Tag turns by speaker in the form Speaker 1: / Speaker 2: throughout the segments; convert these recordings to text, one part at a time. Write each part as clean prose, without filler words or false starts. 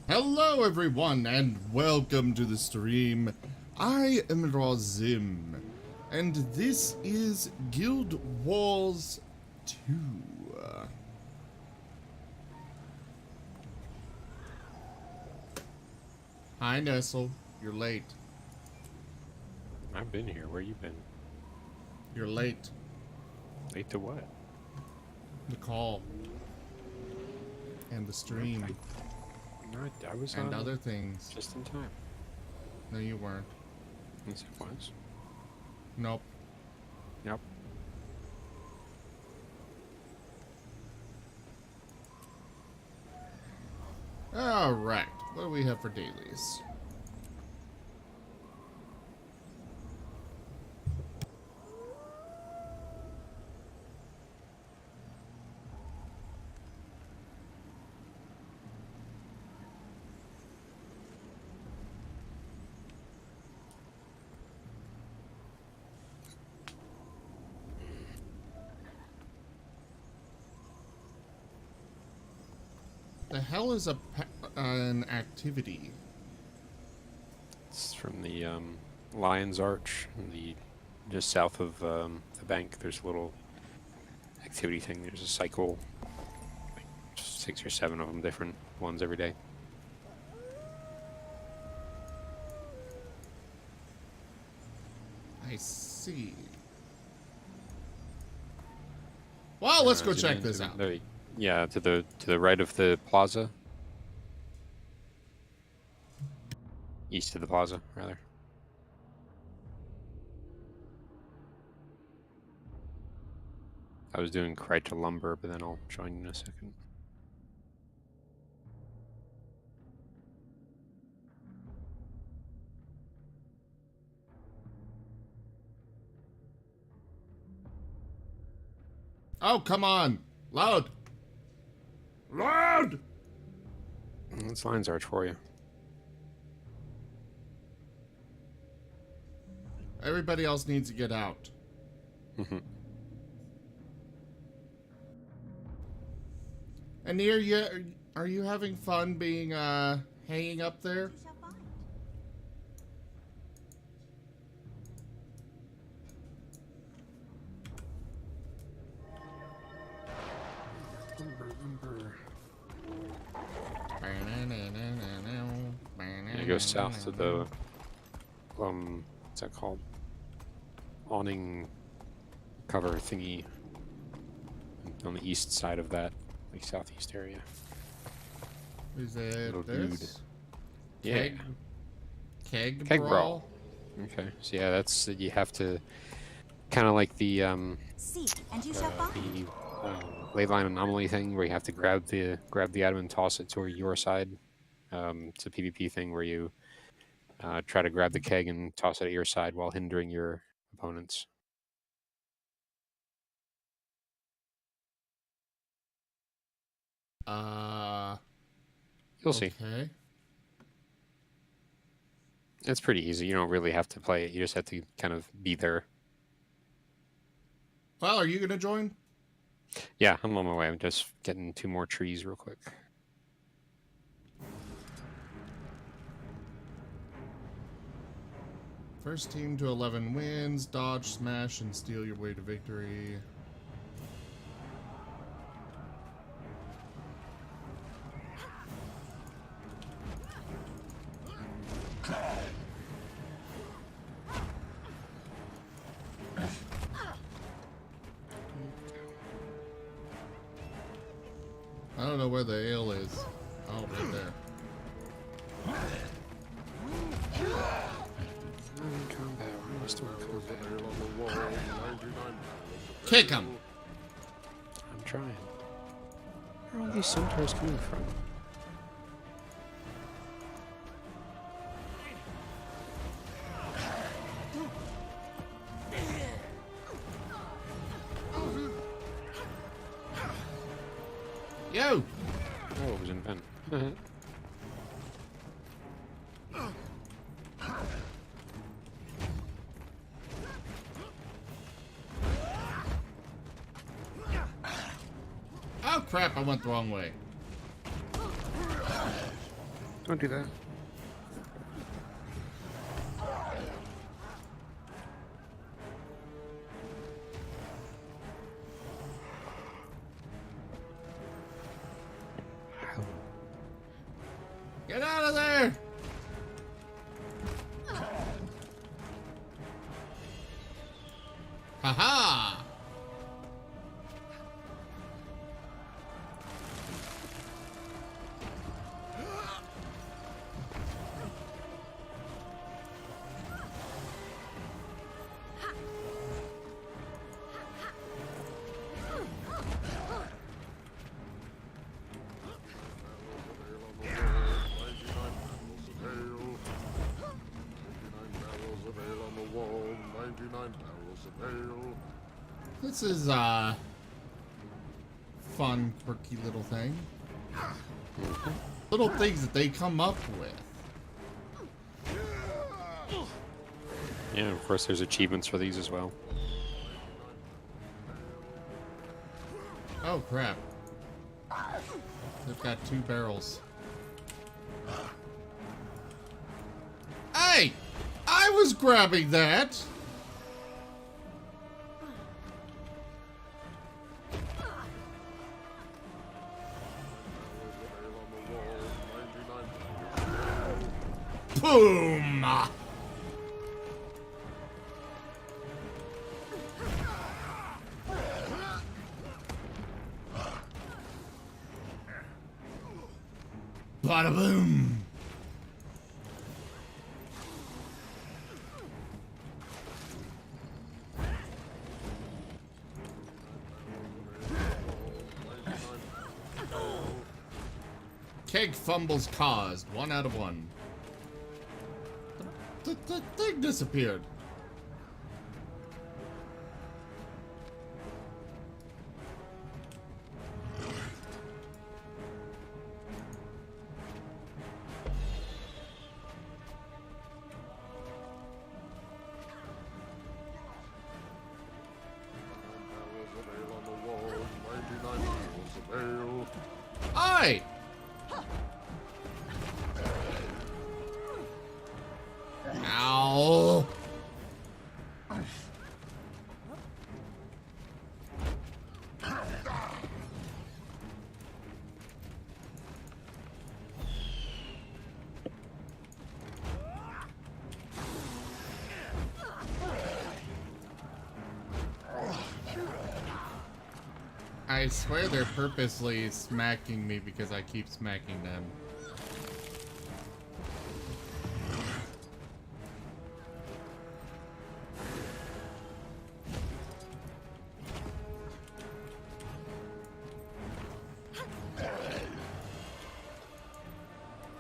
Speaker 1: Hello everyone and welcome to the stream. I am Razim and this is Guild Wars 2. Hi Nestle, you're late.
Speaker 2: I've been here. Where you been?
Speaker 1: You're late.
Speaker 2: Late to what?
Speaker 1: The call. And the stream.
Speaker 2: No, I was
Speaker 1: and other things.
Speaker 2: just in time.
Speaker 1: No, you weren't.
Speaker 2: Yes, it was.
Speaker 1: Nope.
Speaker 2: Yep.
Speaker 1: Alright, what do we have for dailies? The hell is an activity?
Speaker 2: It's from the Lion's Arch, just south of the bank. There's a little activity thing. There's a cycle, like 6 or 7 of them, different ones every day.
Speaker 1: I see. Well, let's go check this out.
Speaker 2: Yeah, to the right of the plaza. East of the plaza, rather. I was doing Kryta lumber, but then I'll join you in a second.
Speaker 1: Oh, come on! Loud! Loud!
Speaker 2: That's Lion's Arch for you.
Speaker 1: Everybody else needs to get out. And are you having fun being, hanging up there?
Speaker 2: Yeah, go south to the, what's that called? Awning cover thingy on the east side of that, like southeast area.
Speaker 1: Is it
Speaker 2: Little
Speaker 1: this?
Speaker 2: Yeah.
Speaker 1: Keg
Speaker 2: Keg
Speaker 1: brawl?
Speaker 2: brawl. Okay, so yeah, that's you have to kind of like the
Speaker 3: Seek and you shall find.
Speaker 2: ley line anomaly thing where you have to grab the item and toss it toward your side. It's a PvP thing where you try to grab the keg and toss it at your side while hindering your opponents. You'll see.
Speaker 1: Okay.
Speaker 2: It's pretty easy. You don't really have to play it. You just have to kind of be there.
Speaker 1: Well, are you gonna join?
Speaker 2: Yeah, I'm on my way. I'm just getting 2 more trees real quick.
Speaker 1: First team to 11 wins. Dodge, smash, and steal your way to victory. I don't know where the ale is. Oh, right there. Kick him!
Speaker 2: I'm trying. Where are all these centaurs coming from?
Speaker 1: Yo!
Speaker 2: Oh, it was in pen.
Speaker 1: Oh crap, I went the wrong way.
Speaker 2: Don't do that.
Speaker 1: Get out of there! Haha! This is a fun, quirky little thing. Little things that they come up with.
Speaker 2: Yeah, of course there's achievements for these as well.
Speaker 1: Oh crap. They've got 2 barrels. Hey! I was grabbing that! Boom! Bada boom! Keg fumbles caused. 1 out of 1. The thing disappeared. Aye! Ow! I swear they're purposely smacking me because I keep smacking them.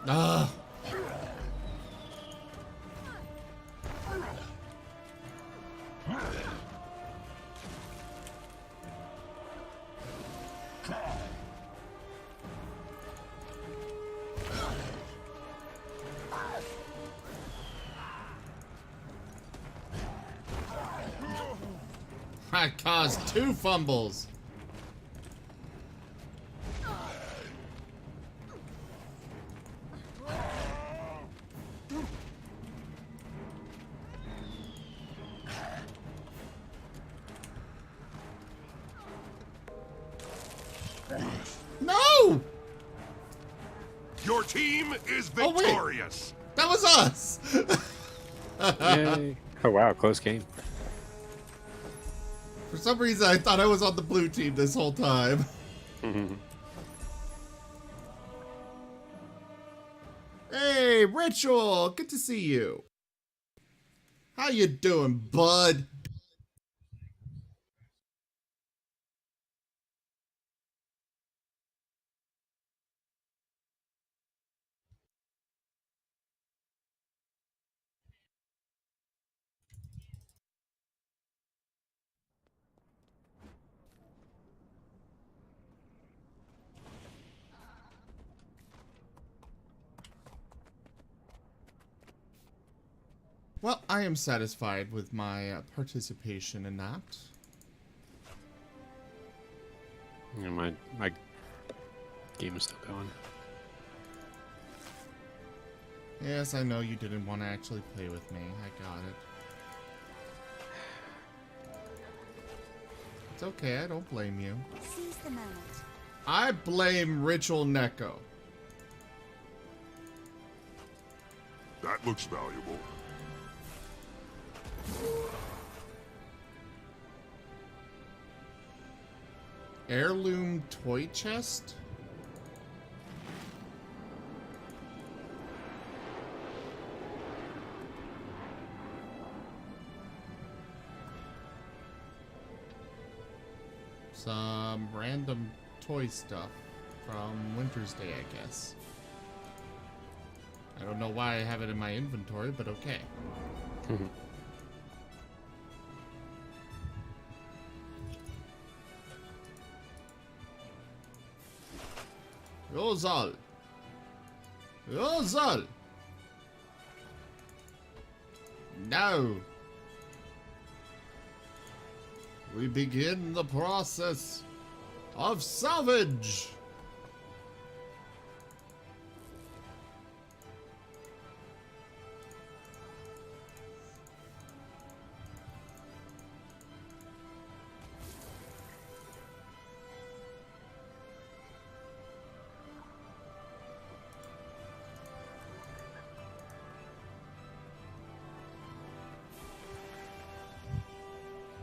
Speaker 1: Ah! I caused 2 fumbles. No!
Speaker 4: Your team is
Speaker 1: Oh, wait.
Speaker 4: victorious.
Speaker 1: That was us!
Speaker 2: Yay. Oh wow, close game.
Speaker 1: For some reason, I thought I was on the blue team this whole time. Hey, Ritual! Good to see you. How you doing, bud? Well, I am satisfied with my participation in that.
Speaker 2: Yeah, my game is still going.
Speaker 1: Yes, I know you didn't want to actually play with me. I got it. It's okay, I don't blame you.
Speaker 3: Seize the moment.
Speaker 1: I blame Ritual Neko.
Speaker 4: That looks valuable.
Speaker 1: Heirloom toy chest? Some random toy stuff from Winter's Day, I guess. I don't know why I have it in my inventory, but okay. Rosal! Rosal! No! We begin the process of salvage!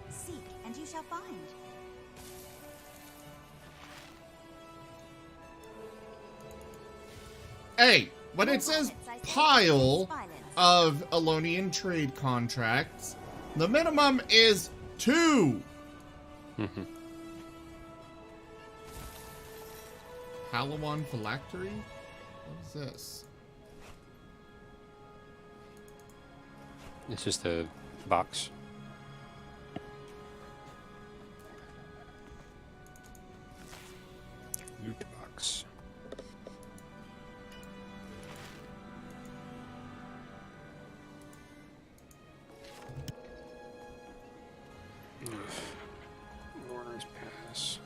Speaker 3: Seek, and you shall find.
Speaker 1: Hey, when it says pile of Elonian trade contracts, the minimum is 2. Palawan Phylactery? What is this?
Speaker 2: It's just a box. Loot box. Mourner's Pass.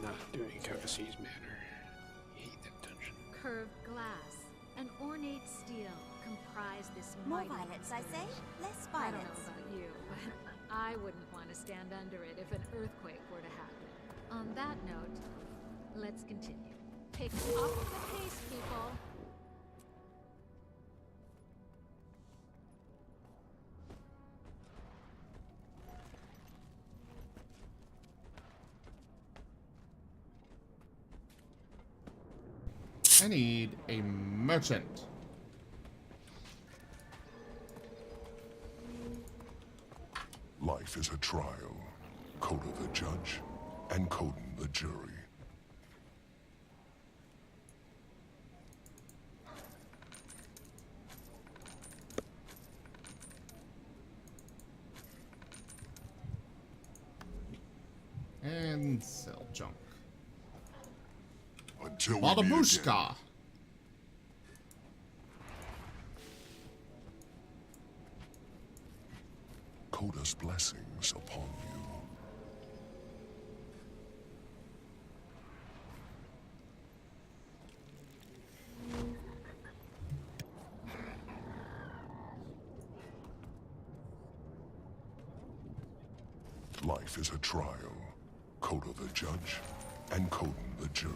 Speaker 2: Not doing Codices Manor. Hate that dungeon.
Speaker 5: Curved glass and ornate steel comprise this
Speaker 3: More
Speaker 5: mighty
Speaker 3: violence, I say,
Speaker 5: installation.
Speaker 3: less
Speaker 5: I don't know
Speaker 3: violence.
Speaker 5: about you, but I wouldn't want to stand under it if an earthquake were to happen. On that note, let's continue. Pick up the pace, people.
Speaker 1: I need a merchant.
Speaker 4: Life is a trial. Coda the judge, and Coden the jury.
Speaker 1: And sell junk.
Speaker 4: Until we meet again.
Speaker 1: Badabushka!
Speaker 4: Coda's blessings upon you. Life is a trial. Coda the judge, and Coden the jury.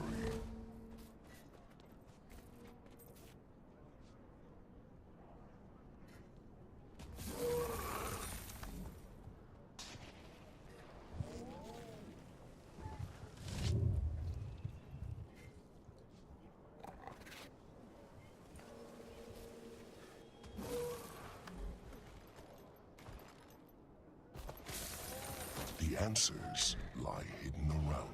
Speaker 4: The answers lie hidden around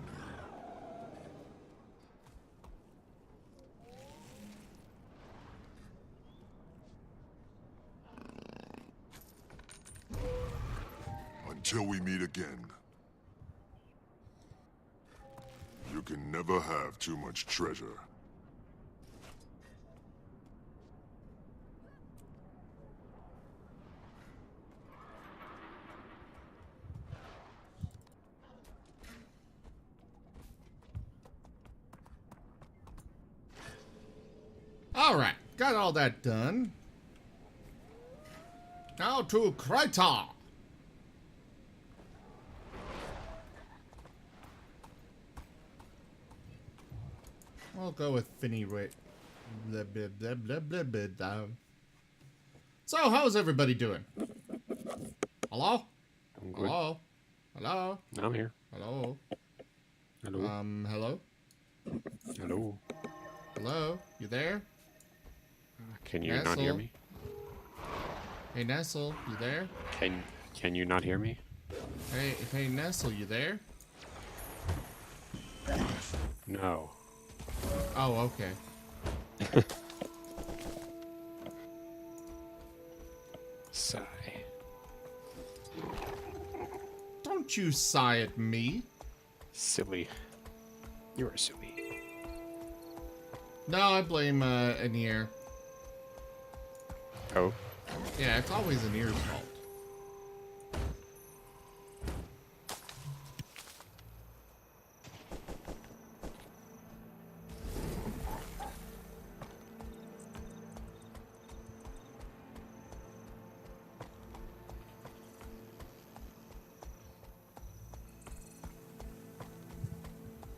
Speaker 4: you. Until we meet again. You can never have too much treasure.
Speaker 1: Alright, got all that done. Now to Kryta. I'll go with Finny Ray. Blah, blah, blah, blah, blah, blah, blah. So, how's everybody doing? Hello?
Speaker 2: I'm good.
Speaker 1: Hello? Hello?
Speaker 2: I'm here.
Speaker 1: Hello?
Speaker 2: Hello.
Speaker 1: Hello?
Speaker 2: Hello.
Speaker 1: Hello? You there?
Speaker 2: Can you not hear
Speaker 1: Nestle?
Speaker 2: me?
Speaker 1: Hey, Nestle, you there?
Speaker 2: Can you not hear me?
Speaker 1: Hey, Nestle, you there?
Speaker 2: No.
Speaker 1: Oh, okay.
Speaker 2: Sigh.
Speaker 1: Don't you sigh at me.
Speaker 2: Silly. You are silly.
Speaker 1: No, I blame, Anir.
Speaker 2: Oh.
Speaker 1: Yeah, it's always Anir's fault.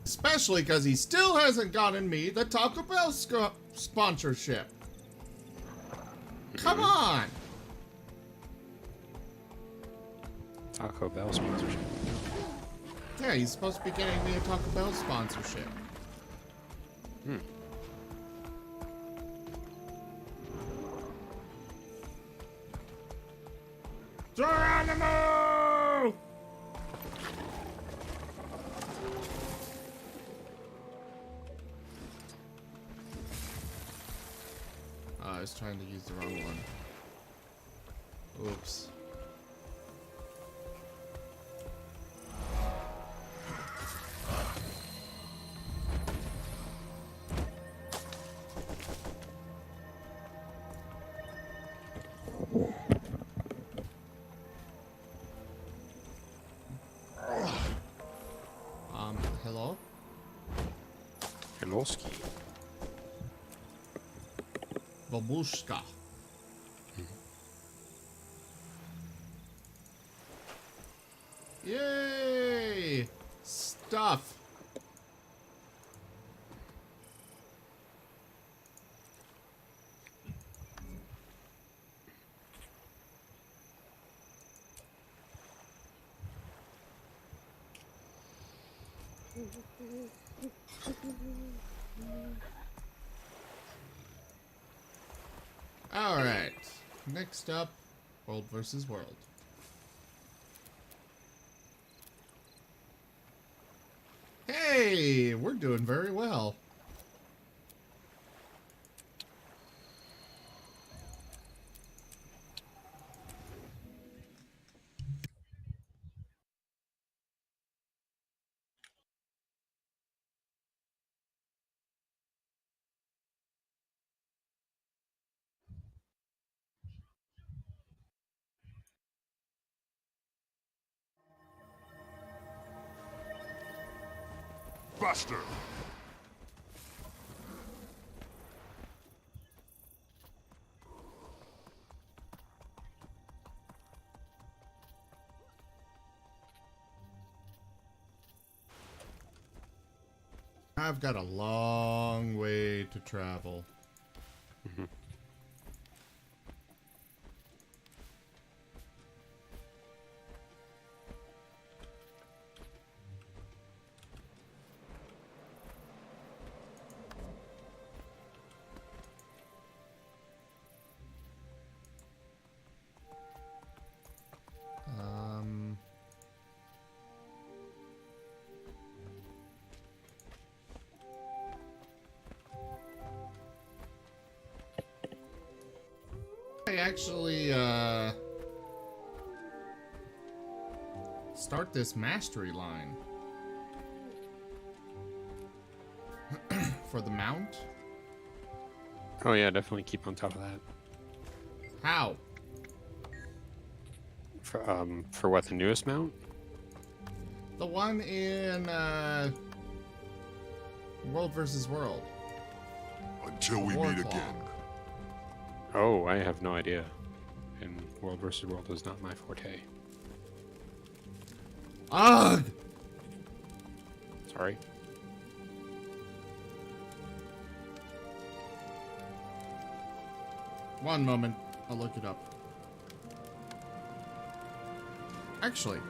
Speaker 1: Especially because he still hasn't gotten me the Taco Bell sponsorship. Come on!
Speaker 2: Taco Bell sponsorship.
Speaker 1: Yeah, he's supposed to be getting me a Taco Bell sponsorship. Geronimo! I was trying to use the wrong one. Oops. Hello?
Speaker 2: Helloski.
Speaker 1: Babushka. Yay! Stuff. Alright. Next up, World versus World. Hey, we're doing very well.
Speaker 4: Buster!
Speaker 1: I've got a long way to travel. I actually, start this mastery line for the mount?
Speaker 2: Oh yeah, definitely keep on top of that.
Speaker 1: How?
Speaker 2: For what, the newest mount?
Speaker 1: The one in, World versus World.
Speaker 4: Until we
Speaker 1: War
Speaker 4: meet
Speaker 1: Claw.
Speaker 4: again.
Speaker 2: Oh, I have no idea. And World versus World is not my forte.
Speaker 1: Ugh!
Speaker 2: Sorry.
Speaker 1: One moment. I'll look it up. Actually.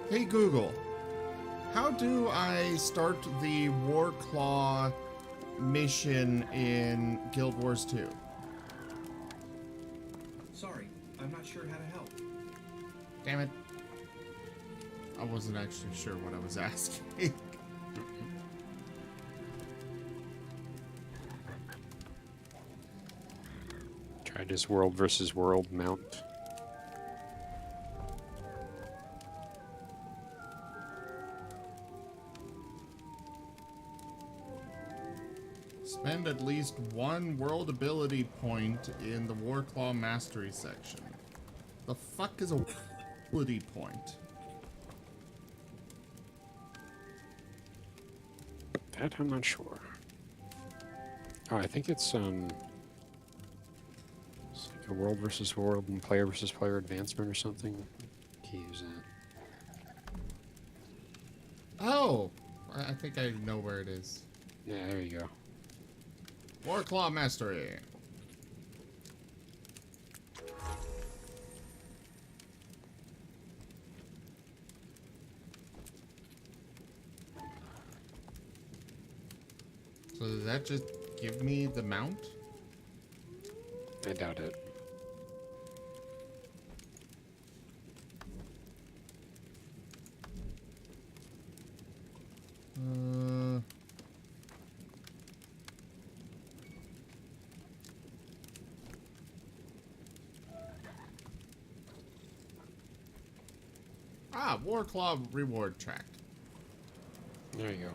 Speaker 1: Hey Google. How do I start the War Claw mission in Guild Wars 2?
Speaker 6: Sorry, I'm not sure how to help.
Speaker 1: Damn it. I wasn't actually sure what I was asking.
Speaker 2: Tried his World versus World mount.
Speaker 1: Spend at least one world ability point in the Warclaw Mastery section. The fuck is a ability point?
Speaker 2: That I'm not sure. Oh, I think it's like a World versus World and player versus player advancement or something. Can use that.
Speaker 1: Oh! I think I know where it is.
Speaker 2: Yeah, there you go.
Speaker 1: Warclaw Mastery. So does that just give me the mount?
Speaker 2: I doubt it. Warclaw reward track. There you go.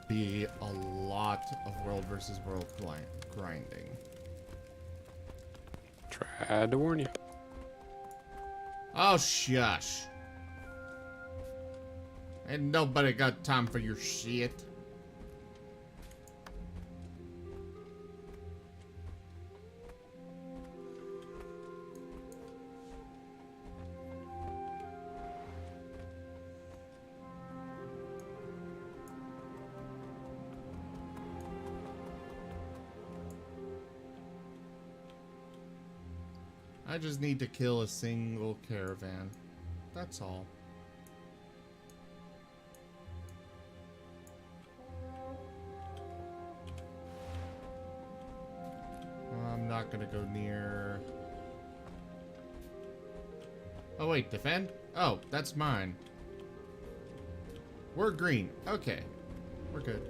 Speaker 1: Be a lot of world versus world grinding.
Speaker 2: Tried to warn you.
Speaker 1: Oh, shush. Ain't nobody got time for your shit. I just need to kill a single caravan. That's all. I'm not gonna go near... Oh wait, defend? Oh, that's mine. We're green. Okay. We're good.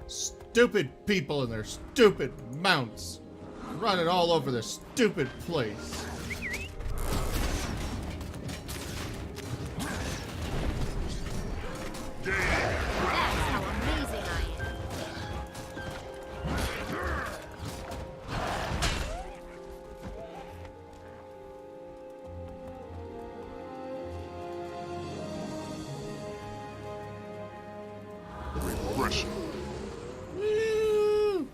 Speaker 1: Stupid people and their stupid mounts. Running all over the stupid place.
Speaker 5: That's how amazing I am.
Speaker 4: Regression.
Speaker 1: Woo!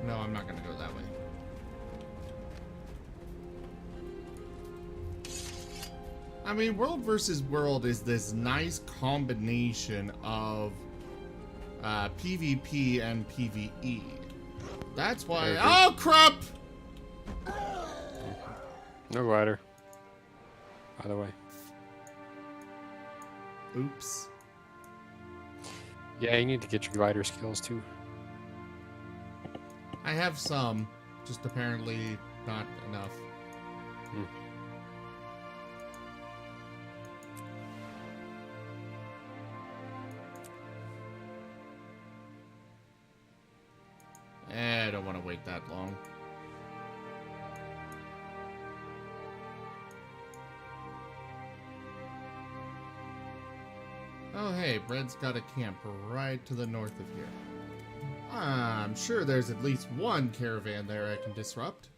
Speaker 1: No, I'm not gonna go that way. I mean, World versus World is this nice combination of PvP and PvE. That's why. Oh, crap!
Speaker 2: No glider. By the way.
Speaker 1: Oops.
Speaker 2: Yeah, you need to get your glider skills too.
Speaker 1: I have some, just apparently not enough.
Speaker 2: Hmm.
Speaker 1: I don't want to wait that long. Oh hey, Bread's got a camp right to the north of here. I'm sure there's at least one caravan there I can disrupt.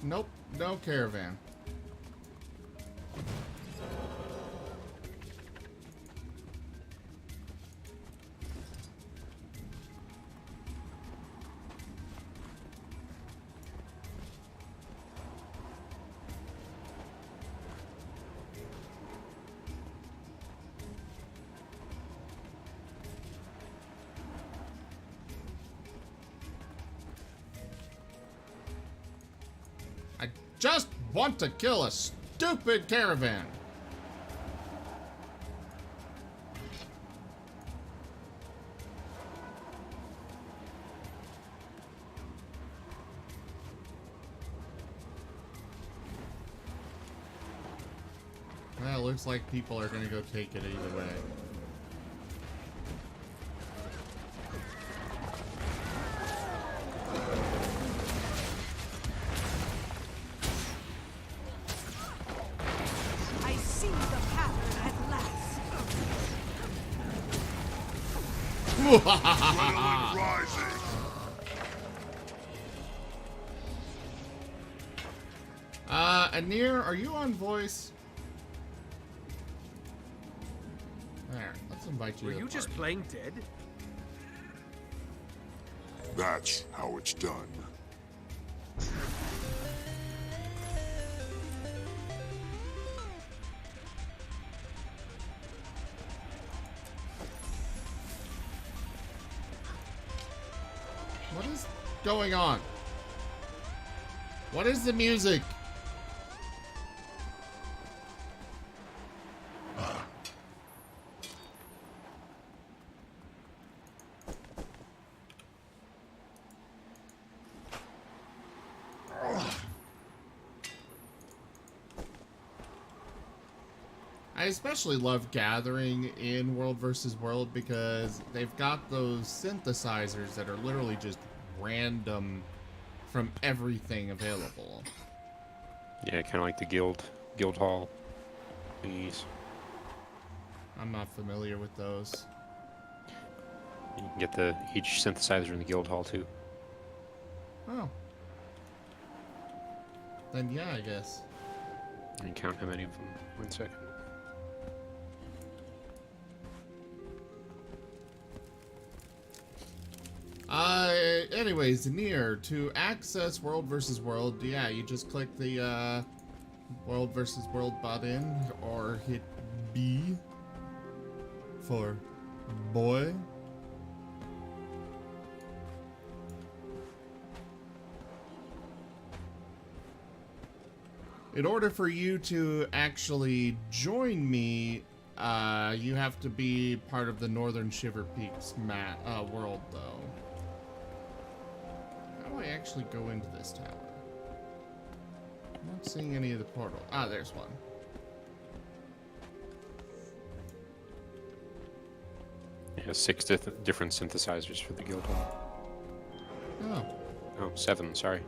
Speaker 1: Nope, no caravan. I just want to kill a stupid caravan. Well, looks like people are gonna go take it either way.
Speaker 7: I see the pattern at last.
Speaker 4: Rising.
Speaker 1: Anir, are you on voice? There, let's invite you
Speaker 8: Were
Speaker 1: to the
Speaker 8: you just
Speaker 1: party.
Speaker 8: playing dead?
Speaker 4: That's how it's done.
Speaker 1: What is going on? What is the music? I especially love gathering in World versus World because they've got those synthesizers that are literally just random from everything available.
Speaker 2: Yeah, kind of like the guild hall thingies.
Speaker 1: I'm not familiar with those.
Speaker 2: You can get each synthesizer in the guild hall too.
Speaker 1: Oh. Then yeah, I guess.
Speaker 2: And count how many of them. 1 second.
Speaker 1: Anyways, near to access World versus World, yeah, you just click the World versus World button or hit B for boy. In order for you to actually join me, You have to be part of the Northern Shiver Peaks world, though. How do I actually go into this tower? I'm not seeing any of the portal. Ah, there's one.
Speaker 2: Yeah, 6 different synthesizers for the guild one.
Speaker 1: Oh.
Speaker 2: Oh, 7, sorry.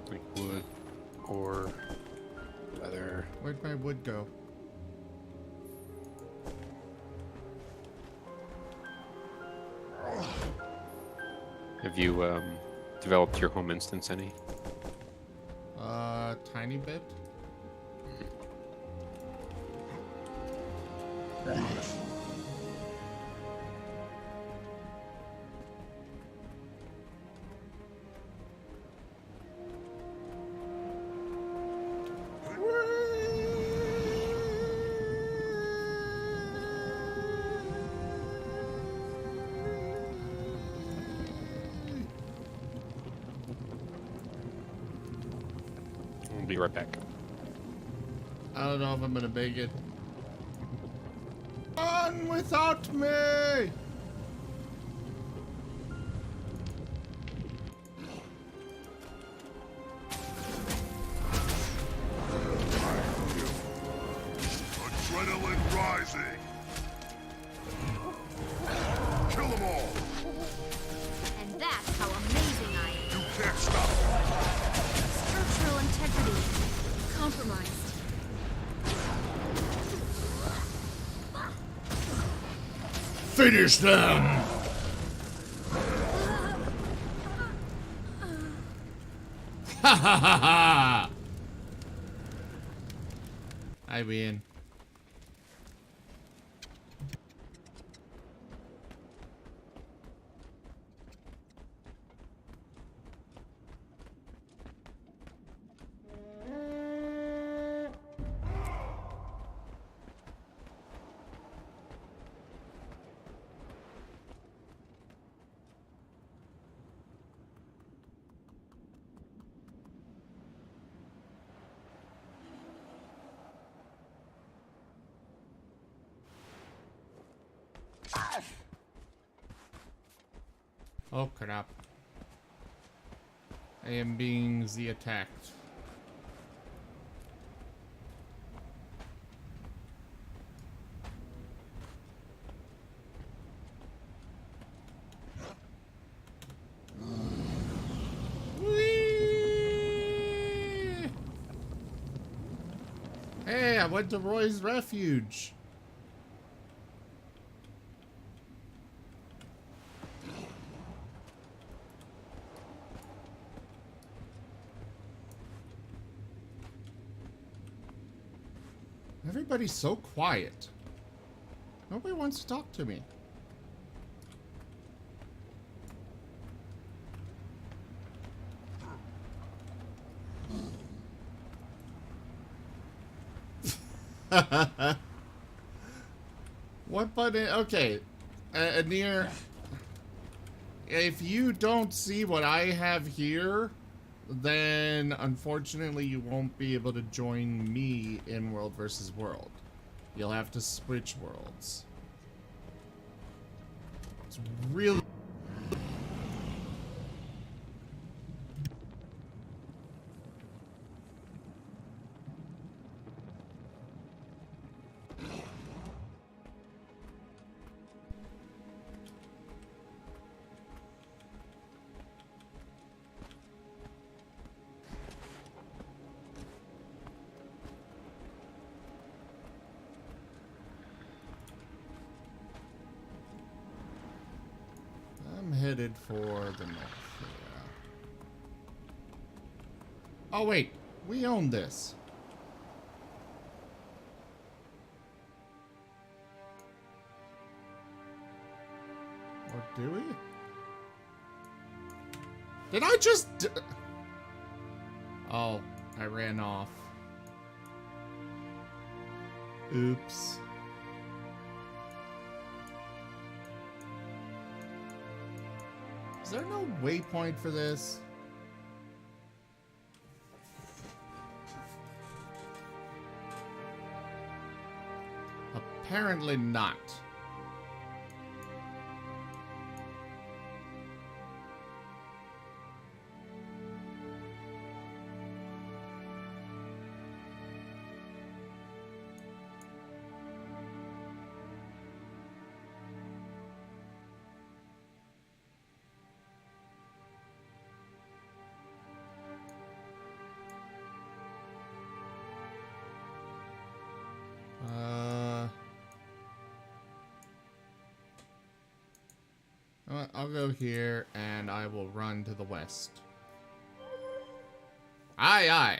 Speaker 2: Like wood, ore, leather.
Speaker 1: Where'd my wood go?
Speaker 2: Have you developed your home instance any?
Speaker 1: Tiny bit.
Speaker 2: I'll be right back.
Speaker 1: I don't know if I'm gonna make it. On without me!
Speaker 4: Adrenaline rising. Kill them all.
Speaker 5: And that's how amazing I am.
Speaker 4: You can't stop.
Speaker 5: Structural integrity compromised.
Speaker 1: Finish them! Ha ha ha ha! I win. Oh crap. I am being attacked. Whee! Hey, I went to Roy's Refuge. Everybody's so quiet. Nobody wants to talk to me. What button? Okay. Near. If you don't see what I have here, then unfortunately you won't be able to join me in World versus World. You'll have to switch worlds. It's really... I'm headed for the north. Yeah. Oh wait, we own this. Or do we? Did I just... Oh, I ran off. Oops. Is there no waypoint for this? Apparently not. I'll go here, and I will run to the west. Aye, aye.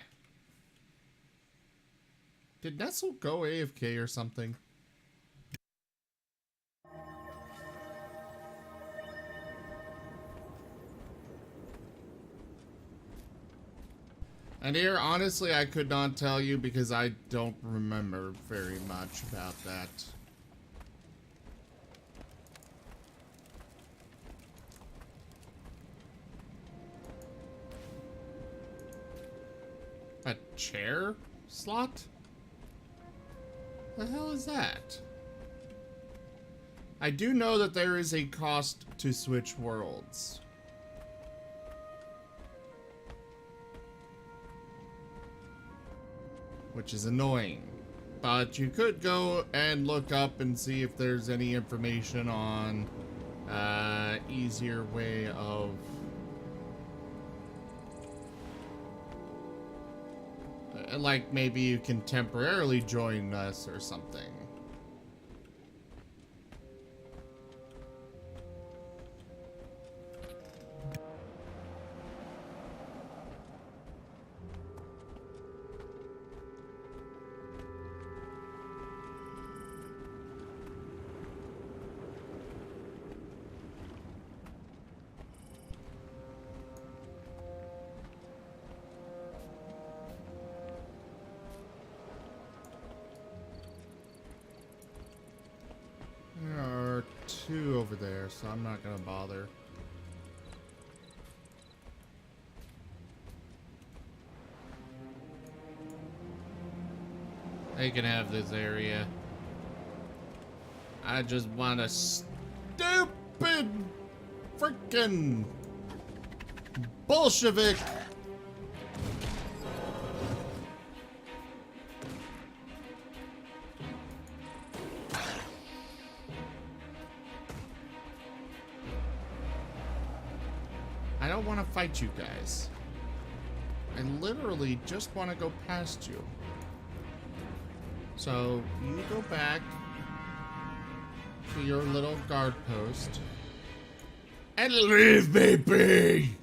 Speaker 1: Did Nestle go AFK or something? And here, honestly, I could not tell you because I don't remember very much about that. A chair slot? The hell is that? I do know that there is a cost to switch worlds. Which is annoying. But you could go and look up and see if there's any information on easier way of like maybe you can temporarily join us or something. There are two over there, so I'm not gonna bother. They can have this area. I just want a stupid freaking Bolshevik. I don't want to fight you guys. I literally just want to go past you. So, you go back to your little guard post and leave me be!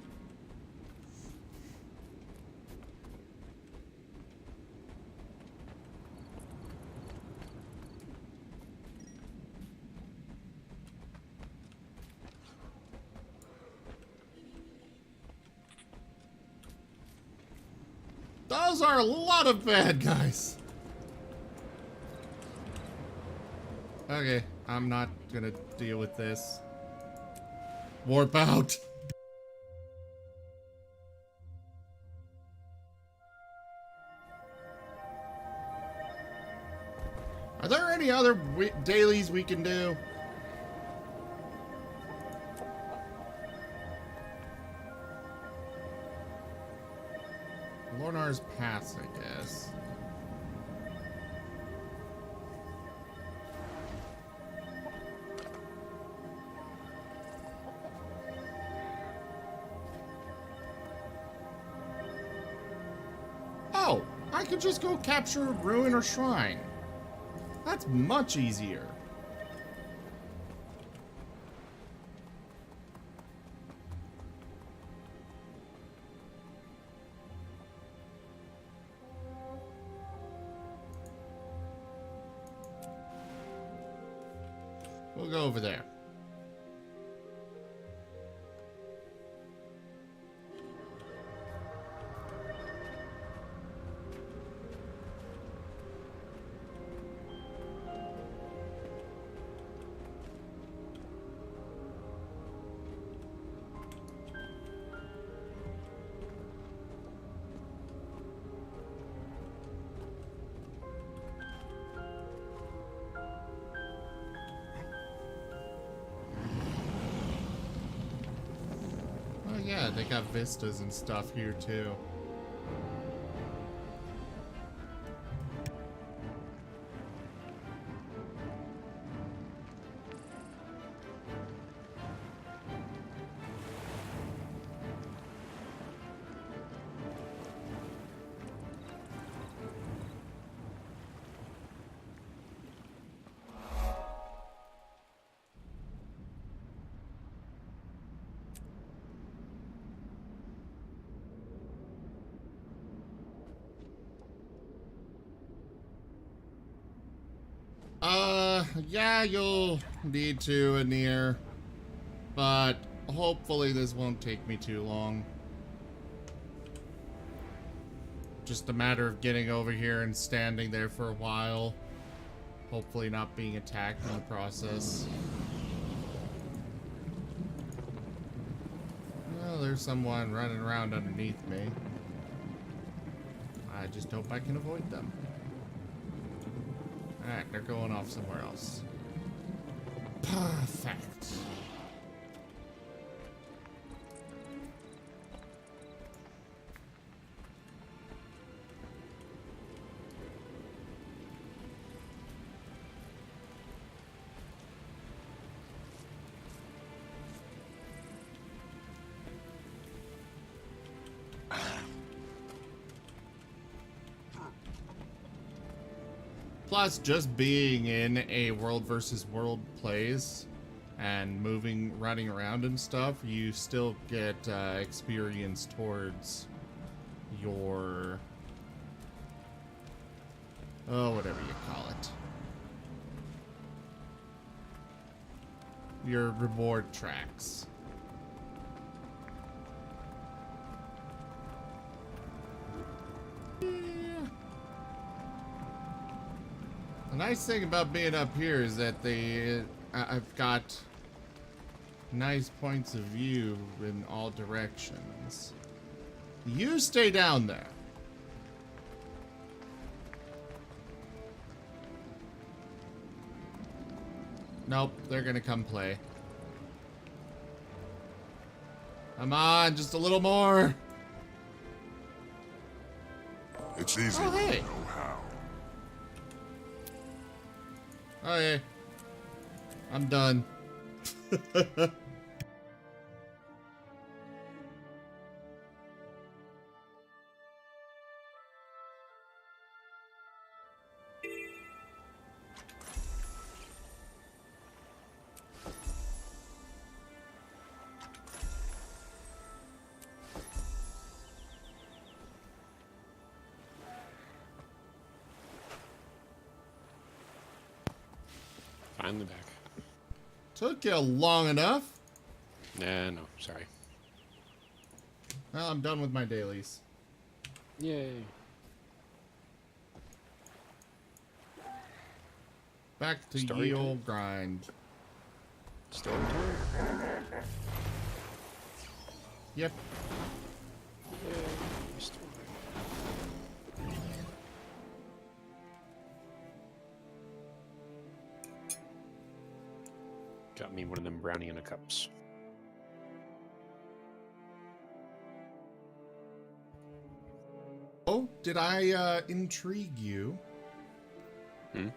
Speaker 1: Those are a lot of bad guys. Okay, I'm not gonna deal with this. Warp out. Are there any other dailies we can do? Lornar's Pass, I guess. Oh, I could just go capture a ruin or shrine. That's much easier. We'll go over there. yeah, they got vistas and stuff here too. Yeah, you'll need to, Anir. But hopefully this won't take me too long. Just a matter of getting over here and standing there for a while. Hopefully not being attacked in the process. Well, there's someone running around underneath me. I just hope I can avoid them. Alright, they're going off somewhere else. Perfect. Plus, just being in a world versus world plays and running around and stuff, you still get experience towards your, oh, whatever you call it. Your reward tracks. The nice thing about being up here is that I've got nice points of view in all directions. You stay down there. Nope, they're gonna come play. Come on, just a little more.
Speaker 4: It's easy
Speaker 1: Oh,
Speaker 4: when
Speaker 1: hey.
Speaker 4: you know how.
Speaker 1: Okay. I'm done.
Speaker 2: Finally back.
Speaker 1: Took you long enough.
Speaker 2: Nah, no, sorry.
Speaker 1: Well, I'm done with my dailies.
Speaker 2: Yay.
Speaker 1: Back to
Speaker 2: Story
Speaker 1: ye
Speaker 2: time.
Speaker 1: old grind.
Speaker 2: Story time?
Speaker 1: Yep.
Speaker 2: Yay, story. Got me one of them brownie in a cups.
Speaker 1: Oh, did I intrigue you?
Speaker 2: Hmm?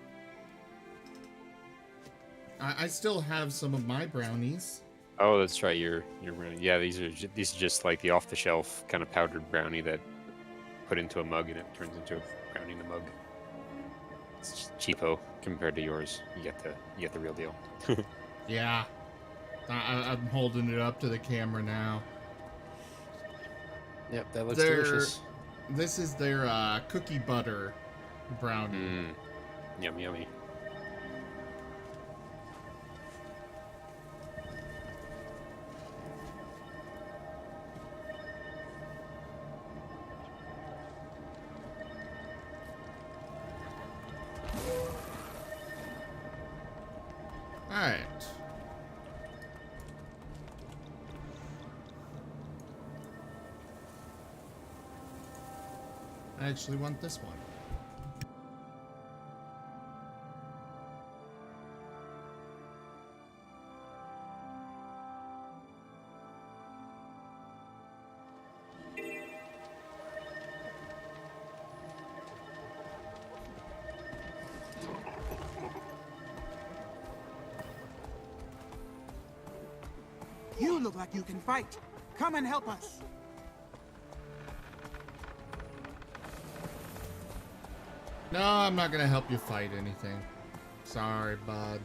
Speaker 1: I still have some of my brownies.
Speaker 2: Oh, that's right. You're running. Yeah, these are just like the off-the-shelf kind of powdered brownie that put into a mug and it turns into a brownie in the mug. It's just cheapo compared to yours. You get the real deal.
Speaker 1: Yeah. I'm holding it up to the camera now.
Speaker 2: Yep, that looks
Speaker 1: They're-
Speaker 2: delicious.
Speaker 1: This is their cookie butter brownie.
Speaker 2: Mmm. Yummy, yummy.
Speaker 1: Alright. I actually want this one.
Speaker 8: look like you can fight. Come and help us.
Speaker 1: No, I'm not gonna help you fight anything. Sorry, bud.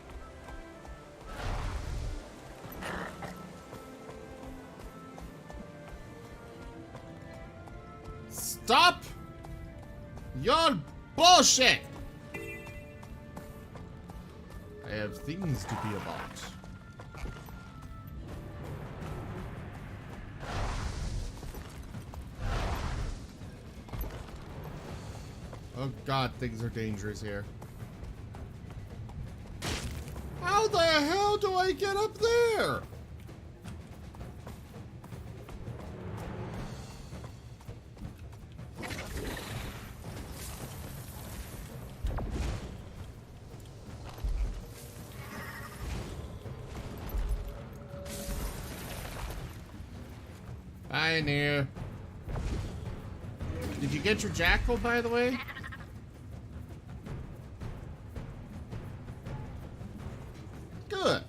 Speaker 1: Stop your bullshit! I have things to be about. Oh god, things are dangerous here. How the hell do I get up there? Hi, Near. Did you get your jackal, by the way? Good.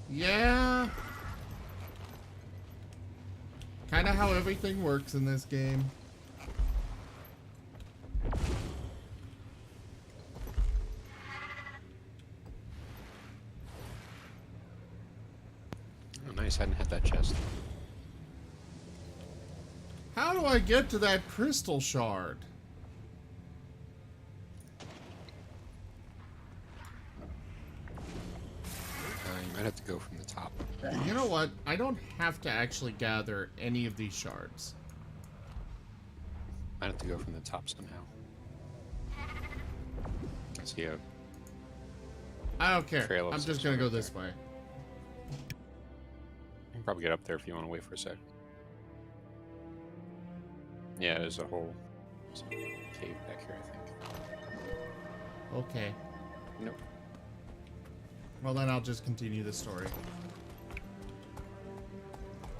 Speaker 1: Yeah. Kind of how everything works in this game.
Speaker 2: Oh, nice. I hadn't had that chest.
Speaker 1: How do I get to that crystal shard?
Speaker 2: You might have to go from the top.
Speaker 1: You know what? I don't have to actually gather any of these shards.
Speaker 2: Might have to go from the top somehow. I see a
Speaker 1: I don't care.
Speaker 2: trail of
Speaker 1: I'm
Speaker 2: some
Speaker 1: just gonna
Speaker 2: sort
Speaker 1: go
Speaker 2: up
Speaker 1: this
Speaker 2: there.
Speaker 1: way.
Speaker 2: You can probably get up there if you want to wait for a sec. Yeah, there's a whole cave back here, I think.
Speaker 1: Okay.
Speaker 2: Nope.
Speaker 1: Well, then I'll just continue the story.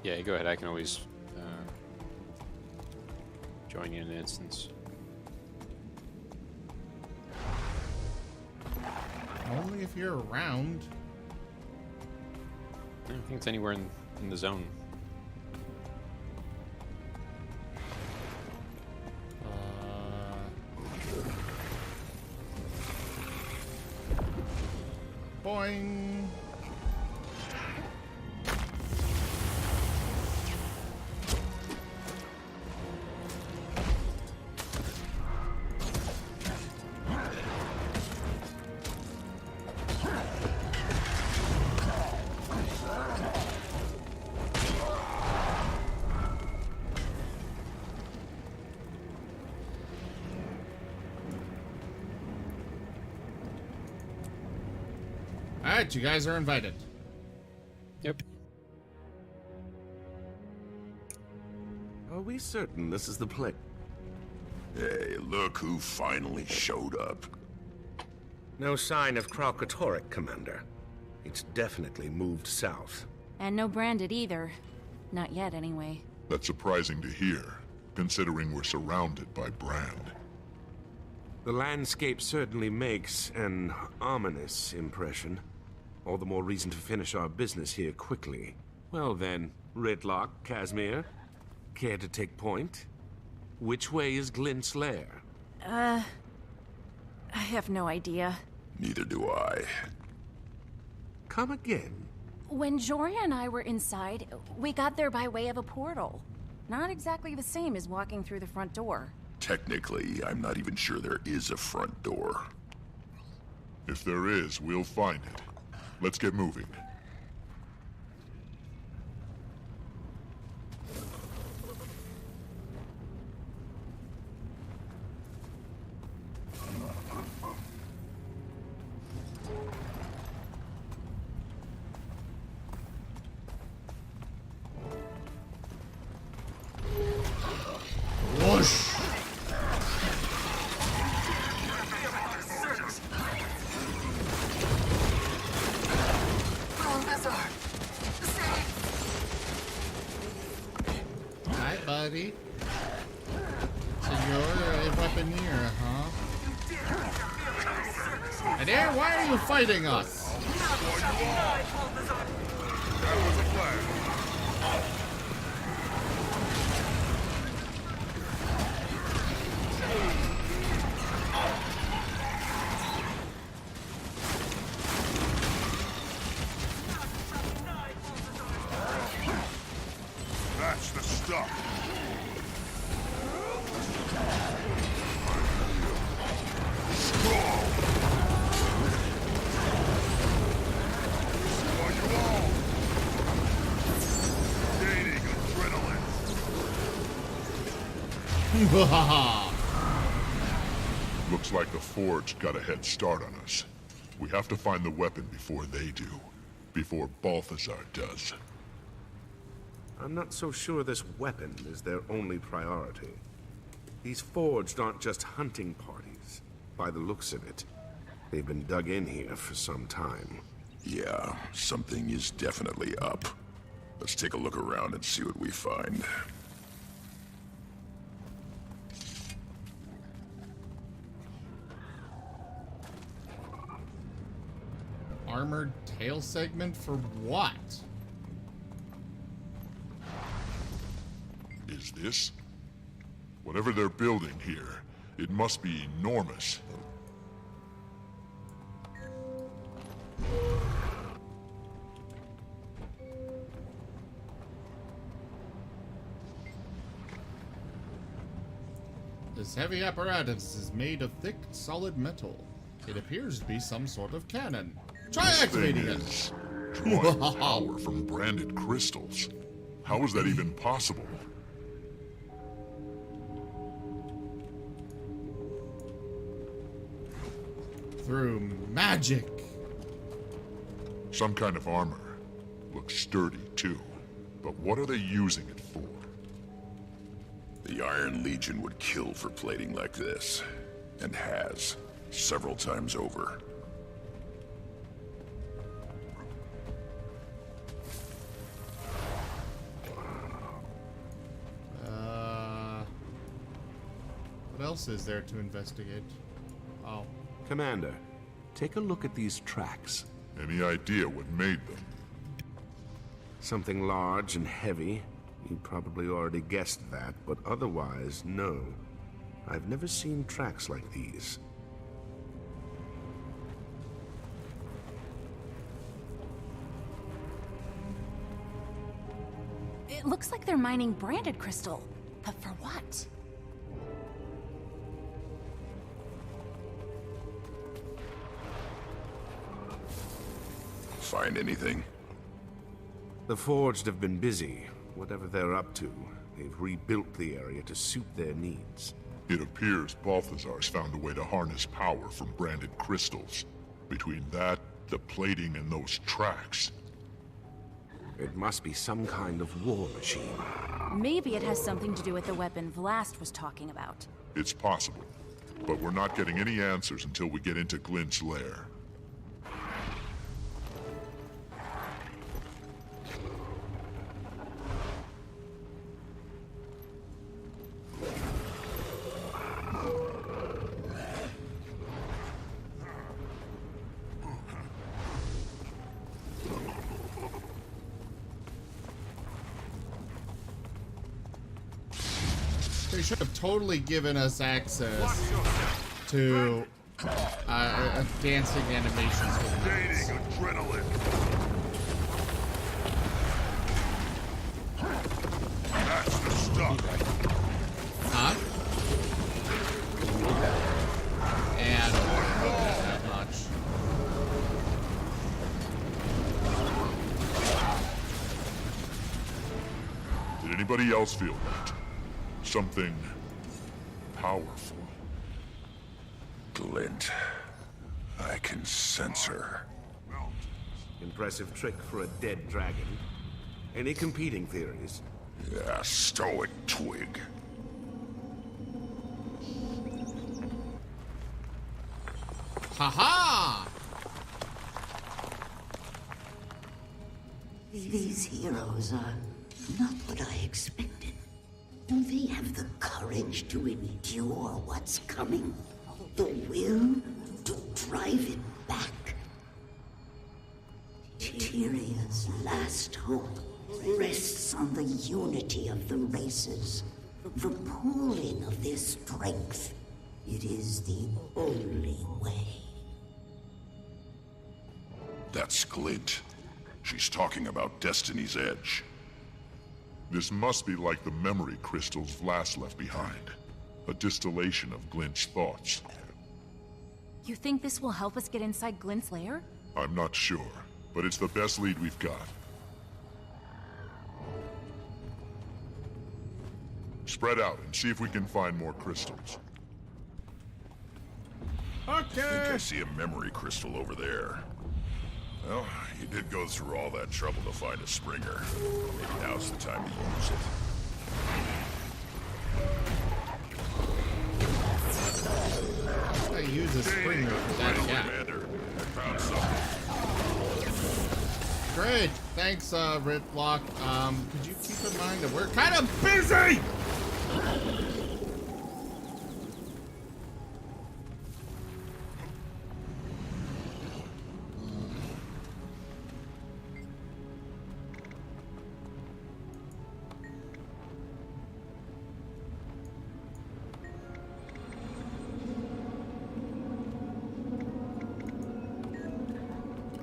Speaker 2: Yeah, go ahead. I can always join you in an instance.
Speaker 1: Only if you're around.
Speaker 2: I don't think it's anywhere in the zone.
Speaker 1: Boing. Alright, you guys are invited.
Speaker 2: Yep.
Speaker 9: Are we certain this is the place?
Speaker 4: Hey, look who finally showed up.
Speaker 9: No sign of Kralkatorrik, Commander. It's definitely moved south.
Speaker 10: And no branded either. Not yet, anyway.
Speaker 4: That's surprising to hear, considering we're surrounded by brand.
Speaker 9: The landscape certainly makes an ominous impression. All the more reason to finish our business here quickly. Well then, Ritlock, Casimir, care to take point? Which way is Glint's lair?
Speaker 10: I have no idea.
Speaker 4: Neither do I.
Speaker 9: Come again.
Speaker 10: When Joria and I were inside, we got there by way of a portal. Not exactly the same as walking through the front door.
Speaker 4: Technically, I'm not even sure there is a front door. If there is, we'll find it. Let's get moving.
Speaker 1: Whoosh! Hi, buddy. up in here, huh? And there, why are you fighting us?
Speaker 4: That was a plan. That's the stuff. Strong. Want you all. Gaining adrenaline. Looks like the Forge got a head start on us. We have to find the weapon before they do. Before Balthazar does.
Speaker 9: I'm not so sure this weapon is their only priority. These Forged aren't just hunting parties. By the looks of it, they've been dug in here for some time.
Speaker 4: Yeah, something is definitely up. Let's take a look around and see what we find.
Speaker 1: Armored tail segment for what?
Speaker 4: Is this? Whatever they're building here, it must be enormous.
Speaker 1: This heavy apparatus is made of thick, solid metal. It appears to be some sort of cannon. Try activating it!
Speaker 4: Is drawing power from branded crystals. How is that even possible?
Speaker 1: Through magic.
Speaker 4: Some kind of armor. Looks sturdy, too. But what are they using it for? The Iron Legion would kill for plating like this. And has. Several times over.
Speaker 1: What else is there to investigate? Oh.
Speaker 9: Commander, take a look at these tracks.
Speaker 4: Any idea what made them?
Speaker 9: Something large and heavy. You probably already guessed that, but otherwise, no. I've never seen tracks like these.
Speaker 10: It looks like they're mining branded crystal. But for what?
Speaker 4: Find anything?
Speaker 9: The Forged have been busy. Whatever they're up to, they've rebuilt the area to suit their needs.
Speaker 4: It appears Balthazar's found a way to harness power from branded crystals. Between that, the plating, and those tracks.
Speaker 9: It must be some kind of war machine.
Speaker 10: Maybe it has something to do with the weapon Vlast was talking about.
Speaker 4: It's possible. But we're not getting any answers until we get into Glint's lair.
Speaker 1: They should have totally given us access to dancing animations with knights.
Speaker 4: Gaining adrenaline. That's the stuff.
Speaker 1: Huh? And not that much.
Speaker 4: Did anybody else feel that? Something powerful. Glint. I can sense her.
Speaker 9: Impressive trick for a dead dragon. Any competing theories?
Speaker 4: Yeah, stoic twig.
Speaker 1: Haha!
Speaker 11: These heroes are not what I expected. Do they have the courage to endure what's coming? The will to drive it back? Tyria's last hope rests on the unity of the races, the pooling of their strength. It is the only way.
Speaker 4: That's Glint. She's talking about Destiny's Edge.
Speaker 12: This must be like the memory crystals Vlas left behind. A distillation of Glint's thoughts.
Speaker 10: You think this will help us get inside Glint's lair?
Speaker 12: I'm not sure, but it's the best lead we've got. Spread out and see if we can find more crystals.
Speaker 4: I think I see a memory crystal over there. Well, you did go through all that trouble to find a Springer. Maybe now's the time to use it.
Speaker 1: I use a Springer for that gap.
Speaker 4: Commander, I found something.
Speaker 1: Great, thanks, Ritlock. Could you keep in mind that we're kind of busy?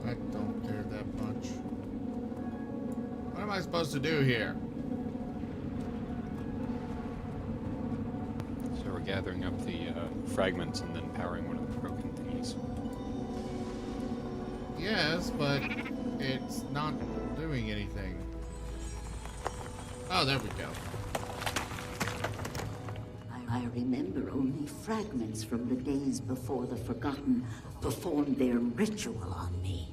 Speaker 1: I don't care that much. What am I supposed to do here?
Speaker 2: So we're gathering up the fragments and then powering one of the broken thingies.
Speaker 1: Yes, but it's not doing anything. Oh, there we go.
Speaker 11: I remember only fragments from the days before the Forgotten performed their ritual on me.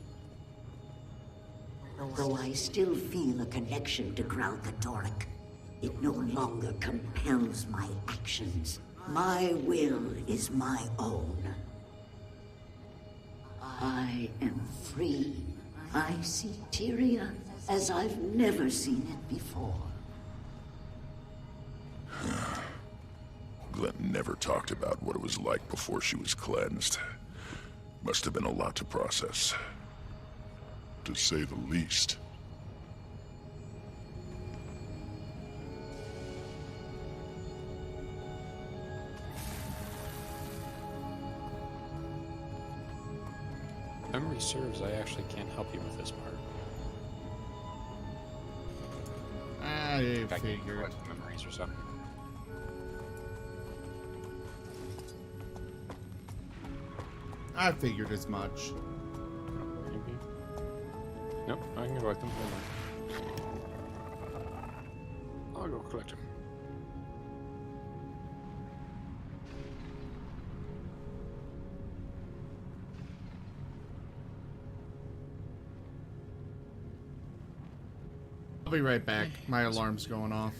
Speaker 11: Though I still feel a connection to Ground Catoric, it no longer compels my actions. My will is my own. I am free. I see Tyria as I've never seen it before.
Speaker 4: Glint never talked about what it was like before she was cleansed. Must have been a lot to process.
Speaker 12: To say the least.
Speaker 2: Memory serves, I actually can't help you with this part.
Speaker 1: I
Speaker 2: Back to
Speaker 1: figured.
Speaker 2: memories or something.
Speaker 1: I figured as much.
Speaker 2: Maybe. Nope, I can collect them. I'll go collect them.
Speaker 1: I'll be right back. My alarm's going off.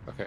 Speaker 2: Okay.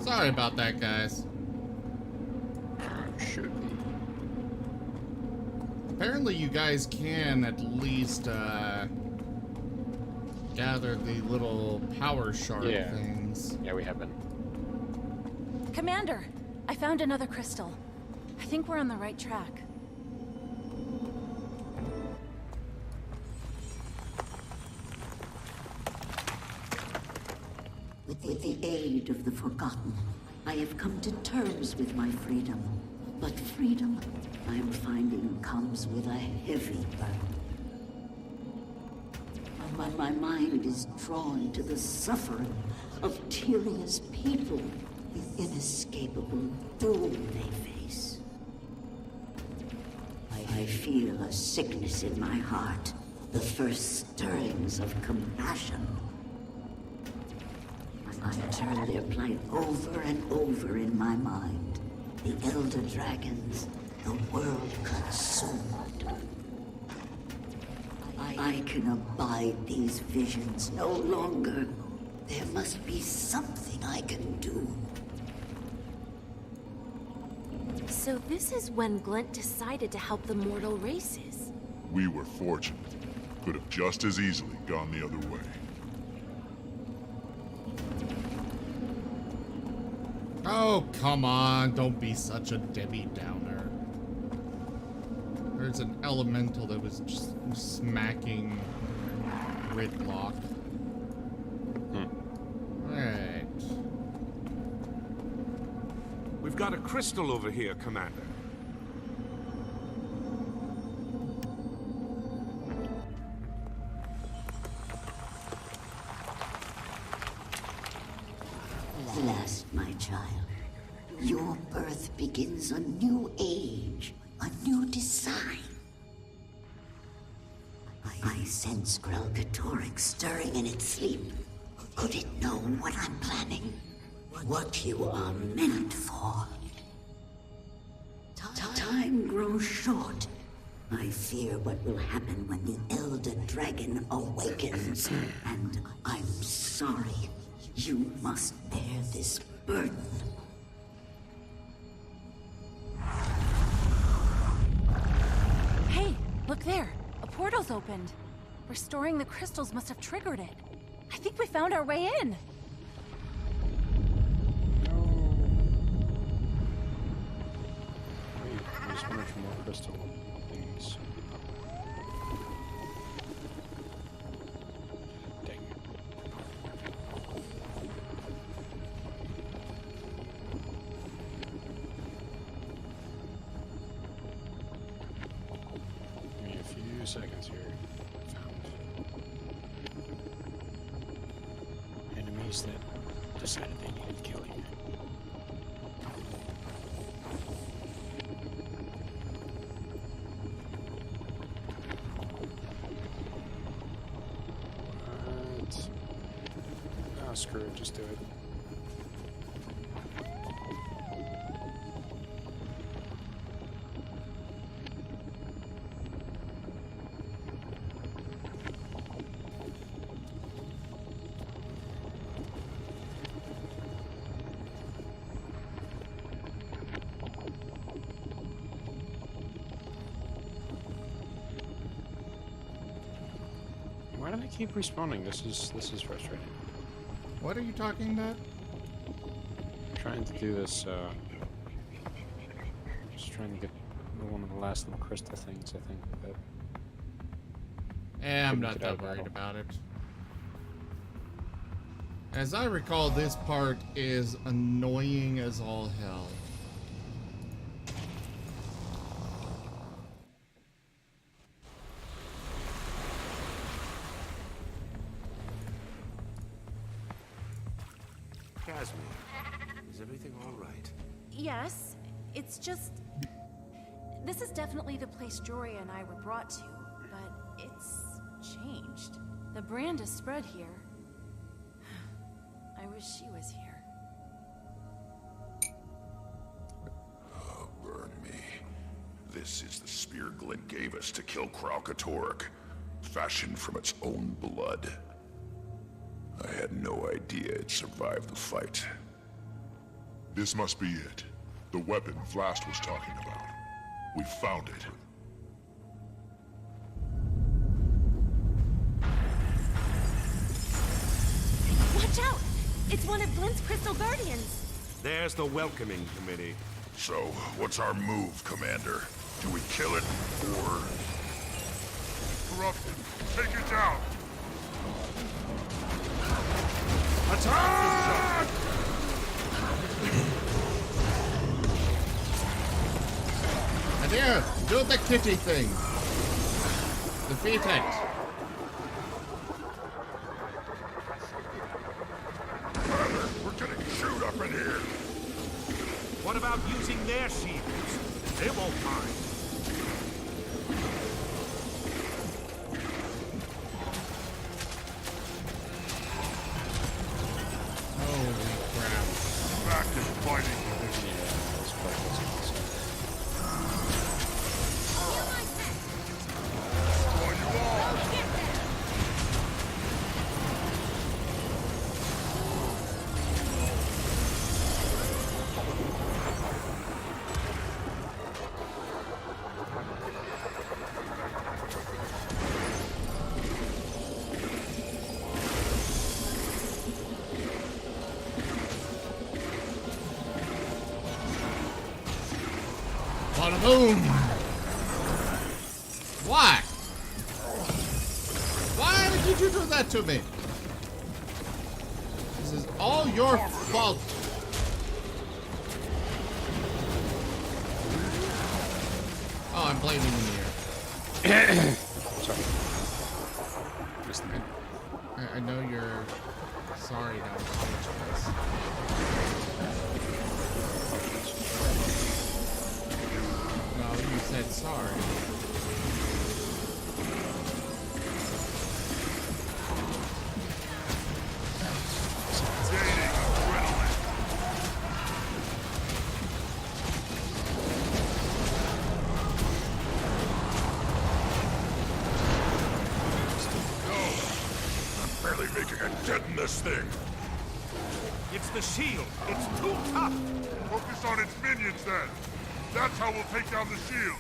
Speaker 1: Sorry about that, guys.
Speaker 2: Should be.
Speaker 1: Apparently you guys can at least gather the little power shard things.
Speaker 2: Yeah, we have been.
Speaker 10: Commander, I found another crystal. I think we're on the right track.
Speaker 11: With the aid of the Forgotten, I have come to terms with my freedom. But freedom, I am finding, comes with a heavy burden. My mind is drawn to the suffering of Tyria's people, the inescapable doom they face. I feel a sickness in my heart, the first stirrings of compassion. I turn their plight over and over in my mind. The Elder Dragons, the world consumed. I can abide these visions no longer. There must be something I can do.
Speaker 10: So this is when Glint decided to help the mortal races.
Speaker 12: We were fortunate. Could have just as easily gone the other way.
Speaker 1: Oh, come on. Don't be such a Debbie Downer. There's an elemental that was just smacking Gridlock. Alright.
Speaker 9: We've got a crystal over here, Commander.
Speaker 11: Last, my child, your birth begins a new age, a new design. I sense Grelkatorix stirring in its sleep. Could it know what I'm planning? What you are meant for? Time grows short. I fear what will happen when the Elder Dragon awakens. And I'm sorry. You must bear this burden.
Speaker 10: Hey, look there. A portal's opened. Restoring the crystals must have triggered it. I think we found our way in.
Speaker 2: Wait, there's one or two more crystal things. Dang it. Give me a few seconds here. Enemies that decided they needed killing. What? Oh, screw it, just do it. Why do they keep respawning? This is frustrating.
Speaker 1: What are you talking about?
Speaker 2: I'm trying to do this, just trying to get one of the last little crystal things, I think, but...
Speaker 1: I'm not that worried about it. As I recall, this part is annoying as all hell.
Speaker 9: Casimir, is everything all right?
Speaker 10: Yes, it's just... This is definitely the place Joria and I were brought to, but it's changed. The brand is spread here. I wish she was here.
Speaker 4: Oh, burn me. This is the spear Glint gave us to kill Kralkatorg, fashioned from its own blood. I had no idea it survived the fight.
Speaker 12: This must be it. The weapon Vlast was talking about. We found it.
Speaker 10: Watch out! It's one of Glint's Crystal Guardians!
Speaker 9: There's the welcoming committee.
Speaker 4: So, what's our move, Commander? Do we kill it, or...
Speaker 12: Corrupted. Take it down.
Speaker 1: Attack! And here, do the kitty thing. Defeat it.
Speaker 4: Commander, we're getting chewed up in here.
Speaker 9: What about using their shields? They won't mind.
Speaker 1: Holy crap.
Speaker 12: Back and fighting. Destroy you all.
Speaker 1: Bada boom! Why? Why did you do that to me? This is all your fault. Oh, I'm blaming you here.
Speaker 2: Sorry. Missed the minute.
Speaker 1: I know you're sorry now. Apologize. No, you said sorry.
Speaker 12: Gaining adrenaline.
Speaker 4: No! I'm barely making a dent in this thing.
Speaker 9: It's the shield. It's too tough.
Speaker 12: Focus on its minions then. That's how we'll take down the shield.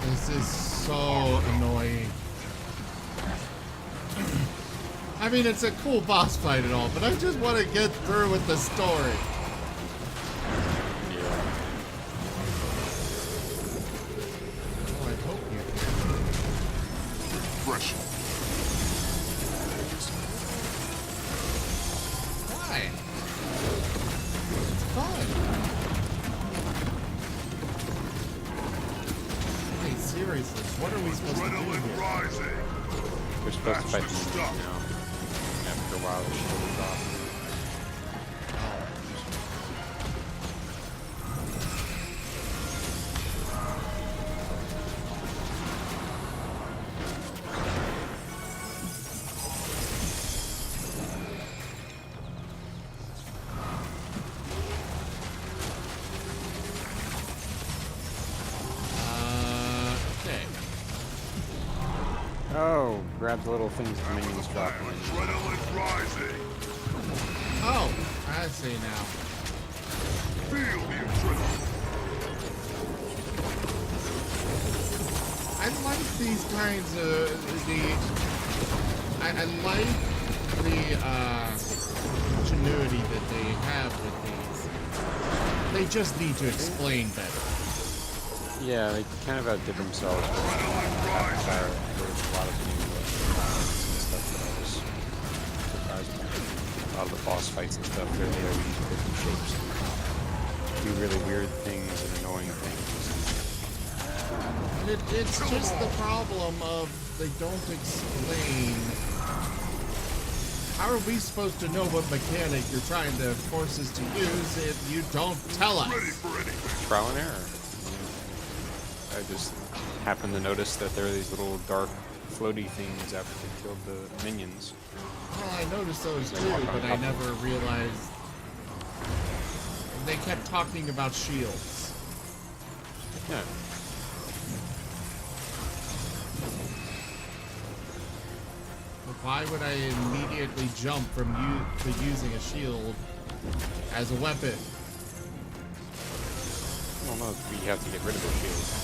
Speaker 1: This is so annoying. I mean, it's a cool boss fight and all, but I just want to get through with the story.
Speaker 2: Yeah.
Speaker 1: Oh, I hope you can.
Speaker 12: Refreshing.
Speaker 1: Why? It's fun. Hey, seriously, what are we supposed to do
Speaker 12: Adrenaline
Speaker 1: here?
Speaker 12: rising.
Speaker 2: We're supposed to fight
Speaker 12: That's
Speaker 2: the
Speaker 12: the
Speaker 2: minions
Speaker 12: stuff.
Speaker 2: now. After a while, the shield is off.
Speaker 1: Okay.
Speaker 2: Oh, grab the little things the minions drop in.
Speaker 12: Adrenaline rising.
Speaker 1: Oh, I see now.
Speaker 12: Feel the adrenaline.
Speaker 1: I like these kinds of I like the ingenuity that they have with these. They just need to explain better.
Speaker 2: Yeah, they kind of outdid themselves with Fire. There's a lot of new stuff that I was surprised by. A lot of the boss fights and stuff, they always use different shapes and do really weird things and annoying things.
Speaker 1: It's just the problem of they don't explain. How are we supposed to know what mechanic you're trying to force us to use if you don't tell us?
Speaker 12: Ready for anything.
Speaker 2: Trial and error. I just happened to notice that there are these little dark floaty things after they killed the minions.
Speaker 1: Well, I noticed those too, but I never realized they kept talking about shields.
Speaker 2: Yeah.
Speaker 1: But why would I immediately jump from to using a shield as a weapon.
Speaker 2: Well, no, we have to get rid of the shield.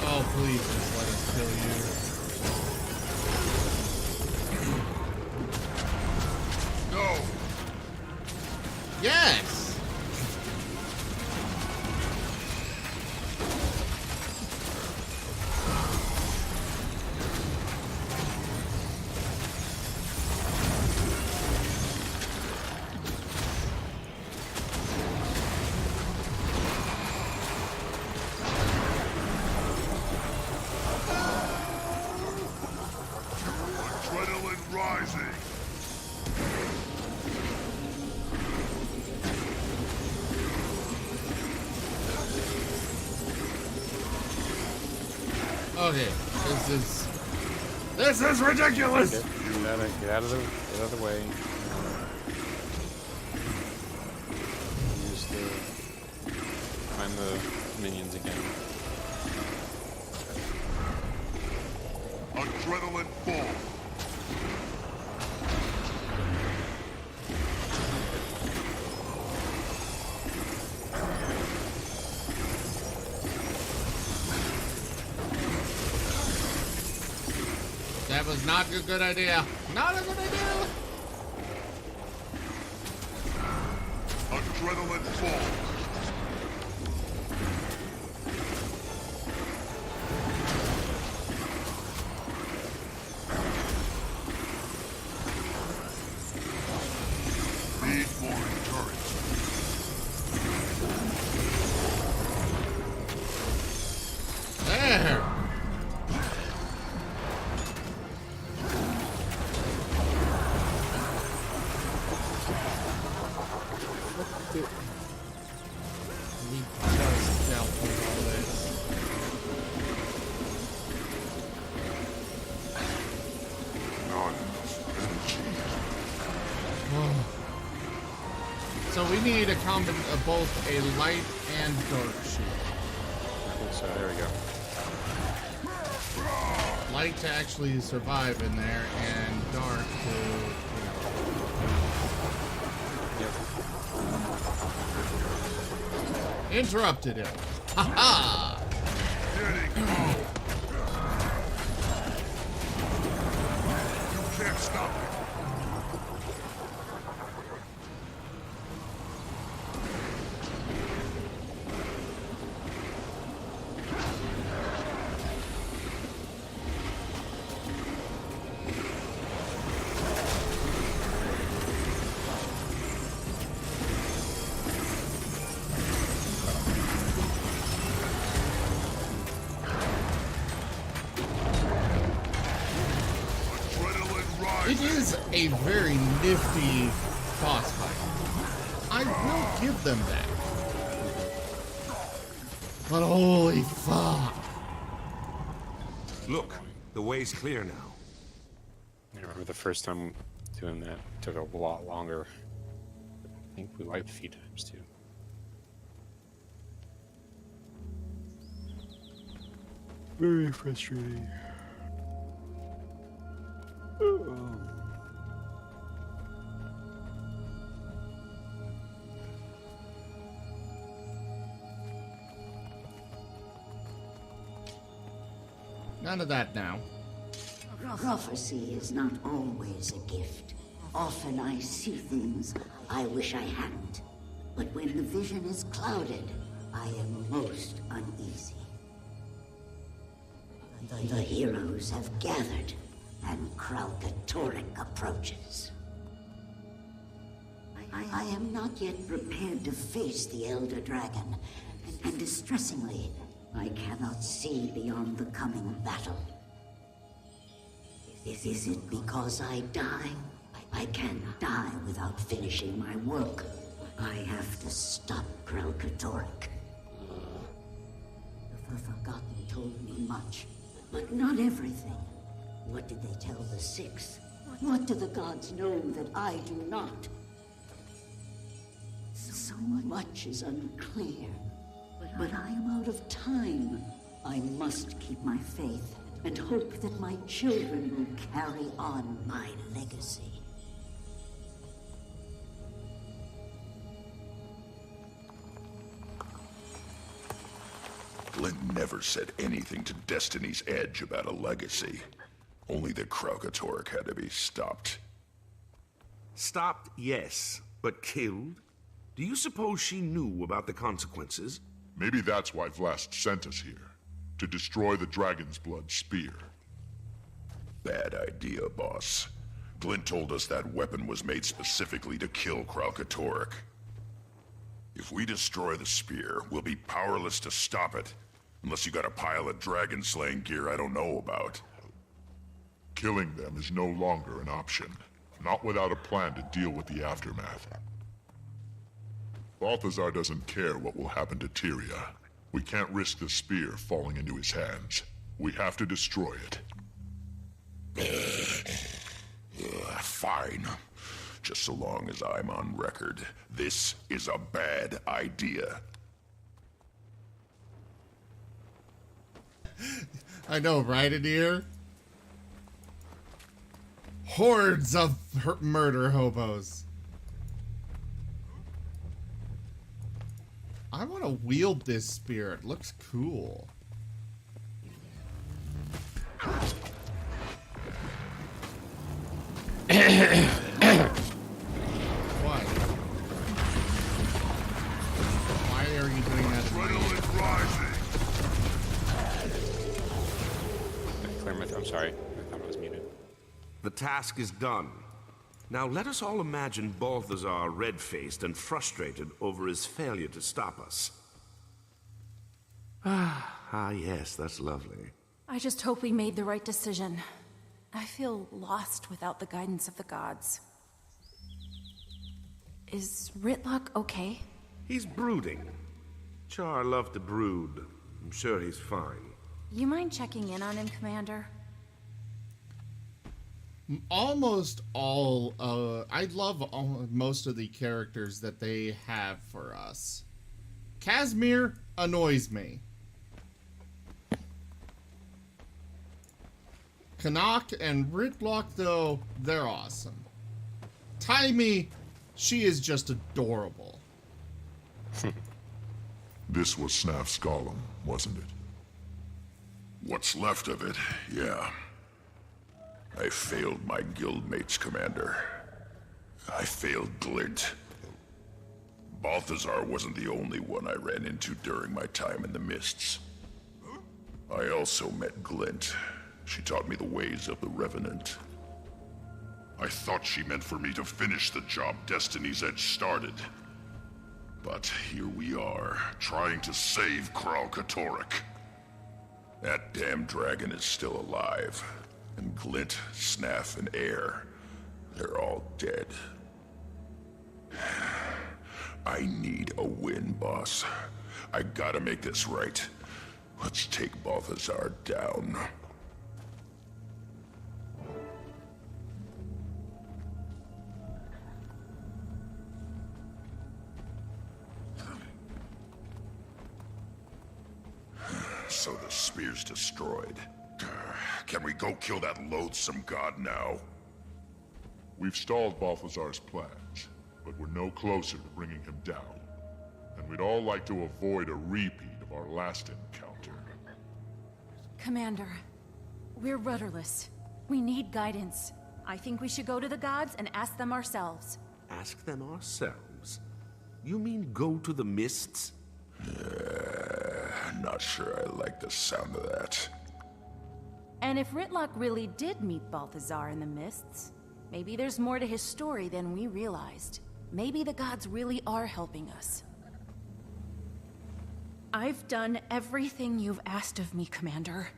Speaker 1: Oh, please just let us kill you.
Speaker 12: No!
Speaker 1: Yes!
Speaker 12: Adrenaline rising!
Speaker 1: Okay, this is ridiculous!
Speaker 2: Get out of the way. Use find the minions again.
Speaker 12: Adrenaline bomb!
Speaker 1: That was not a good idea. Not a good idea.
Speaker 12: Adrenaline bomb! Need more encouragement.
Speaker 1: There. We just dealt with all this. So we need a both a light and dark shield.
Speaker 2: I think so. There we go.
Speaker 1: Light to actually survive in there, and dark to, interrupted him. Ha ha!
Speaker 12: You can't stop me.
Speaker 1: It is a very nifty boss fight. I will give them that. But holy fuck.
Speaker 9: Look, the way's clear now.
Speaker 2: I remember the first time doing that took a lot longer. I think we wiped a few times too. Very frustrating.
Speaker 1: None of that now.
Speaker 11: Prophecy is not always a gift. Often I see things I wish I hadn't. But when the vision is clouded, I am most uneasy. The heroes have gathered, and Kralkatorrik approaches. I am not yet prepared to face the Elder Dragon, and distressingly, I cannot see beyond the coming battle. Is it because I die? I can't die without finishing my work. I have to stop Kralkatorrik. The Forgotten told me much, but not everything. What did they tell the Six? What do the gods know that I do not? So much is unclear, but I am out of time. I must keep my faith and hope that my children will carry on my legacy.
Speaker 4: Glint never said anything to Destiny's Edge about a legacy. Only that Kralkatorrik had to be stopped.
Speaker 9: Stopped, yes, but killed? Do you suppose she knew about the consequences?
Speaker 12: Maybe that's why Vlast sent us here. To destroy the Dragon's Blood Spear.
Speaker 4: Bad idea, boss. Glint told us that weapon was made specifically to kill Kralkatorrik. If we destroy the spear, we'll be powerless to stop it. Unless you got a pile of dragon-slaying gear I don't know about.
Speaker 12: Killing them is no longer an option. Not without a plan to deal with the aftermath. Balthazar doesn't care what will happen to Tyria. We can't risk the spear falling into his hands. We have to destroy it.
Speaker 4: Fine. Just so long as I'm on record. This is a bad idea.
Speaker 1: I know, right, Adir? Hordes of murder hobos. I want to wield this spear. It looks cool. What? Why are you doing that?
Speaker 4: Adrenaline rising.
Speaker 2: Clear my throat. I'm sorry. I thought I was muted.
Speaker 9: The task is done. Now let us all imagine Balthazar red-faced and frustrated over his failure to stop us. Ah, yes, that's lovely.
Speaker 10: I just hope we made the right decision. I feel lost without the guidance of the gods. Is Ritlock okay?
Speaker 9: He's brooding. Char loved to brood. I'm sure he's fine.
Speaker 10: You mind checking in on him, Commander?
Speaker 1: Almost all, I love most of the characters that they have for us. Casimir annoys me. Canuck and Ritlock, though, they're awesome. Taimi, she is just adorable.
Speaker 12: This was Snaf's golem, wasn't it?
Speaker 4: What's left of it, yeah. I failed my guildmates, Commander. I failed Glint. Balthazar wasn't the only one I ran into during my time in the Mists. I also met Glint. She taught me the ways of the Revenant. I thought she meant for me to finish the job Destiny's Edge started. But here we are, trying to save Kralkatorrik. That damn dragon is still alive. And Glint, Snaf, and Air, they're all dead. I need a win, boss. I gotta make this right. Let's take Balthazar down. So the spear's destroyed. Can we go kill that loathsome god now?
Speaker 12: We've stalled Balthazar's plans, but we're no closer to bringing him down. And we'd all like to avoid a repeat of our last encounter.
Speaker 10: Commander, we're rudderless. We need guidance. I think we should go to the gods and ask them ourselves.
Speaker 9: Ask them ourselves? You mean go to the Mists?
Speaker 4: Not sure I like the sound of that.
Speaker 10: And if Ritlock really did meet Balthazar in the Mists, maybe there's more to his story than we realized. Maybe the gods really are helping us. I've done everything you've asked of me, Commander.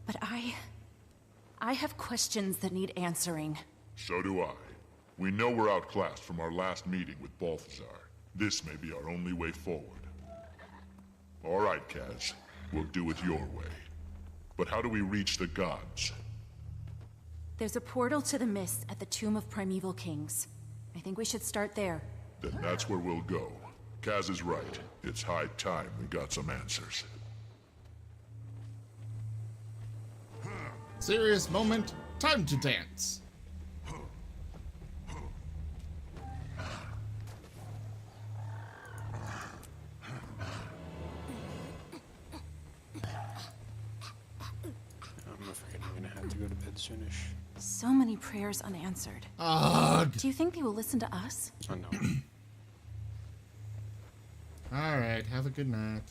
Speaker 10: But I have questions that need answering.
Speaker 12: So do I. We know we're outclassed from our last meeting with Balthazar. This may be our only way forward. All right, Kaz. We'll do it your way. But how do we reach the gods?
Speaker 10: There's a portal to the mist at the Tomb of Primeval Kings. I think we should start there.
Speaker 12: Then that's where we'll go. Kaz is right. It's high time we got some answers.
Speaker 1: Serious moment. Time to dance.
Speaker 2: I'm afraid I'm gonna have to go to bed soonish.
Speaker 10: So many prayers unanswered.
Speaker 1: Ugh.
Speaker 10: Do you think they will listen to us?
Speaker 2: Oh no.
Speaker 1: Alright, have a good night.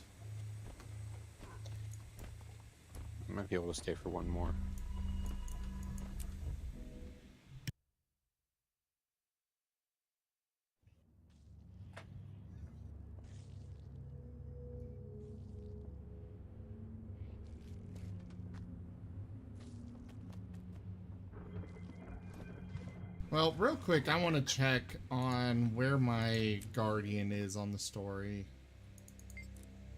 Speaker 2: I might be able to stay for one more.
Speaker 1: Well, real quick, I want to check on where my guardian is on the story.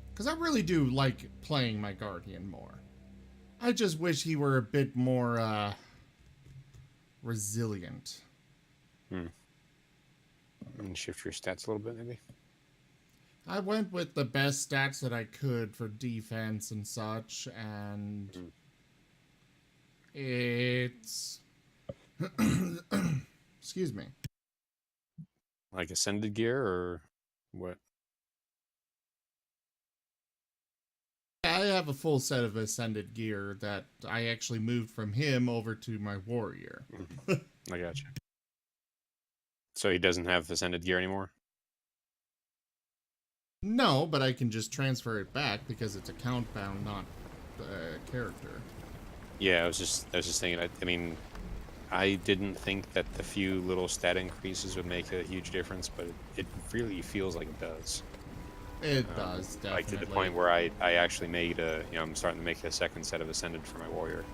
Speaker 1: Because I really do like playing my guardian more. I just wish he were a bit more, resilient.
Speaker 2: And shift your stats a little bit, maybe?
Speaker 1: I went with the best stats that I could for defense and such, and it's... Excuse me.
Speaker 2: Like ascended gear, or what?
Speaker 1: I have a full set of ascended gear that I actually moved from him over to my warrior.
Speaker 2: I gotcha. So he doesn't have ascended gear anymore?
Speaker 1: No, but I can just transfer it back because it's account bound, not character.
Speaker 2: Yeah, I was just thinking. I mean, I didn't think that the few little stat increases would make a huge difference, but it really feels like it does.
Speaker 1: It does, definitely.
Speaker 2: Like to the point where I actually made a, I'm starting to make a second set of ascended for my warrior.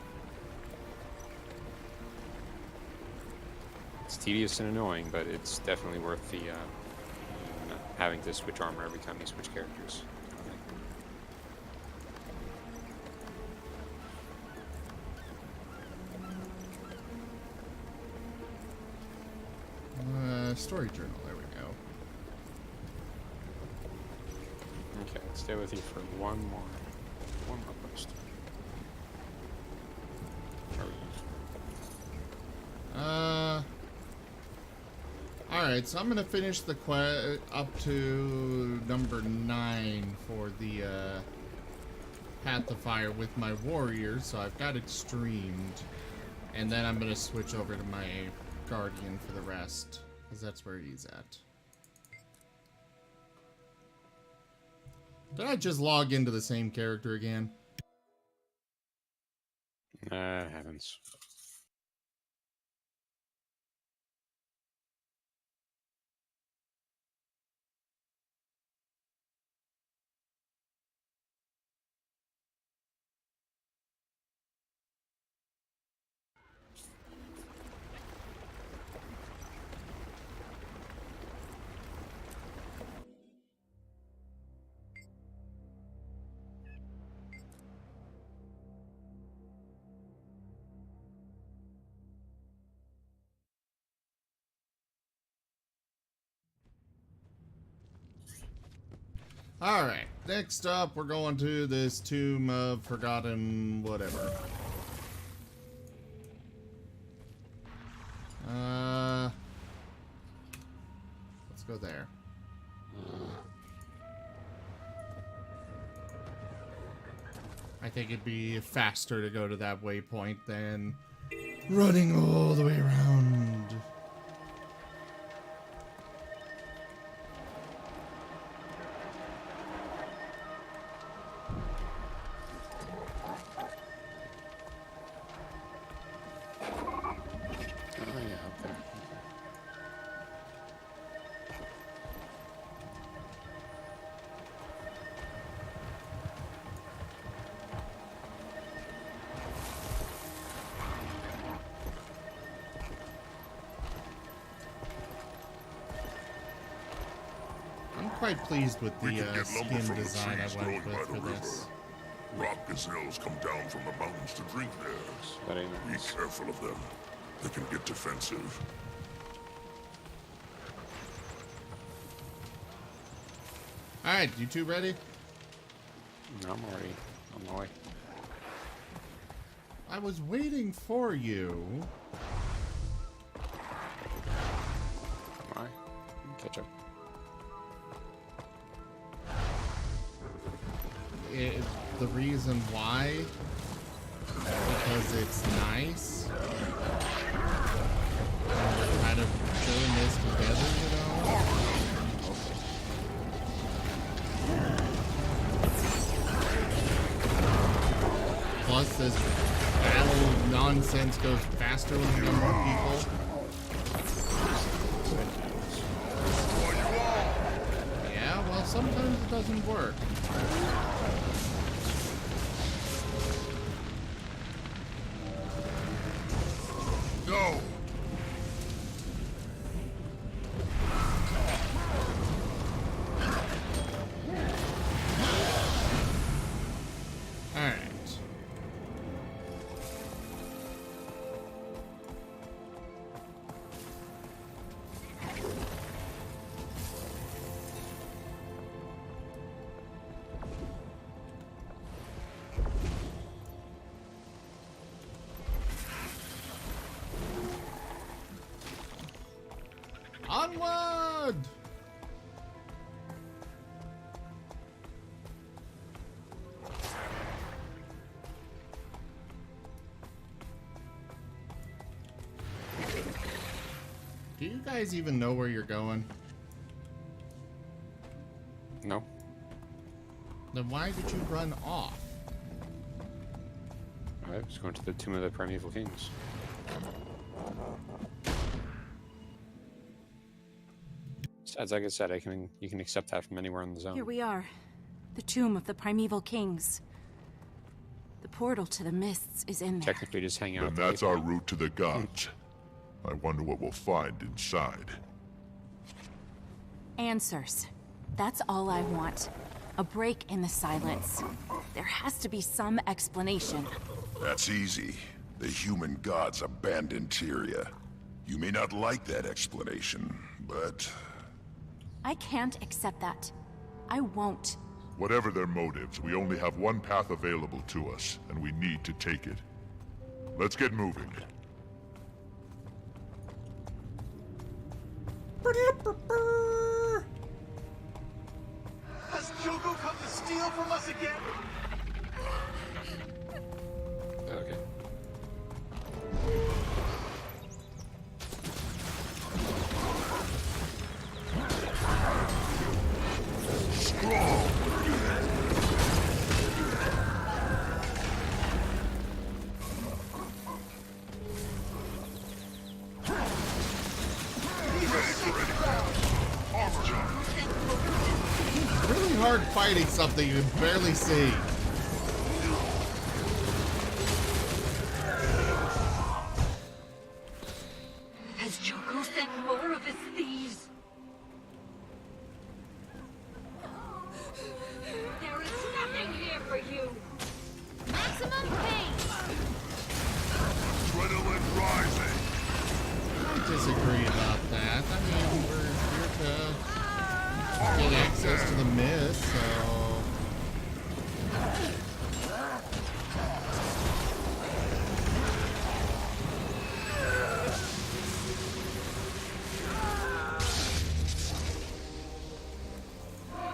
Speaker 2: It's tedious and annoying, but it's definitely worth the having to switch armor every time you switch characters.
Speaker 1: Story journal, there we go.
Speaker 2: Okay, I'll stay with you for one more post.
Speaker 1: Alright, so I'm gonna finish the quest up to number 9 for the Path of Fire with my warrior, so I've got it streamed. And then I'm gonna switch over to my guardian for the rest, because that's where he's at. Did I just log into the same character again?
Speaker 2: Happens.
Speaker 1: Alright, next up we're going to this Tomb of Forgotten whatever. Let's go there. I think it'd be faster to go to that waypoint than running all the way around. I'm quite pleased with the skin design I went with for this.
Speaker 4: Rock gazelles come down from the mountains to drink theirs. Be careful of them. They can get defensive.
Speaker 1: Alright, you two ready?
Speaker 2: I'm already on my way.
Speaker 1: I was waiting for you.
Speaker 2: Alright, catch up.
Speaker 1: The reason why, because it's nice. And we're kind of doing this together, you know? Plus, this battle nonsense goes faster when you have more people. Yeah, well, sometimes it doesn't work.
Speaker 4: Go!
Speaker 1: Alright. Onward! Do you guys even know where you're going?
Speaker 2: No.
Speaker 1: Then why did you run off?
Speaker 2: I was going to the Tomb of the Primeval Kings. Besides, like I said, you can accept that from anywhere in the zone.
Speaker 10: Here we are. The Tomb of the Primeval Kings. The portal to the mists is in there.
Speaker 2: Technically just hang out.
Speaker 12: And that's our route to the gods. I wonder what we'll find inside.
Speaker 10: Answers. That's all I want. A break in the silence. There has to be some explanation.
Speaker 4: That's easy. The human gods abandoned Tyria. You may not like that explanation, but...
Speaker 10: I can't accept that. I won't.
Speaker 12: Whatever their motives, we only have one path available to us, and we need to take it. Let's get moving.
Speaker 8: Has Jogo come to steal from us again?
Speaker 2: Okay.
Speaker 1: Really hard fighting something you can barely see.
Speaker 7: Has Joko sent more of his thieves? There is nothing here for you.
Speaker 5: Maximum pain!
Speaker 4: Adrenaline rising!
Speaker 1: I disagree about that. I mean, we're here to get access to the mist, so...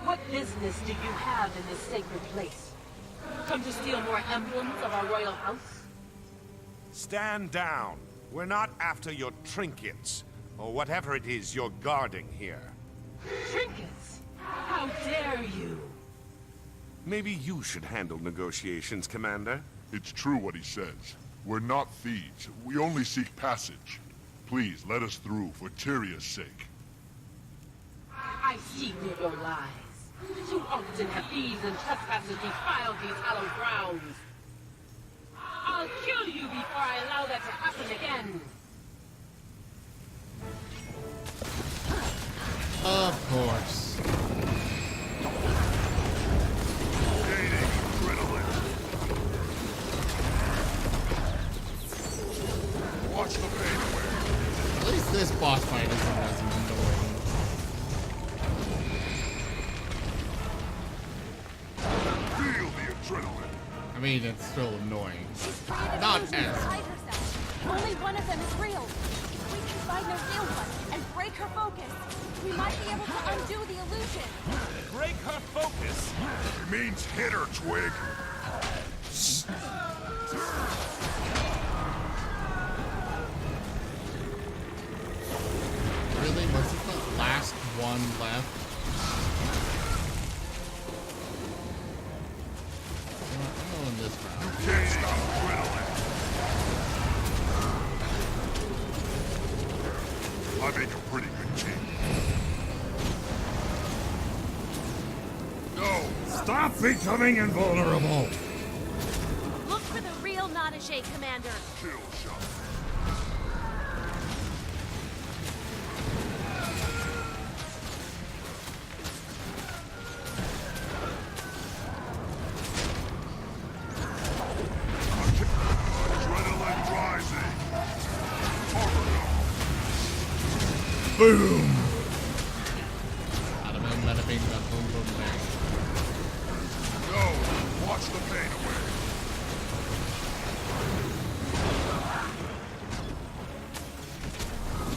Speaker 7: What business do you have in this sacred place? Come to steal more emblems of our royal house?
Speaker 9: Stand down. We're not after your trinkets, or whatever it is you're guarding here.
Speaker 7: Trinkets? How dare you!
Speaker 9: Maybe you should handle negotiations, Commander.
Speaker 12: It's true what he says. We're not thieves. We only seek passage. Please, let us through, for Tyria's sake.
Speaker 7: I see through your lies. Too often have thieves and trespassers defiled these hallowed grounds. I'll kill you before I allow that to happen again.
Speaker 1: Of course.
Speaker 4: Gaining adrenaline. Watch the pace.
Speaker 1: I mean, it's still annoying.
Speaker 10: She's created
Speaker 1: Not
Speaker 10: illusions
Speaker 1: as.
Speaker 10: inside herself. Only one of them is real. If we can find the real one and break her focus, we might be able to undo the illusion.
Speaker 8: Break her focus.
Speaker 4: It means hit her, Twig.
Speaker 1: Really? Was it the last one left? I'm going this route.
Speaker 4: You can't stop adrenaline. I make a pretty good team. No!
Speaker 1: Stop becoming invulnerable!
Speaker 10: Look for the real Nanaje, Commander.
Speaker 4: Kill shot. Adrenaline rising.
Speaker 1: Boom! Bada boom, bada bing, bada boom, boom, bang.
Speaker 4: No! Watch the pain away.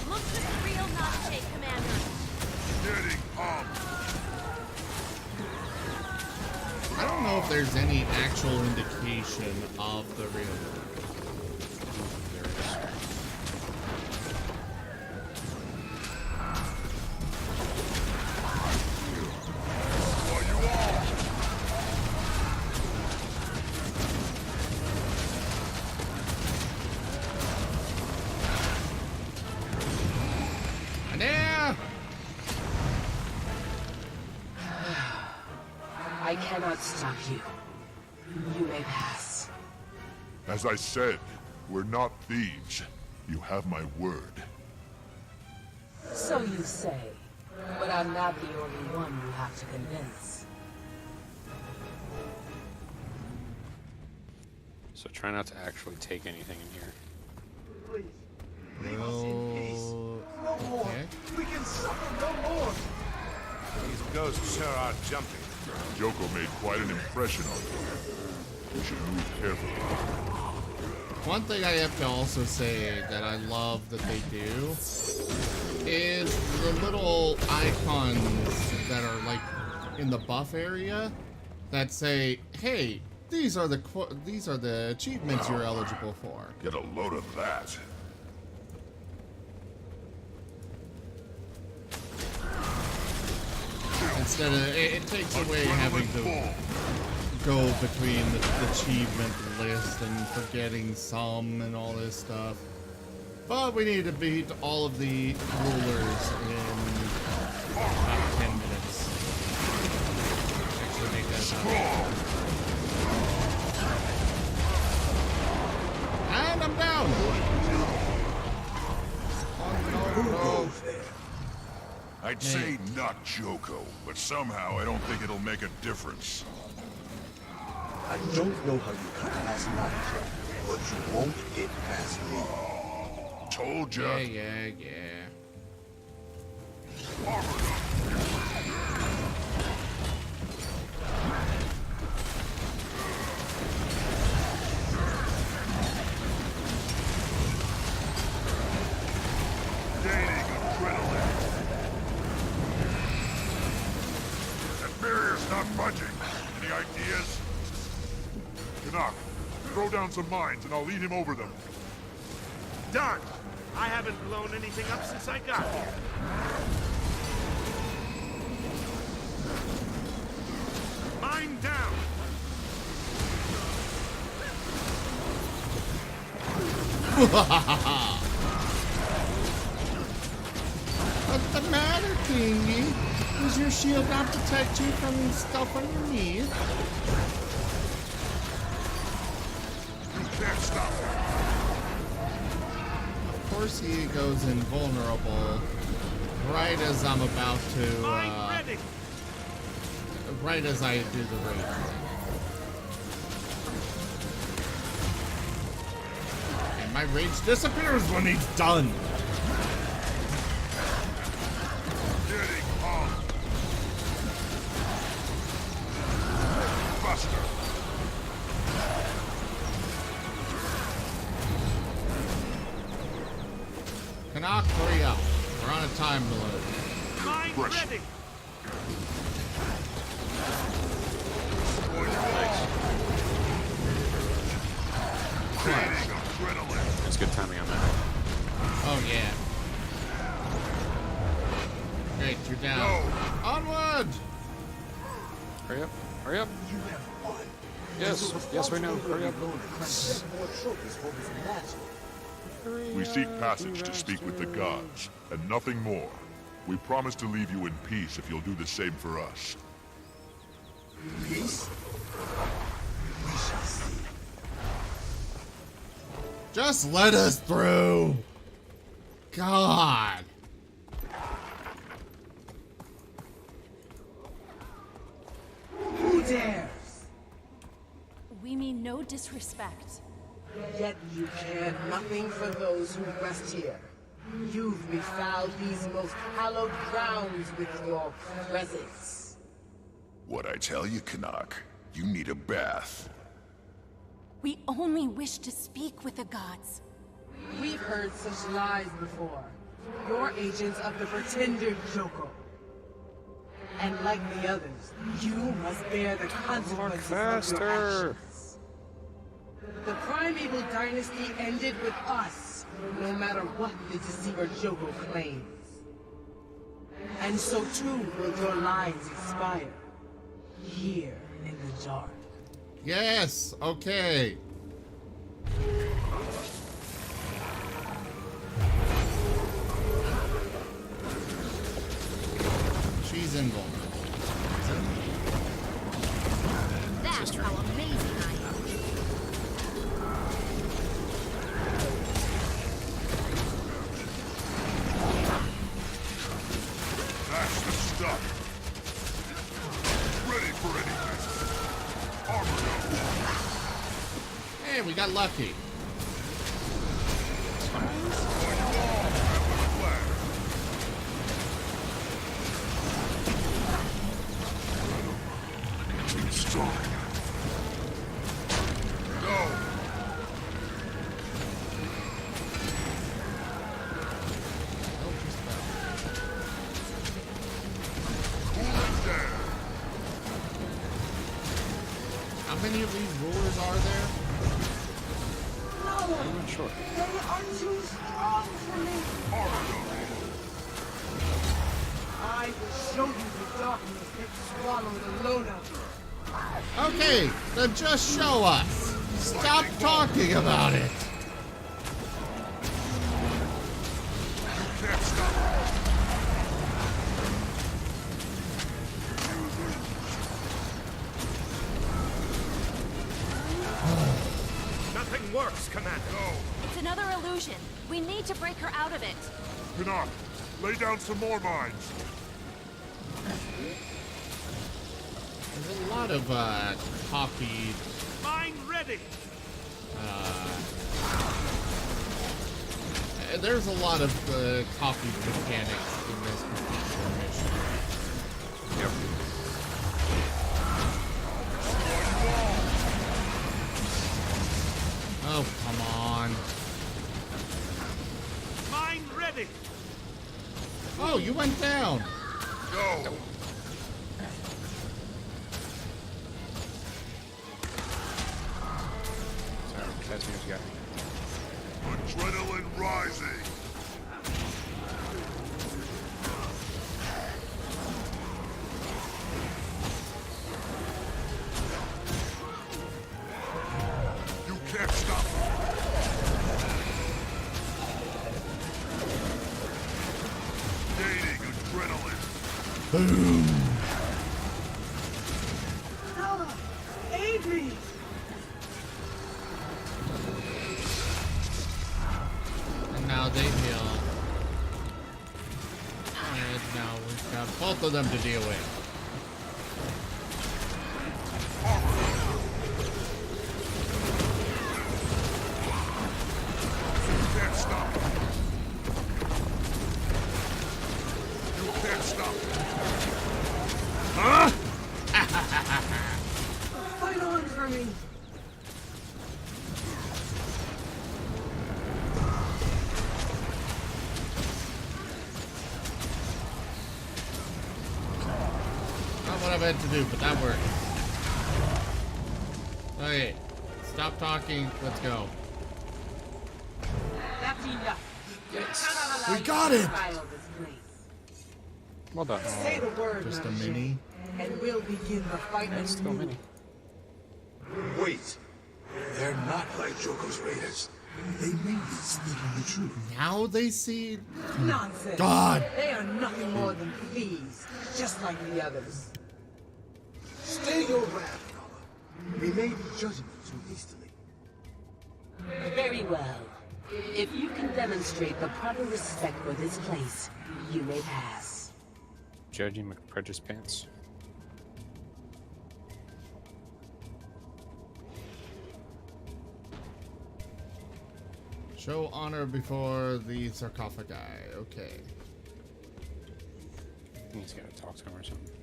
Speaker 10: Look for the real Nanaje, Commander.
Speaker 4: Getting pumped.
Speaker 1: I don't know if there's any actual indication of the real. There it is.
Speaker 4: Are you all?
Speaker 1: There!
Speaker 7: I cannot stop you. You may pass.
Speaker 12: As I said, we're not thieves. You have my word.
Speaker 7: So you say. But I'm not the only one you have to convince.
Speaker 2: So try not to actually take anything in here.
Speaker 8: Please, leave us in peace. No more.
Speaker 1: Okay.
Speaker 8: We can suffer no more.
Speaker 9: These ghosts sure are jumpy.
Speaker 12: Joko made quite an impression on me. We should move carefully.
Speaker 1: One thing I have to also say that I love that they do is the little icons that are like in the buff area that say, "Hey, these are the achievements you're eligible for."
Speaker 4: Get a load of that.
Speaker 1: Instead of it takes away having to go between the achievement list and forgetting some and all this stuff. But we need to beat all of the rulers in about 10 minutes. Actually make that happen. And I'm down! Oh, no.
Speaker 4: I'd say not Joko, but somehow I don't think it'll make a difference.
Speaker 8: I don't know how you got past Nanaje, but you won't get past me.
Speaker 4: Told ya.
Speaker 1: Yeah.
Speaker 4: Gaining adrenaline. That barrier's not budging. Any ideas?
Speaker 12: Canuck, throw down some mines and I'll lead him over them.
Speaker 8: Done. I haven't blown anything up since I got here. Mine down.
Speaker 1: What's the matter, Kingy? Does your shield not protect you from stuff underneath?
Speaker 4: You can't stop him.
Speaker 1: Of course he goes invulnerable right as I'm about to, right as I do the raid. And my rage disappears when he's done.
Speaker 4: Getting pumped. Buster.
Speaker 1: Canuck, hurry up. We're on a time limit.
Speaker 9: Mind ready.
Speaker 2: That's good timing on that.
Speaker 1: Oh, yeah. Great, you're down. Onward!
Speaker 2: Hurry up. Hurry up. Yes. Yes, we know. Hurry up.
Speaker 12: We seek passage to speak with the gods, and nothing more. We promise to leave you in peace if you'll do the same for us.
Speaker 8: Peace? We shall see.
Speaker 1: Just let us through! God!
Speaker 7: Who dares?
Speaker 10: We mean no disrespect.
Speaker 7: Yet you care nothing for those who rest here. You've befouled these most hallowed grounds with your presence.
Speaker 4: What'd I tell you, Canuck? You need a bath.
Speaker 10: We only wish to speak with the gods.
Speaker 7: We've heard such lies before. You're agents of the pretender Joko. And like the others, you must bear the consequences of your actions. The primeval dynasty ended with us, no matter what the deceiver Joko claims. And so too will your lives expire, here in the dark.
Speaker 1: Yes, okay. She's invulnerable.
Speaker 5: That's how amazing I am.
Speaker 12: That's the stuff. Ready for anything. Armored up.
Speaker 1: Hey, we got lucky.
Speaker 12: Strong. Go.
Speaker 1: How many of these rulers are there?
Speaker 7: No!
Speaker 2: I'm not sure.
Speaker 7: They are too strong for me! I will show you the darkness that swallowed Alona.
Speaker 1: Okay, then just show us. Stop talking about it.
Speaker 12: Can't stop.
Speaker 9: Nothing works, Commander.
Speaker 12: Go.
Speaker 10: It's another illusion. We need to break her out of it.
Speaker 12: Canuck, lay down some more mines.
Speaker 1: There's a lot of copied.
Speaker 9: Mine ready.
Speaker 1: There's a lot of copied mechanics in this particular mission.
Speaker 2: Yep.
Speaker 1: Oh, come on.
Speaker 9: Mine ready.
Speaker 1: Oh, you went down.
Speaker 12: Go.
Speaker 2: Sorry, Casimir's got me.
Speaker 12: Adrenaline rising. You can't stop me. Gaining adrenaline.
Speaker 1: Boom.
Speaker 7: Nala, aid me!
Speaker 1: And now they heal. And now we've got both of them to deal with.
Speaker 12: You can't stop me. You can't stop me.
Speaker 1: Huh?
Speaker 7: Fight on for me!
Speaker 1: what I meant to do, but that worked. Okay, stop talking. Let's go.
Speaker 7: That's enough.
Speaker 2: Yes.
Speaker 1: We got it!
Speaker 2: Well done.
Speaker 6: Say the word,
Speaker 1: Just a
Speaker 6: Najee,
Speaker 1: mini.
Speaker 6: and we'll begin the fight
Speaker 2: That's still mini.
Speaker 8: Wait. They're not like Joko's raiders. They may be speaking the truth.
Speaker 1: Now they see.
Speaker 6: Nonsense.
Speaker 1: God.
Speaker 6: They are nothing more than thieves, just like the others.
Speaker 8: Stay your wrath, Nala. We may be judging you too hastily.
Speaker 7: Very well. If you can demonstrate the proper respect for this place, you may pass.
Speaker 2: Judging McPrejudice pants.
Speaker 1: Show honor before the sarcophagi. Okay.
Speaker 2: He's gotta talk to him or something.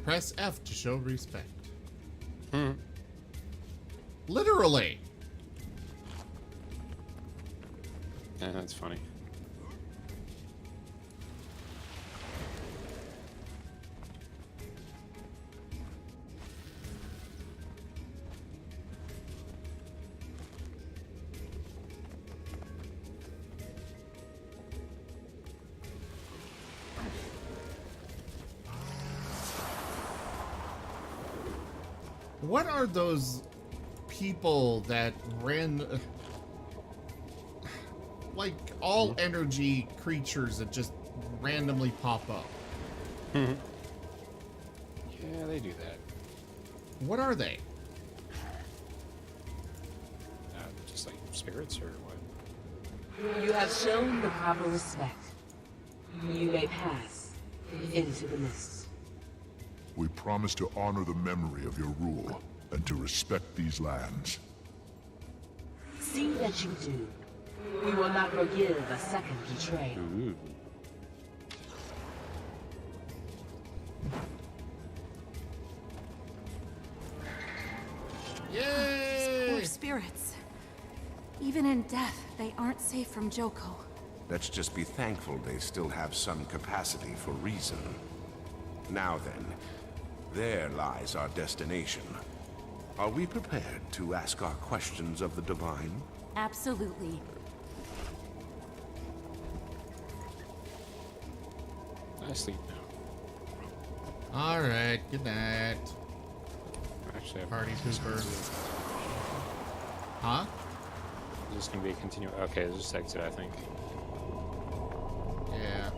Speaker 1: Press F to show respect.
Speaker 2: Hmm.
Speaker 1: Literally.
Speaker 2: Yeah, that's funny.
Speaker 1: What are those people that ran like all energy creatures that just randomly pop up?
Speaker 2: Yeah, they do that.
Speaker 1: What are they?
Speaker 2: Just like spirits or what?
Speaker 7: You have shown the proper respect. You may pass into the mists.
Speaker 12: We promise to honor the memory of your rule and to respect these lands.
Speaker 7: See that you do. We will not forgive a second betrayal.
Speaker 2: Ooh.
Speaker 10: These poor spirits. Even in death, they aren't safe from Joko.
Speaker 9: Let's just be thankful they still have some capacity for reason. Now then, there lies our destination. Are we prepared to ask our questions of the Divine?
Speaker 10: Absolutely.
Speaker 2: I sleep now.
Speaker 1: Alright, good night.
Speaker 2: Actually, I
Speaker 1: Party pooper. Huh?
Speaker 2: Is this gonna be a continue? Okay, this is exit, I think.
Speaker 1: Yeah.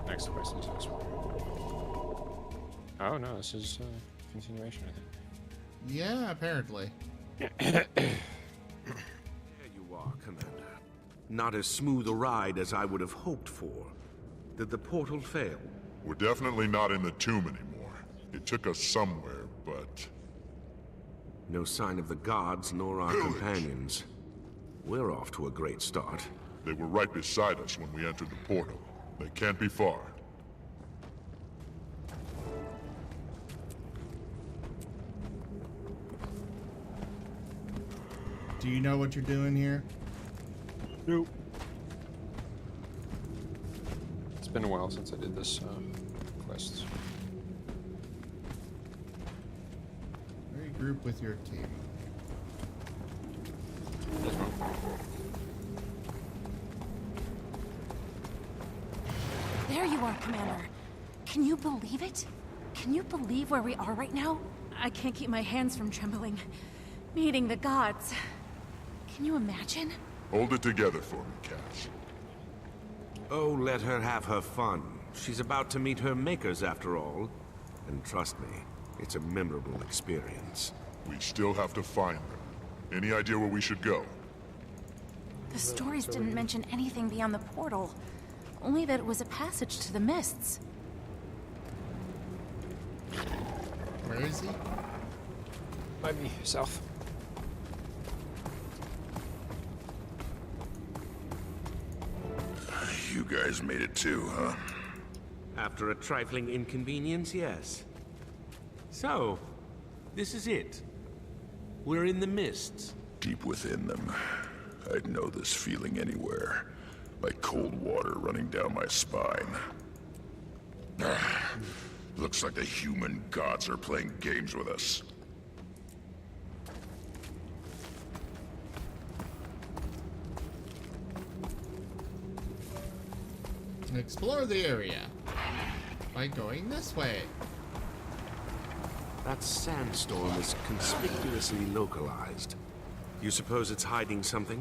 Speaker 2: Next quest is this one. Oh no, this is continuation, I think.
Speaker 1: Yeah, apparently.
Speaker 9: There you are, Commander. Not as smooth a ride as I would have hoped for. Did the portal fail?
Speaker 12: We're definitely not in the tomb anymore. It took us somewhere, but...
Speaker 9: No sign of the gods nor our companions. We're off to a great start.
Speaker 12: They were right beside us when we entered the portal. They can't be far.
Speaker 1: Do you know what you're doing here?
Speaker 2: Nope. It's been a while since I did this quest.
Speaker 1: Regroup with your team.
Speaker 2: This one.
Speaker 10: There you are, Commander. Can you believe it? Can you believe where we are right now? I can't keep my hands from trembling. Meeting the gods. Can you imagine?
Speaker 12: Hold it together for me, Cass.
Speaker 9: Oh, let her have her fun. She's about to meet her makers after all. And trust me, it's a memorable experience.
Speaker 12: We still have to find them. Any idea where we should go?
Speaker 10: The stories didn't mention anything beyond the portal. Only that it was a passage to the mists.
Speaker 1: Where is he?
Speaker 2: By me, south.
Speaker 4: You guys made it too, huh?
Speaker 9: After a trifling inconvenience, yes. So, this is it. We're in the mists.
Speaker 4: Deep within them. I'd know this feeling anywhere. Like cold water running down my spine. Looks like the human gods are playing games with us.
Speaker 1: Explore the area by going this way.
Speaker 9: That sandstorm is conspicuously localized. You suppose it's hiding something?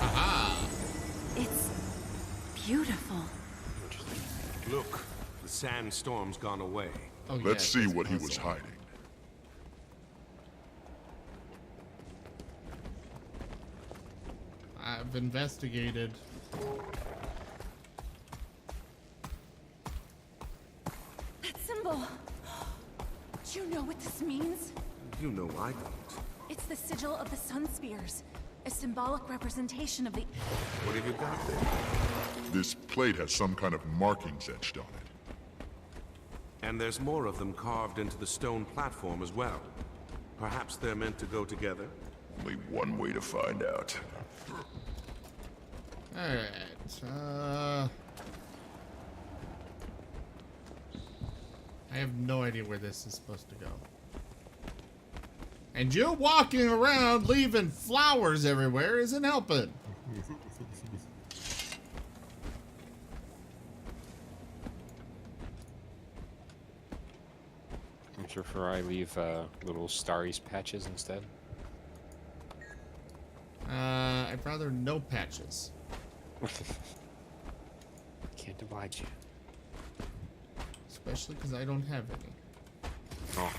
Speaker 1: Aha!
Speaker 10: It's beautiful.
Speaker 9: Look, the sandstorm's gone away.
Speaker 1: Oh,
Speaker 12: Let's
Speaker 1: yes,
Speaker 12: see
Speaker 1: it's
Speaker 12: what he was
Speaker 1: puzzle.
Speaker 12: hiding.
Speaker 1: I've investigated.
Speaker 10: That symbol. Do you know what this means?
Speaker 9: You know I don't.
Speaker 10: It's the sigil of the Sun Spears, a symbolic representation of the...
Speaker 9: What have you got there?
Speaker 12: This plate has some kind of markings etched on it.
Speaker 9: And there's more of them carved into the stone platform as well. Perhaps they're meant to go together?
Speaker 4: Only one way to find out.
Speaker 1: Alright, I have no idea where this is supposed to go. And you walking around leaving flowers everywhere isn't helping.
Speaker 2: I prefer I leave little starry patches instead.
Speaker 1: I'd rather no patches.
Speaker 2: Can't oblige you.
Speaker 1: Especially because I don't have any.
Speaker 2: Oh.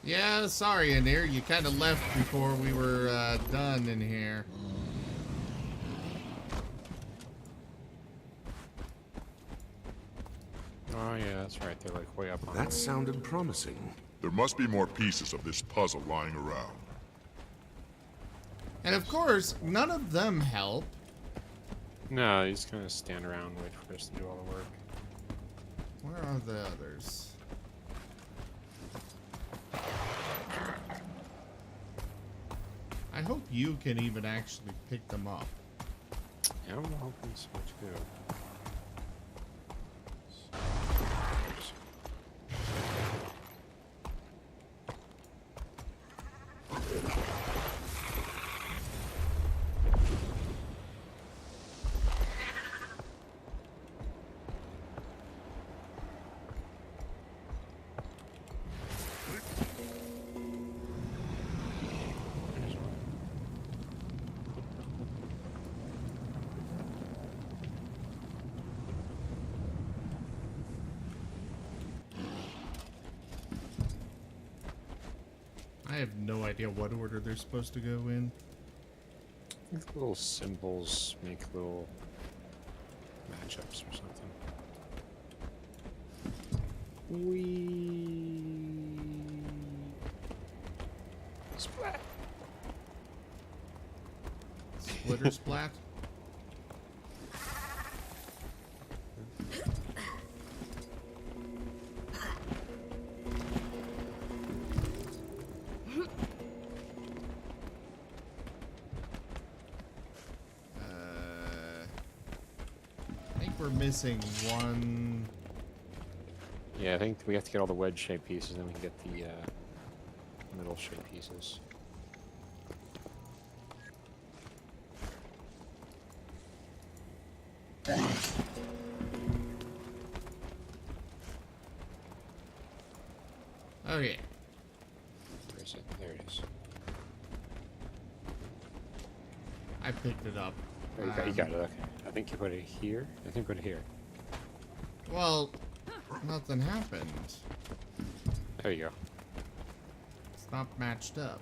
Speaker 1: Yeah, sorry, Anir. You kind of left before we were done in here.
Speaker 2: Oh yeah, that's right. They're like way up on.
Speaker 9: That sounded promising.
Speaker 12: There must be more pieces of this puzzle lying around.
Speaker 1: And of course, none of them help.
Speaker 2: No, he's gonna stand around and wait for us to do all the work.
Speaker 1: Where are the others? I hope you can even actually pick them up.
Speaker 2: Yeah, I'm hoping so too.
Speaker 1: I have no idea what order they're supposed to go in.
Speaker 2: I think little symbols make little matchups or something. Splat.
Speaker 1: Splitter splat. I think we're missing one.
Speaker 2: Yeah, I think we have to get all the wedge-shaped pieces, then we can get the middle-shaped pieces.
Speaker 1: Okay.
Speaker 2: Where is it? There it is.
Speaker 1: I picked it up.
Speaker 2: Oh, you got it, okay. I think you put it here. I think put it here.
Speaker 1: Well, nothing happened.
Speaker 2: There you go.
Speaker 1: It's not matched up.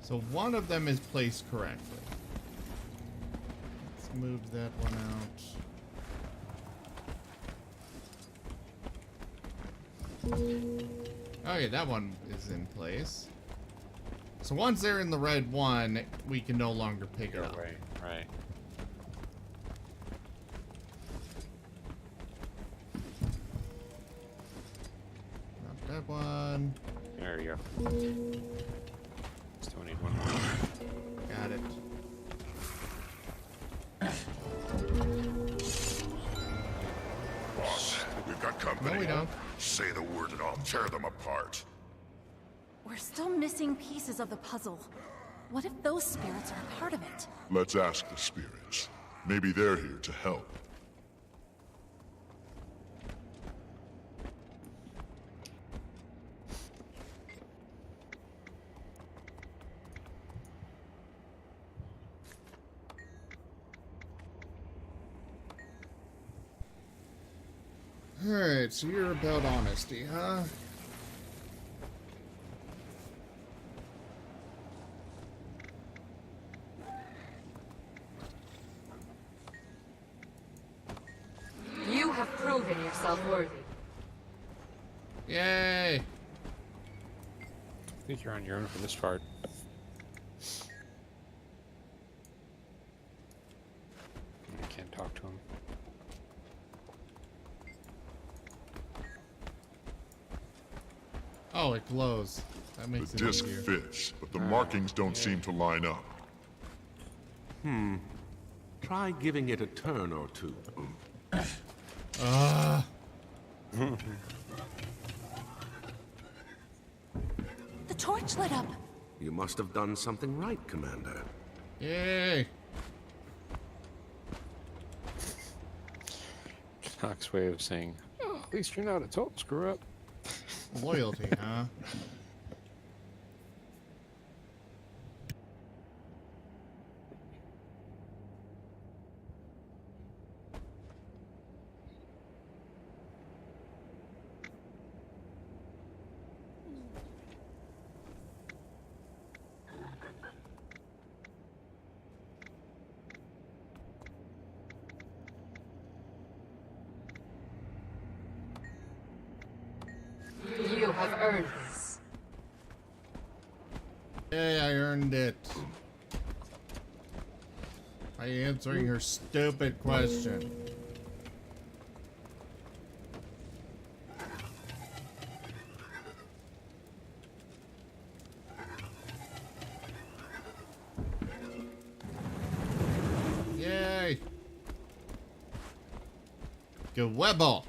Speaker 1: So one of them is placed correctly. Let's move that one out. Okay, that one is in place. So once they're in the red one, we can no longer pick it up.
Speaker 2: Right.
Speaker 1: Not that one.
Speaker 2: There you go. Still need one more.
Speaker 1: Got it.
Speaker 4: Boss, we've got company.
Speaker 1: No, we don't.
Speaker 4: Say the word and I'll tear them apart.
Speaker 10: We're still missing pieces of the puzzle. What if those spirits are a part of it?
Speaker 12: Let's ask the spirits. Maybe they're here to help.
Speaker 1: Alright, so you're about honesty, huh?
Speaker 7: You have proven yourself worthy.
Speaker 1: Yay!
Speaker 2: I think you're on your own for this part. I can't talk to him.
Speaker 1: Oh, it glows. That makes
Speaker 12: The
Speaker 1: it
Speaker 12: disc
Speaker 1: easier.
Speaker 12: fits, but the markings don't seem to line up.
Speaker 9: Try giving it a turn or two.
Speaker 10: The torch lit up.
Speaker 9: You must have done something right, Commander.
Speaker 1: Yay!
Speaker 2: Knock's way of saying, oh, at least you're not a total screw up.
Speaker 1: Loyalty, huh?
Speaker 7: You have earned this.
Speaker 1: Yay, I earned it. By answering her stupid question. Yay! Gewebble!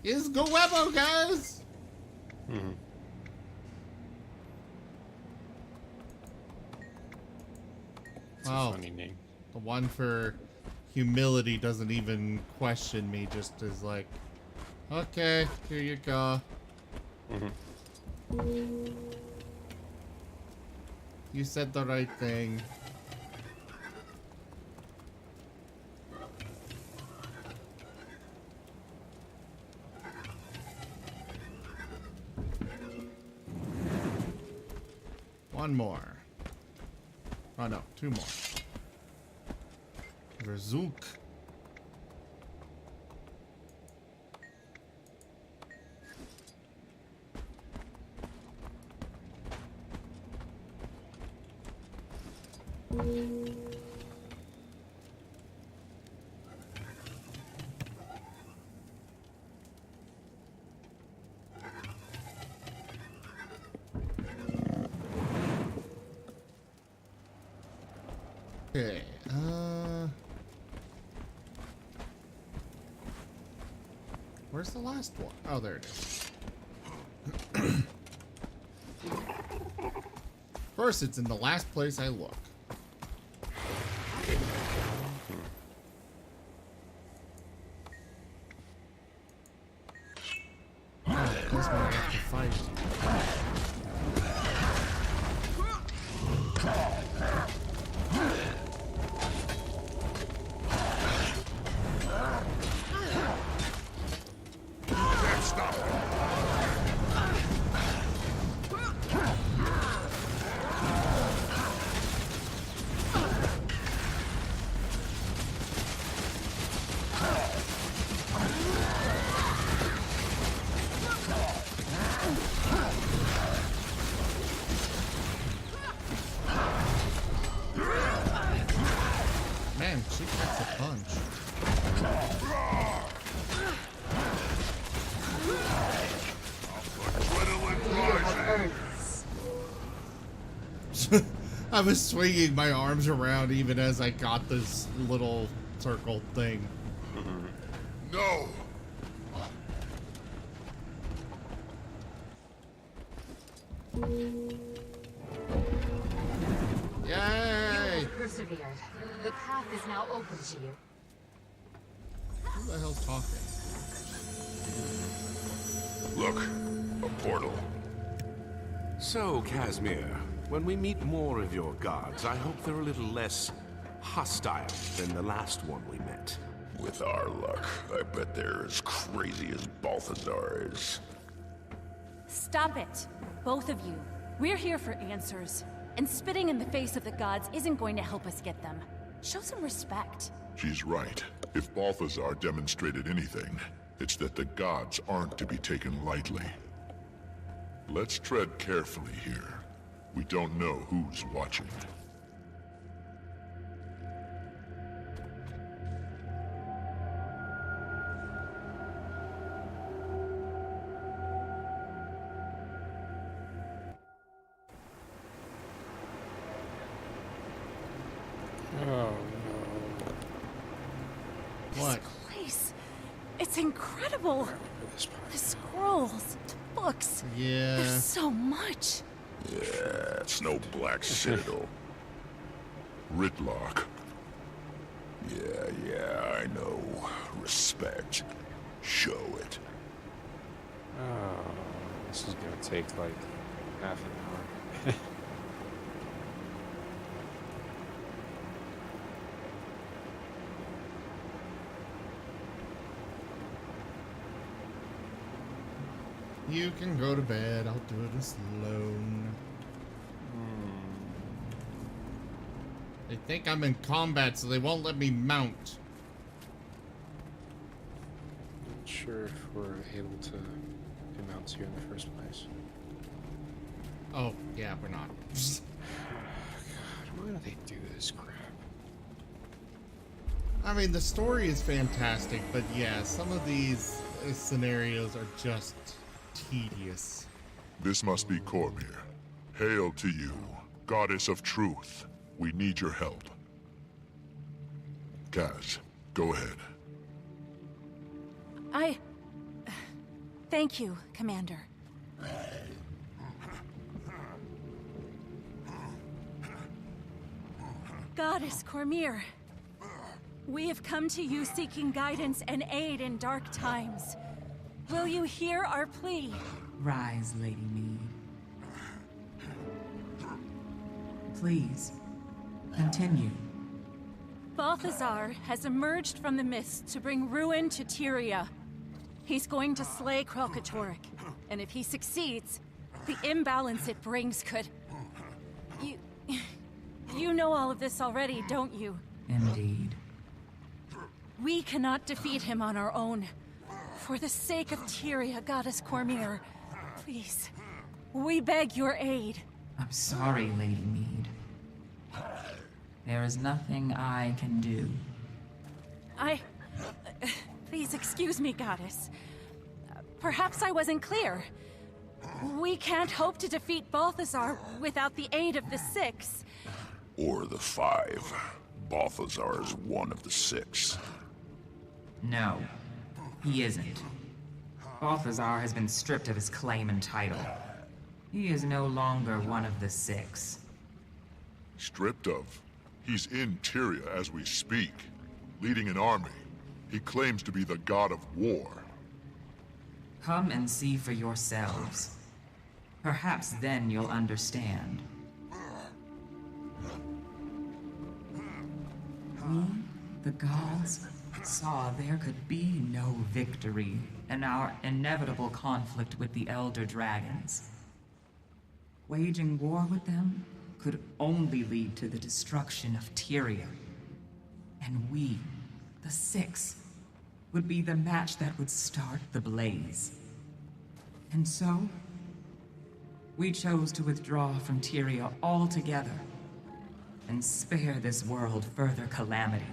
Speaker 1: Is Gewebble, guys!
Speaker 2: It's
Speaker 1: Wow.
Speaker 2: a funny name.
Speaker 1: The one for humility doesn't even question me, just is like, okay, here you go. You said the right thing. One more. Oh no, two more. Verzoek. Okay, where's the last one? Oh, there it is. Of course, it's in the last place I look. Oh, this one I have to fight. I was swinging my arms around even as I got this little circle thing.
Speaker 4: No!
Speaker 1: Yay!
Speaker 5: You persevered. The path is now open to you.
Speaker 1: Who the hell's talking?
Speaker 4: Look, a portal.
Speaker 9: So, Casimir, when we meet more of your gods, I hope they're a little less hostile than the last one we met.
Speaker 4: With our luck, I bet they're as crazy as Balthazar is.
Speaker 10: Stop it, both of you. We're here for answers, and spitting in the face of the gods isn't going to help us get them. Show some respect.
Speaker 12: She's right. If Balthazar demonstrated anything, it's that the gods aren't to be taken lightly. Let's tread carefully here. We don't know who's watching.
Speaker 2: Oh no.
Speaker 1: What?
Speaker 10: This place, it's incredible. The scrolls, the books.
Speaker 1: Yeah.
Speaker 10: There's so much.
Speaker 4: Yeah, it's no Black Citadel.
Speaker 12: Ritlock.
Speaker 4: Yeah, I know. Respect. Show it.
Speaker 2: Oh, this is gonna take like half an hour.
Speaker 1: You can go to bed. I'll do it alone. They think I'm in combat, so they won't let me mount.
Speaker 2: Not sure if we're able to mount you in the first place.
Speaker 1: Oh, yeah, we're not.
Speaker 2: God, why do they do this crap?
Speaker 1: I mean, the story is fantastic, but yeah, some of these scenarios are just tedious.
Speaker 12: This must be Cormir. Hail to you, goddess of truth. We need your help. Kaz, go ahead.
Speaker 10: Thank you, Commander. Goddess Cormir, we have come to you seeking guidance and aid in dark times. Will you hear our plea?
Speaker 6: Rise, Lady Mead. Please, continue.
Speaker 10: Balthazar has emerged from the mist to bring ruin to Tyria. He's going to slay Kralkatorrik, and if he succeeds, the imbalance it brings could... You know all of this already, don't you?
Speaker 6: Indeed.
Speaker 10: We cannot defeat him on our own. For the sake of Tyria, Goddess Cormir, please, we beg your aid.
Speaker 6: I'm sorry, Lady Mead. There is nothing I can do.
Speaker 10: Please excuse me, Goddess. Perhaps I wasn't clear. We can't hope to defeat Balthazar without the aid of the Six.
Speaker 4: Or the 5. Balthazar is one of the 6.
Speaker 6: No, he isn't. Balthazar has been stripped of his claim and title. He is no longer one of the 6.
Speaker 12: Stripped of? He's in Tyria as we speak, leading an army. He claims to be the god of war.
Speaker 6: Come and see for yourselves. Perhaps then you'll understand. We, the gods, saw there could be no victory in our inevitable conflict with the Elder Dragons. Waging war with them could only lead to the destruction of Tyria. And we, the 6, would be the match that would start the blaze. And so, we chose to withdraw from Tyria altogether and spare this world further calamity.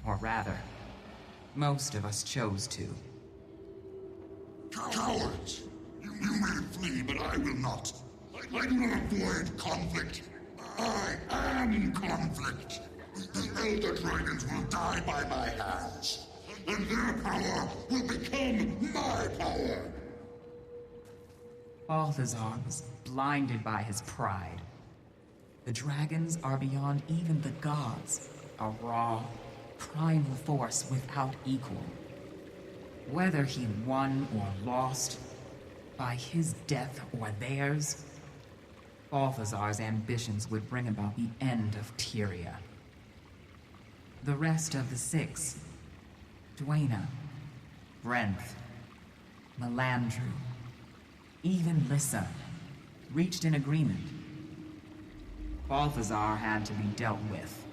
Speaker 6: Or rather, most of us chose to.
Speaker 4: Cowards! You may flee, but I will not. I do not avoid conflict.
Speaker 13: I am conflict. The Elder Dragons will die by my hands, and their power will become my power.
Speaker 6: Balthazar was blinded by his pride. The dragons are beyond even the gods, a raw, primal force without equal. Whether he won or lost, by his death or theirs, Balthazar's ambitions would bring about the end of Tyria. The rest of the six, Dwayna, Brenth, Melandru, even Lissa, reached an agreement. Balthazar had to be dealt with.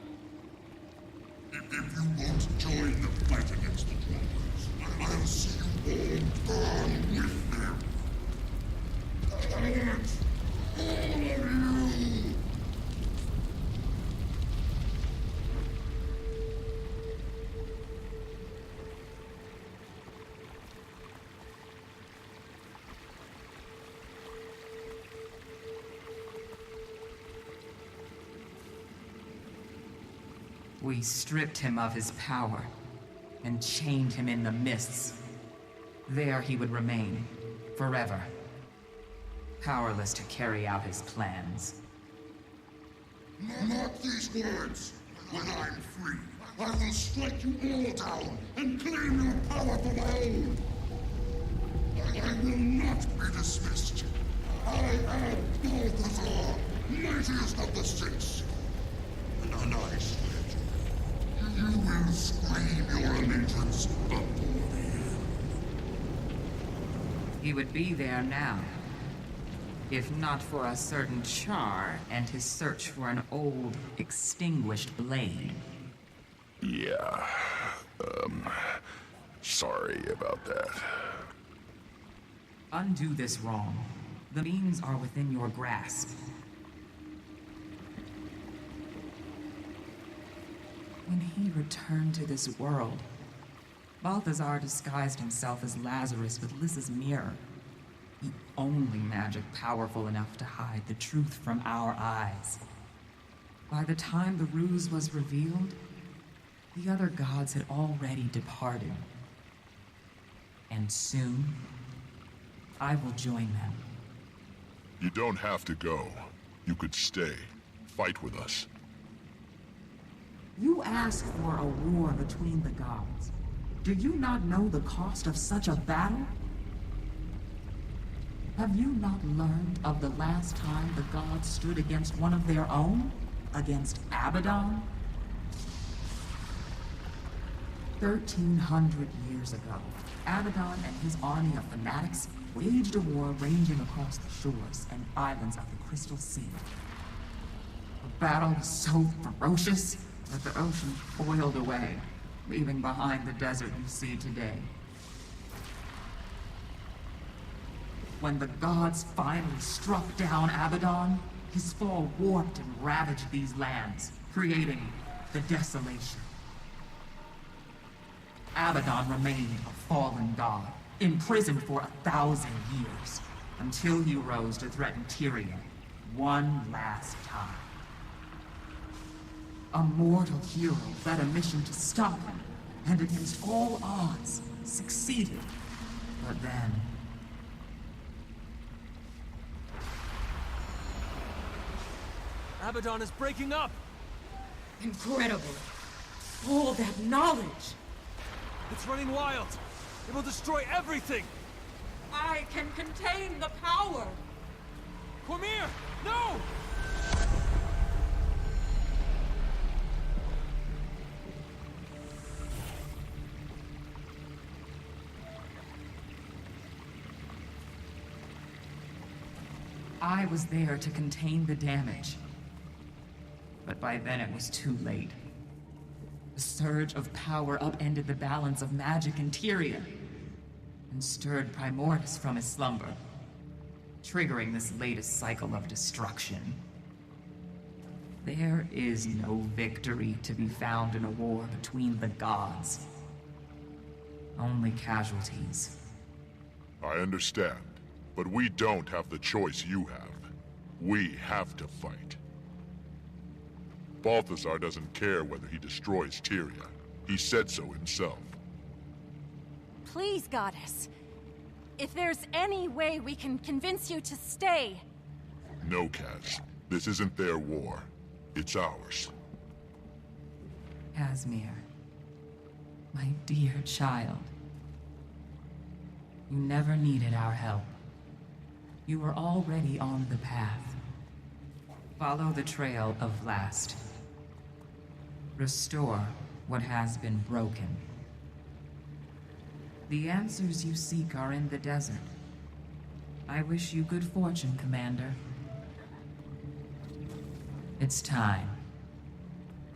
Speaker 13: If you won't join the fight against the dragons, I'll see you all burn with them. All of you!
Speaker 6: We stripped him of his power and chained him in the mists. There he would remain, forever, powerless to carry out his plans.
Speaker 13: Not these words! When I'm free, I will strike you all down and claim your power for my own! I will not be dismissed! I am Balthazar, mightiest of the six! And I swear you will scream your allegiance before the end.
Speaker 6: He would be there now, if not for a certain Char and his search for an old, extinguished blade.
Speaker 4: Yeah, sorry about that.
Speaker 6: Undo this wrong. The means are within your grasp. When he returned to this world, Balthazar disguised himself as Lazarus with Lyssa's mirror. The only magic powerful enough to hide the truth from our eyes. By the time the ruse was revealed, the other gods had already departed. And soon, I will join them.
Speaker 12: You don't have to go. You could stay. Fight with us.
Speaker 6: You ask for a war between the gods. Do you not know the cost of such a battle? Have you not learned of the last time the gods stood against one of their own? Against Abaddon? 1,300 years ago, Abaddon and his army of fanatics waged a war ranging across the shores and islands of the Crystal Sea. The battle was so ferocious that the ocean boiled away, leaving behind the desert you see today. When the gods finally struck down Abaddon, his fall warped and ravaged these lands, creating the desolation. Abaddon remained a fallen god, imprisoned for 1,000 years, until he rose to threaten Tyria one last time. A mortal hero led a mission to stop him, and against all odds, succeeded. But then...
Speaker 14: Abaddon is breaking up!
Speaker 7: Incredible. All that knowledge.
Speaker 14: It's running wild. It will destroy everything!
Speaker 6: I can contain the power!
Speaker 14: Cormir! No!
Speaker 6: I was there to contain the damage. But by then it was too late. The surge of power upended the balance of magic in Tyria, and stirred Primordus from his slumber, triggering this latest cycle of destruction. There is no victory to be found in a war between the gods. Only casualties.
Speaker 12: I understand, but we don't have the choice you have. We have to fight. Balthazar doesn't care whether he destroys Tyria. He said so himself.
Speaker 10: Please, Goddess. If there's any way we can convince you to stay...
Speaker 12: No, Kaz. This isn't their war. It's ours.
Speaker 6: Casimir, my dear child. You never needed our help. You were already on the path. Follow the trail of Last. Restore what has been broken. The answers you seek are in the desert. I wish you good fortune, Commander. It's time.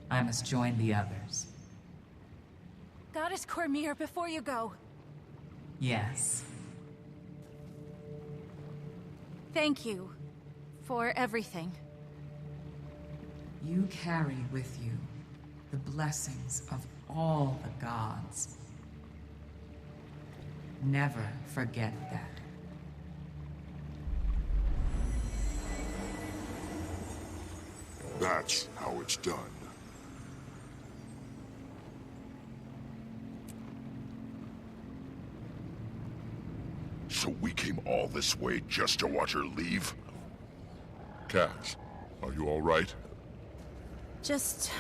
Speaker 6: I must join the others.
Speaker 10: Goddess Cormir, before you go.
Speaker 6: Yes.
Speaker 10: Thank you for everything.
Speaker 6: You carry with you the blessings of all the gods. Never forget that.
Speaker 12: That's how it's done.
Speaker 4: So we came all this way just to watch her leave?
Speaker 12: Kaz, are you all right?
Speaker 10: Just...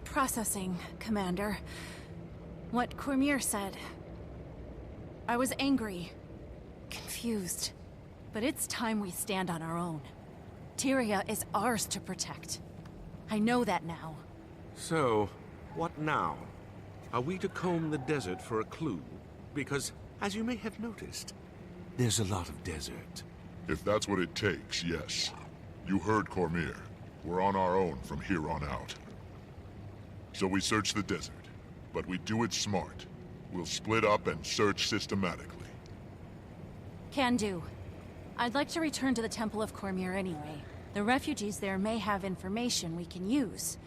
Speaker 10: processing, Commander. What Cormir said. I was angry. Confused. But it's time we stand on our own. Tyria is ours to protect. I know that now.
Speaker 9: So, what now? Are we to comb the desert for a clue? Because, as you may have noticed, there's a lot of desert.
Speaker 12: If that's what it takes, yes. You heard Cormir. We're on our own from here on out. So we search the desert, but we do it smart. We'll split up and search systematically.
Speaker 10: Can do. I'd like to return to the Temple of Cormir anyway. The refugees there may have information we can use.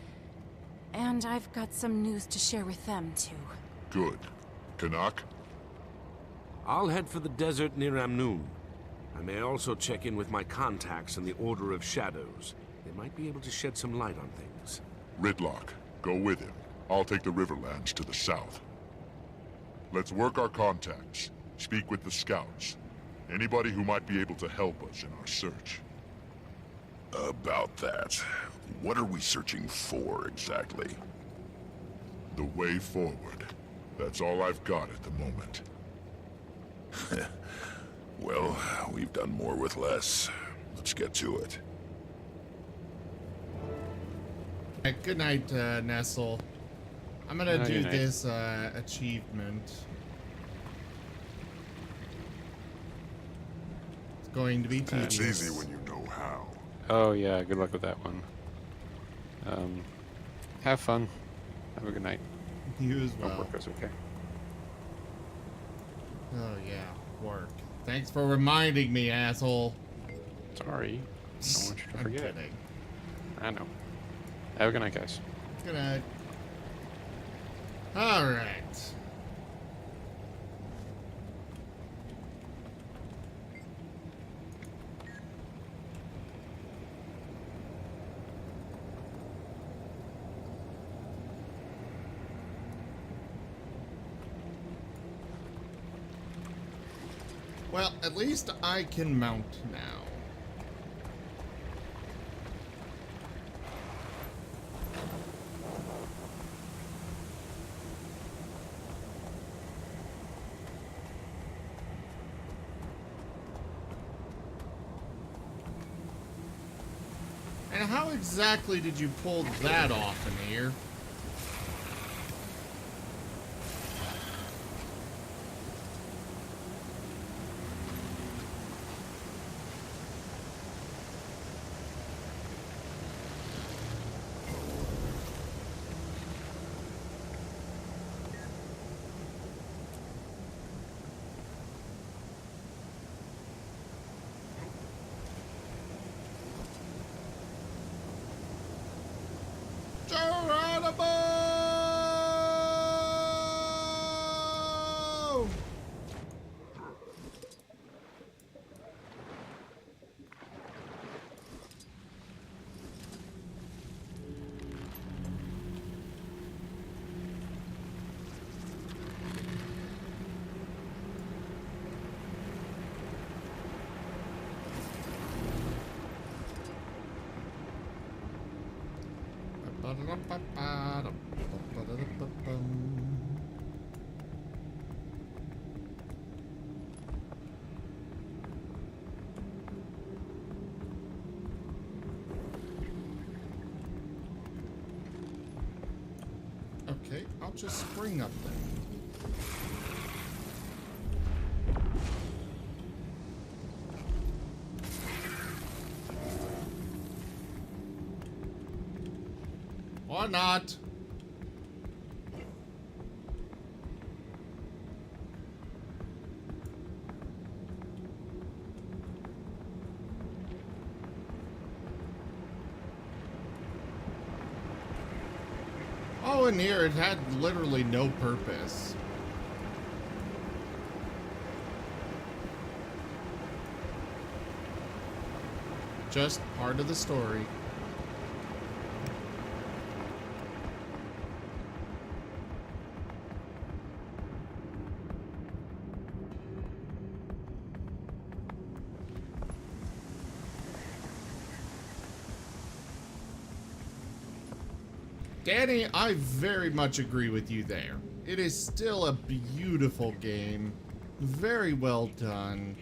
Speaker 10: And I've got some news to share with them, too.
Speaker 12: Good. Canuck?
Speaker 9: I'll head for the desert near Amnoon. I may also check in with my contacts in the Order of Shadows. They might be able to shed some light on things.
Speaker 12: Ridlock, go with him. I'll take the Riverlands to the south. Let's work our contacts. Speak with the scouts. Anybody who might be able to help us in our search.
Speaker 4: About that, what are we searching for exactly?
Speaker 12: The way forward. That's all I've got at the moment.
Speaker 4: Well, we've done more with less. Let's get to it.
Speaker 1: Good night, Nestle. I'm gonna do this achievement. It's going to be tedious.
Speaker 12: It's easy when you know how.
Speaker 2: Oh yeah, good luck with that one. Have fun. Have a good night.
Speaker 1: You as well.
Speaker 2: Hope work goes okay.
Speaker 1: Oh yeah, work. Thanks for reminding me, asshole.
Speaker 2: Sorry. I don't want you to
Speaker 1: I'm
Speaker 2: forget.
Speaker 1: kidding.
Speaker 2: I know. Have a good night, guys.
Speaker 1: Good night. All right. Well, at least I can mount now. And how exactly did you pull that off in here? Okay, I'll just spring up then. Or not. Oh, in here it had literally no purpose. Just part of the story. Danny, I very much agree with you there. It is still a beautiful game. Very well done.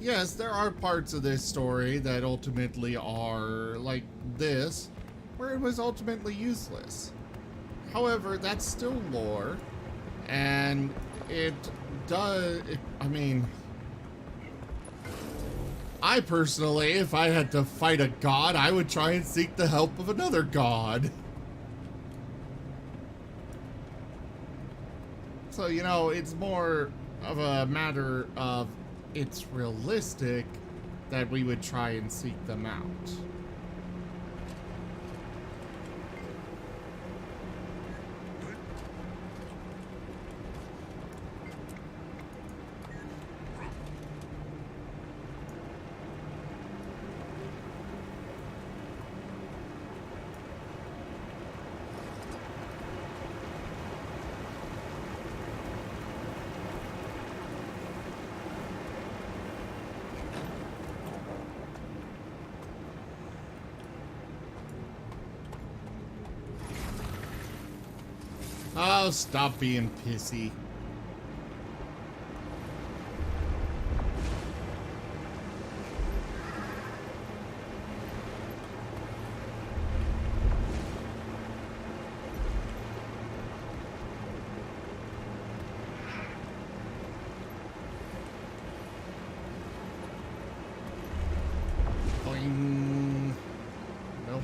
Speaker 1: Yes, there are parts of this story that ultimately are like this, where it was ultimately useless. However, that's still lore, and it does, I mean, I personally, if I had to fight a god, I would try and seek the help of another god. So, you know, it's more of a matter of it's realistic that we would try and seek them out. Oh, stop being pissy. Boing. Nope.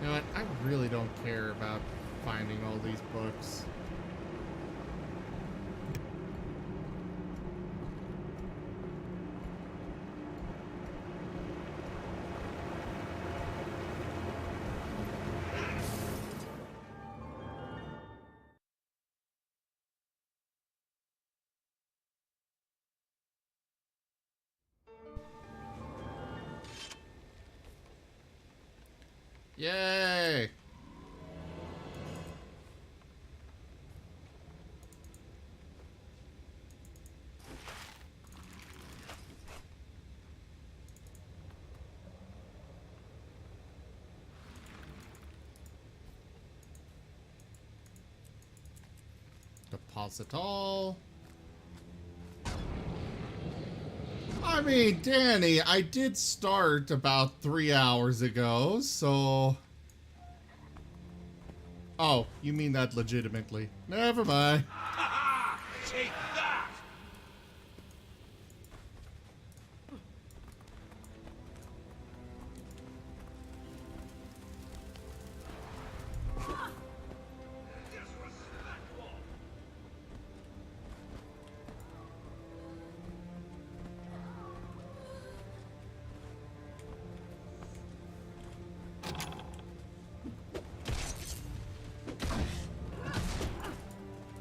Speaker 1: You know what? I really don't care about finding all these books. Yay! Deposit all. I mean, Danny, I did start about 3 hours ago, so... Oh, you mean that legitimately. Never mind.
Speaker 13: Take that!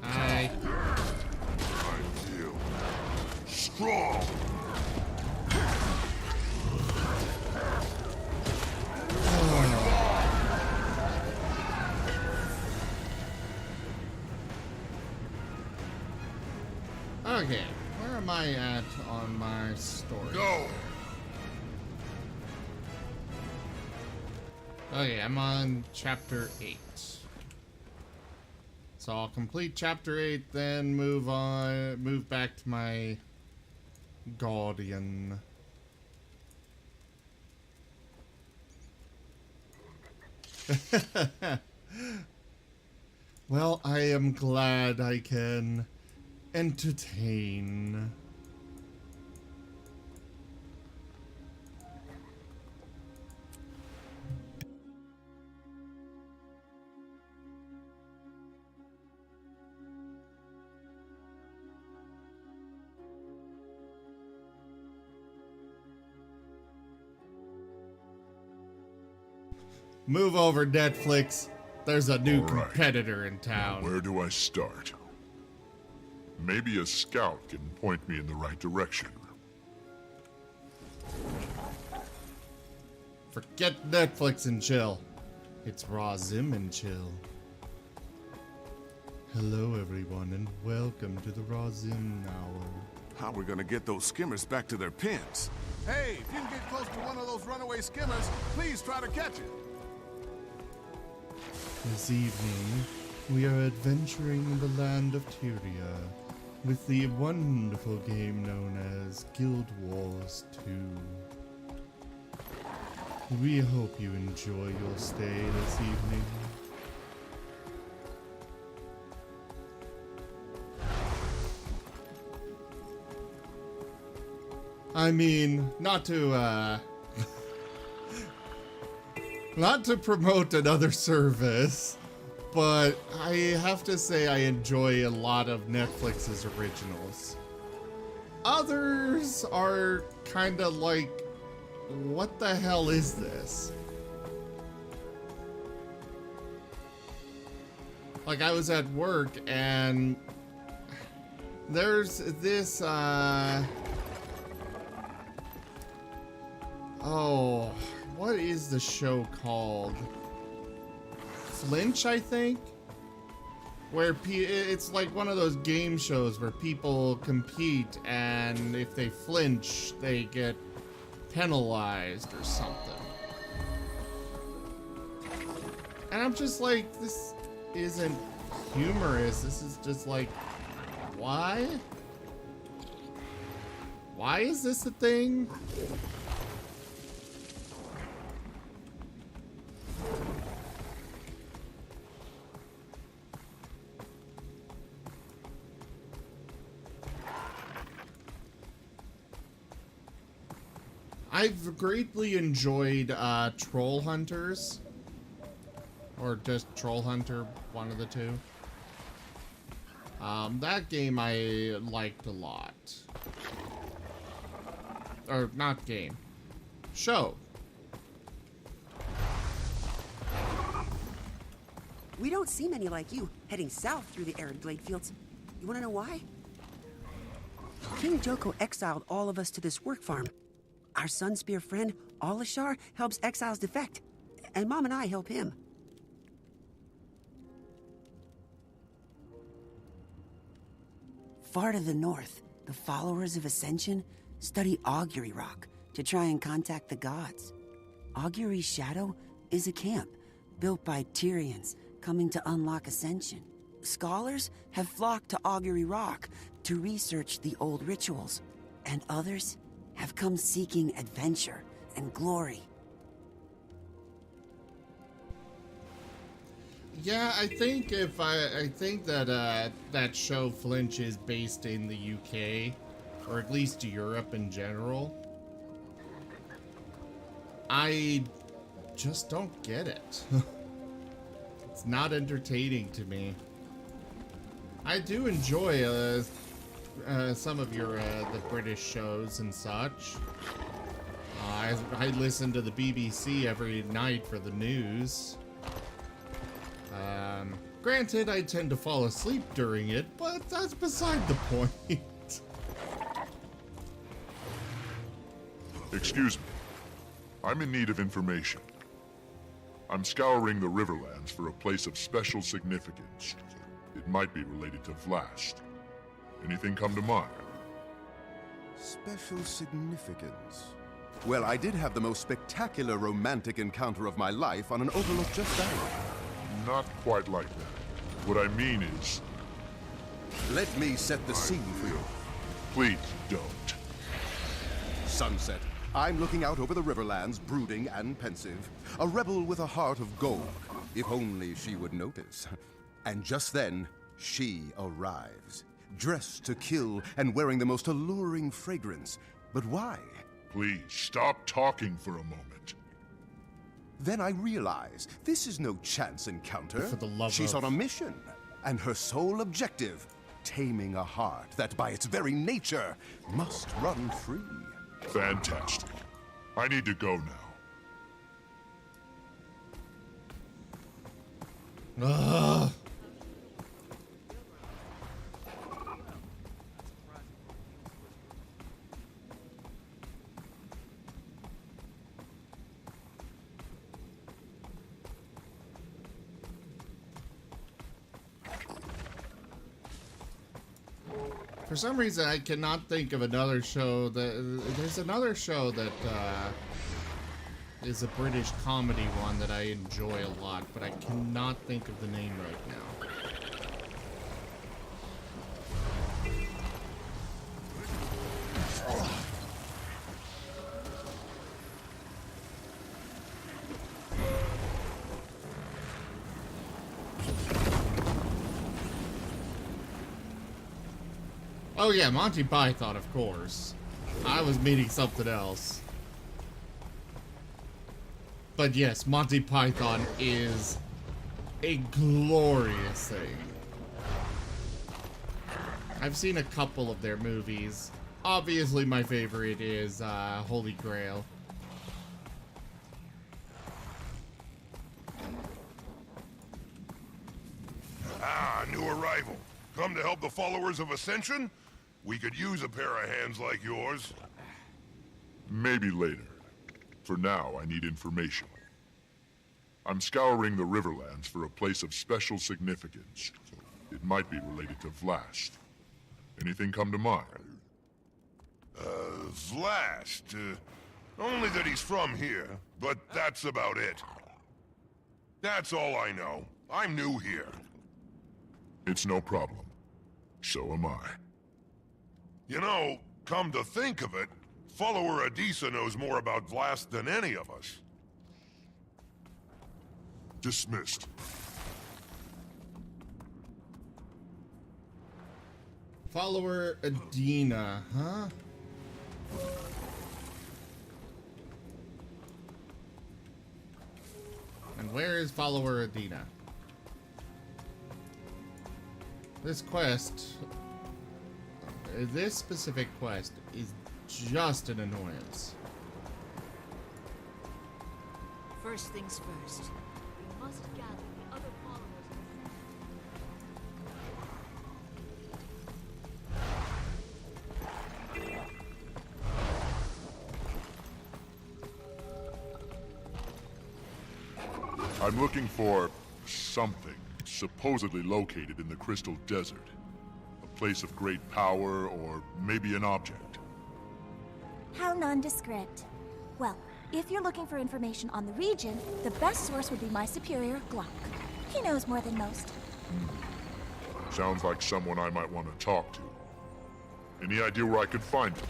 Speaker 1: Hi.
Speaker 13: I feel strong.
Speaker 1: Okay, where am I at on my story?
Speaker 13: Go.
Speaker 1: Okay, I'm on chapter 8. So I'll complete chapter 8, then move back to my Guardian. Well, I am glad I can entertain. Move over, Netflix. There's a new competitor in town.
Speaker 12: Where do I start? Maybe a scout can point me in the right direction.
Speaker 1: Forget Netflix and chill. It's Raw Zim and chill. Hello, everyone, and welcome to the Raw Zim Hour.
Speaker 15: How are we gonna get those skimmers back to their pens?
Speaker 16: Hey, if you can get close to one of those runaway skimmers, please try to catch it.
Speaker 1: This evening, we are adventuring in the land of Tyria with the wonderful game known as Guild Wars 2. We hope you enjoy your stay this evening. I mean, not to promote another service, but I have to say I enjoy a lot of Netflix's originals. Others are kind of like, what the hell is this? Like, I was at work and there's this, oh, what is the show called? Flinch, I think? Where it's like one of those game shows where people compete and if they flinch, they get penalized or something. And I'm just like, this isn't humorous. This is just like, why? Why is this a thing? I've greatly enjoyed Troll Hunters, or just Troll Hunter, one of the two. That game I liked a lot. Or not game, show.
Speaker 17: We don't see many like you heading south through the arid glade fields. You want to know why? King Joko exiled all of us to this work farm. Our Sunspear friend, Alashar, helps exiles defect, and Mom and I help him. Far to the north, the followers of Ascension study Augury Rock to try and contact the gods. Augury's shadow is a camp built by Tyrians coming to unlock Ascension. Scholars have flocked to Augury Rock to research the old rituals, and others have come seeking adventure and glory.
Speaker 1: Yeah, I think I think that that show Flinch is based in the UK, or at least Europe in general. I just don't get it. It's not entertaining to me. I do enjoy some of your the British shows and such. I listen to the BBC every night for the news. Granted, I tend to fall asleep during it, but that's beside the point.
Speaker 12: Excuse me. I'm in need of information. I'm scouring the Riverlands for a place of special significance. It might be related to Vlast. Anything come to mind?
Speaker 8: Special significance.
Speaker 15: Well, I did have the most spectacular romantic encounter of my life on an overlook just down.
Speaker 12: Not quite like that. What I mean is...
Speaker 15: Let me set the scene for you.
Speaker 12: Please don't.
Speaker 15: Sunset. I'm looking out over the Riverlands, brooding and pensive. A rebel with a heart of gold. If only she would notice. And just then, she arrives. Dressed to kill and wearing the most alluring fragrance. But why?
Speaker 12: Please, stop talking for a moment.
Speaker 15: Then I realize this is no chance encounter.
Speaker 1: For the love
Speaker 15: She's
Speaker 1: of...
Speaker 15: on a mission. And her sole objective, taming a heart that by its very nature must run free.
Speaker 12: Fantastic. I need to go now.
Speaker 1: Ugh. For some reason, I cannot think of another show that... There's another show that is a British comedy one that I enjoy a lot, but I cannot think of the name right now. Oh yeah, Monty Python, of course. I was meaning something else. But yes, Monty Python is a glorious thing. I've seen a couple of their movies. Obviously my favorite is Holy Grail.
Speaker 18: Ah, new arrival. Come to help the followers of Ascension? We could use a pair of hands like yours.
Speaker 12: Maybe later. For now, I need information. I'm scouring the Riverlands for a place of special significance. It might be related to Vlast. Anything come to mind?
Speaker 18: Vlast? Only that he's from here, but that's about it. That's all I know. I'm new here.
Speaker 12: It's no problem. So am I.
Speaker 18: You know, come to think of it, follower Adisa knows more about Vlast than any of us.
Speaker 12: Dismissed.
Speaker 1: Follower Adina, huh? And where is follower Adina? This quest, this specific quest is just an annoyance.
Speaker 3: First things first. We must gather the other followers.
Speaker 12: I'm looking for something supposedly located in the Crystal Desert. A place of great power, or maybe an object.
Speaker 19: How nondescript. Well, if you're looking for information on the region, the best source would be my superior, Glock. He knows more than most.
Speaker 12: Sounds like someone I might want to talk to. Any idea where I could find him?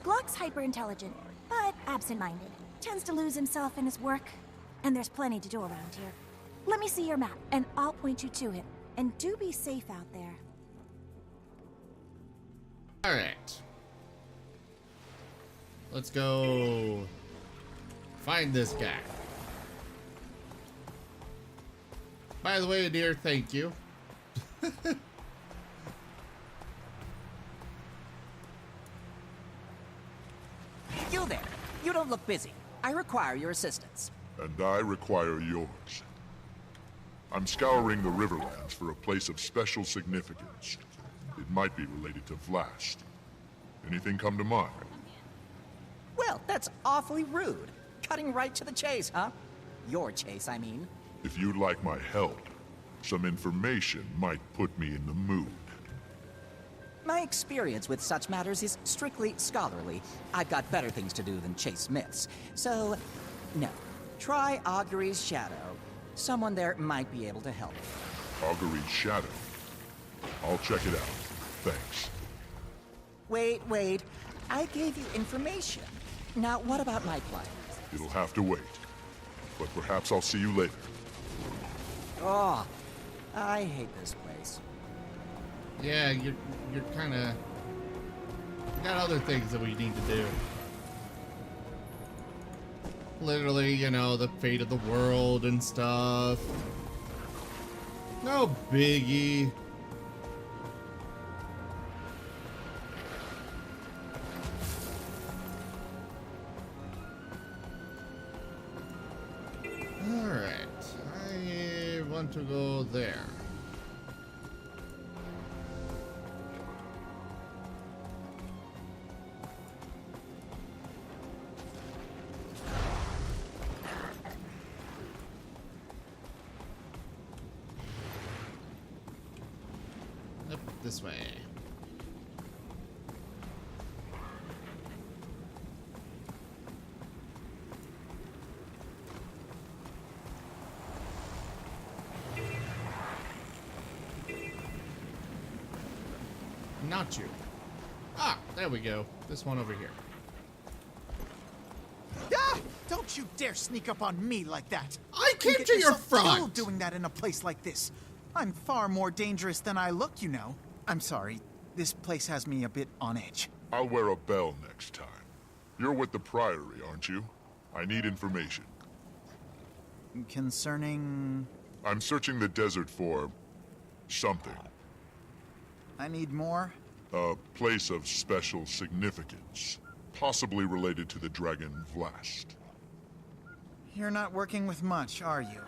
Speaker 19: Glock's hyper-intelligent, but absent-minded. Tends to lose himself in his work. And there's plenty to do around here. Let me see your map, and I'll point you to him. And do be safe out there.
Speaker 1: Alright. Let's go find this guy. By the way, dear, thank you.
Speaker 20: You there. You don't look busy. I require your assistance.
Speaker 12: And I require yours. I'm scouring the Riverlands for a place of special significance. It might be related to Vlast. Anything come to mind?
Speaker 20: Well, that's awfully rude. Cutting right to the chase, huh? Your chase, I mean.
Speaker 12: If you'd like my help, some information might put me in the mood.
Speaker 20: My experience with such matters is strictly scholarly. I've got better things to do than chase myths. So, no. Try Augury's Shadow. Someone there might be able to help.
Speaker 12: Augury's Shadow? I'll check it out. Thanks.
Speaker 20: Wait. I gave you information. Now, what about my plans?
Speaker 12: It'll have to wait. But perhaps I'll see you later.
Speaker 20: Oh, I hate this place.
Speaker 1: Yeah, you're kind of... We got other things that we need to do. Literally, you know, the fate of the world and stuff. No biggie. Alright, I want to go there. Up this way. Not you. Ah, there we go. This one over here.
Speaker 21: Ah! Don't you dare sneak up on me like that.
Speaker 1: I came
Speaker 21: get
Speaker 1: to your
Speaker 21: yourself
Speaker 1: front.
Speaker 21: killed doing that in a place like this. I'm far more dangerous than I look, you know. I'm sorry. This place has me a bit on edge.
Speaker 12: I'll wear a bell next time. You're with the Priory, aren't you? I need information.
Speaker 21: Concerning...
Speaker 12: I'm searching the desert for... something.
Speaker 21: I need more?
Speaker 12: A place of special significance. Possibly related to the dragon Vlast.
Speaker 21: You're not working with much, are you?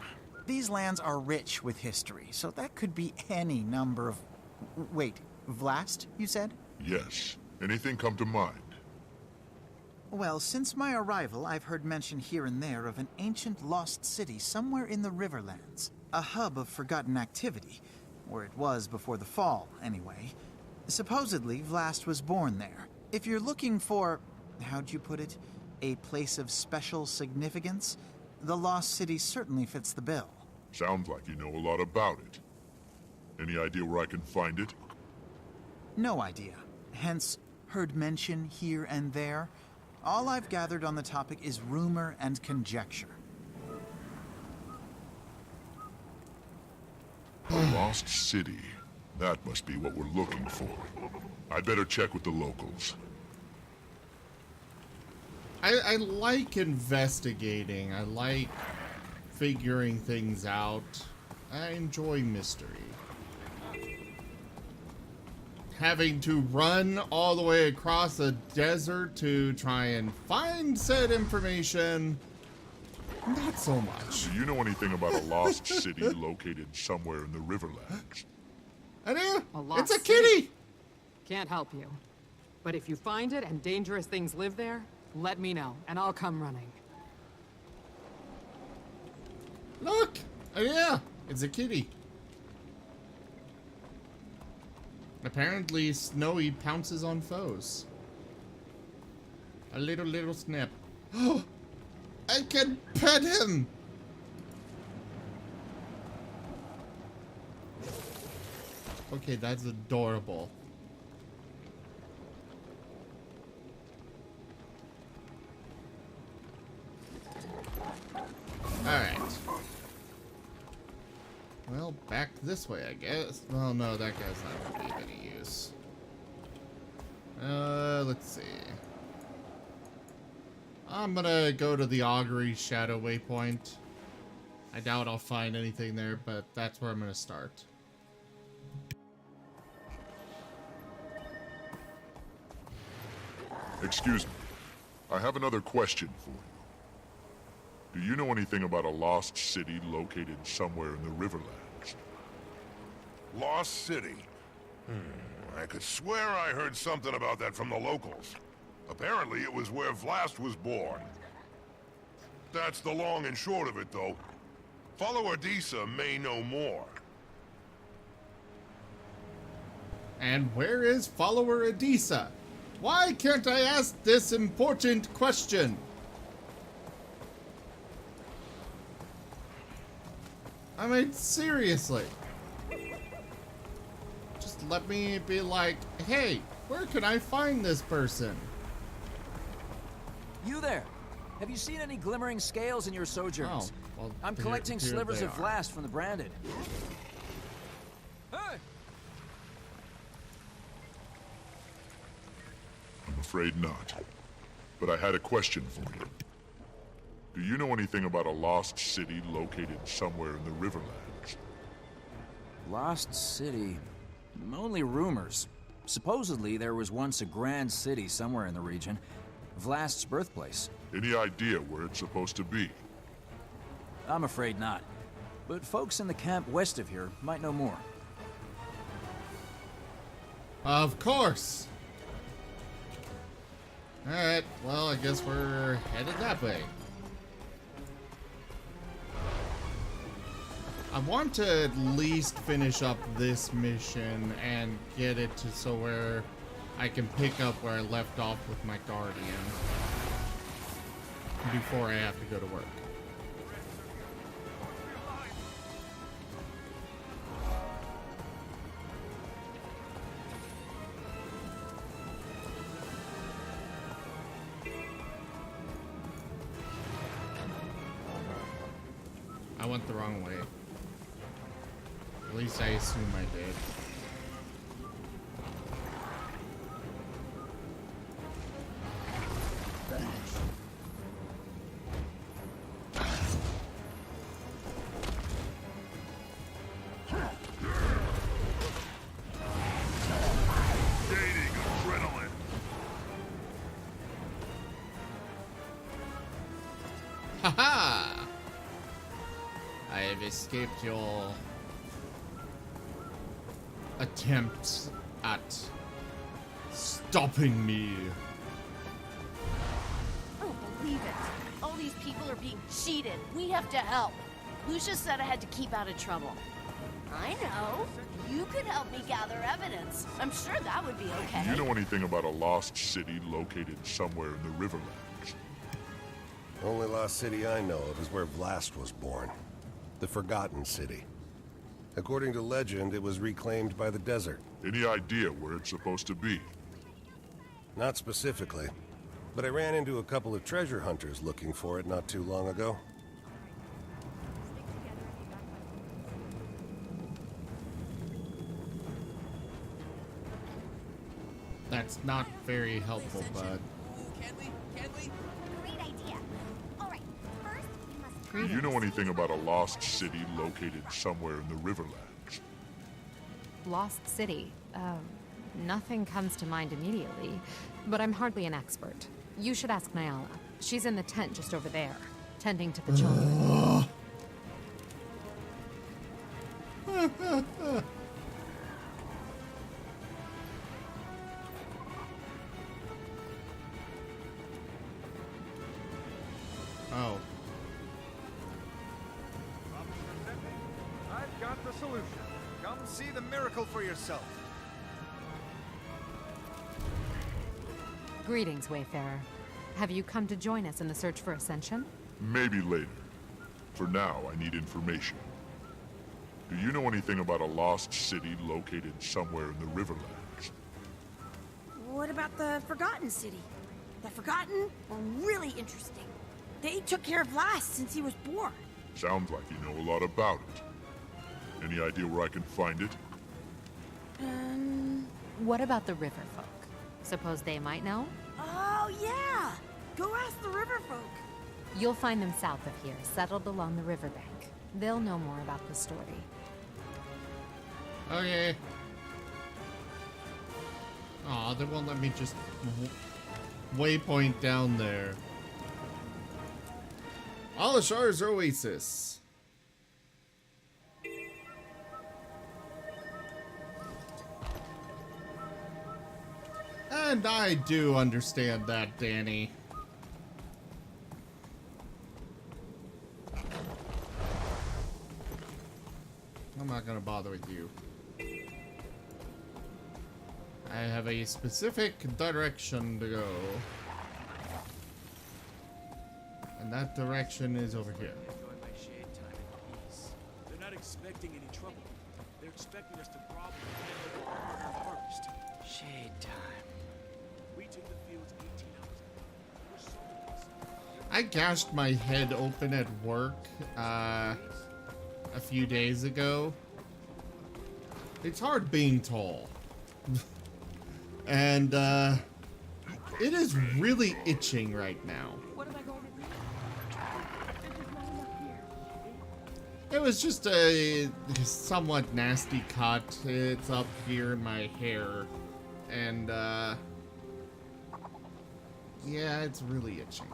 Speaker 21: These lands are rich with history, so that could be any number of... Wait, Vlast, you said?
Speaker 12: Yes. Anything come to mind?
Speaker 21: Well, since my arrival, I've heard mention here and there of an ancient lost city somewhere in the Riverlands. A hub of forgotten activity, where it was before the fall, anyway. Supposedly, Vlast was born there. If you're looking for... how'd you put it? A place of special significance? The lost city certainly fits the bill.
Speaker 12: Sounds like you know a lot about it. Any idea where I can find it?
Speaker 21: No idea. Hence, heard mention here and there. All I've gathered on the topic is rumor and conjecture.
Speaker 12: A lost city. That must be what we're looking for. I'd better check with the locals.
Speaker 1: I like investigating. I like figuring things out. I enjoy mystery. Having to run all the way across a desert to try and find said information, not so much.
Speaker 12: Do you know anything about a lost city located somewhere in the Riverlands?
Speaker 1: It's a kitty!
Speaker 22: Can't help you. But if you find it and dangerous things live there, let me know, and I'll come running.
Speaker 1: Look! Yeah, it's a kitty. Apparently, Snowy pounces on foes. A little snip. Oh! I can pet him! Okay, that's adorable. Alright. Well, back this way, I guess. Well, no, that guy's not gonna be of any use. Let's see. I'm gonna go to the Augury Shadow Waypoint. I doubt I'll find anything there, but that's where I'm gonna start.
Speaker 12: Excuse me. I have another question for you. Do you know anything about a lost city located somewhere in the Riverlands?
Speaker 18: Lost City? I could swear I heard something about that from the locals. Apparently it was where Vlast was born. That's the long and short of it, though. Follower Disa may know more.
Speaker 1: And where is follower Adisa? Why can't I ask this important question? I mean, seriously. Just let me be like, hey, where can I find this person?
Speaker 5: You there? Have you seen any glimmering scales in your sojourns?
Speaker 1: Oh, well,
Speaker 5: I'm collecting
Speaker 1: here
Speaker 5: slivers
Speaker 1: they
Speaker 5: of
Speaker 1: are.
Speaker 5: Vlast from the branded. Hey!
Speaker 12: I'm afraid not. But I had a question for you. Do you know anything about a lost city located somewhere in the Riverlands?
Speaker 5: Lost city. Only rumors. Supposedly, there was once a grand city somewhere in the region. Vlast's birthplace.
Speaker 12: Any idea where it's supposed to be?
Speaker 5: I'm afraid not. But folks in the camp west of here might know more.
Speaker 1: Of course. Alright, well, I guess we're headed that way. I want to at least finish up this mission and get it to so where I can pick up where I left off with my guardian before I have to go to work. I went the wrong way. At least I assume I did. Haha! I have escaped your attempts at stopping me.
Speaker 11: I don't believe it. All these people are being cheated. We have to help. Lucia said I had to keep out of trouble. I know. You could help me gather evidence. I'm sure that would be okay.
Speaker 12: Do you know anything about a lost city located somewhere in the Riverlands?
Speaker 23: Only lost city I know of is where Vlast was born. The Forgotten City. According to legend, it was reclaimed by the desert.
Speaker 12: Any idea where it's supposed to be?
Speaker 23: Not specifically, but I ran into a couple of treasure hunters looking for it not too long ago.
Speaker 1: That's not very helpful, bud.
Speaker 19: Great idea. All right, first we must...
Speaker 12: Do you know anything about a lost city located somewhere in the Riverlands?
Speaker 24: Lost City. Nothing comes to mind immediately, but I'm hardly an expert. You should ask Nyala. She's in the tent just over there, tending to the children.
Speaker 1: Oh.
Speaker 14: I've got the solution. Come see the miracle for yourself.
Speaker 24: Greetings, Wayfarer. Have you come to join us in the search for Ascension?
Speaker 12: Maybe later. For now, I need information. Do you know anything about a lost city located somewhere in the Riverlands?
Speaker 19: What about the Forgotten City? The Forgotten are really interesting. They took care of Last since he was born.
Speaker 12: Sounds like you know a lot about it. Any idea where I can find it?
Speaker 24: What about the river folk? Suppose they might know?
Speaker 19: Oh, yeah! Go ask the river folk.
Speaker 24: You'll find them south of here, settled along the riverbank. They'll know more about the story.
Speaker 1: Okay. Aw, they won't let me just waypoint down there. Alishar's Oasis. And I do understand that, Danny. I'm not gonna bother with you. I have a specific direction to go. And that direction is over here.
Speaker 14: Enjoy my shade time in peace. They're not expecting any trouble. They're expecting us to grovel and handle the harvest. Shade time. We took the fields 18 hours ago.
Speaker 1: I gashed my head open at work a few days ago. It's hard being tall. And it is really itching right now. It was just a somewhat nasty cut. It's up here in my hair. And yeah, it's really itching.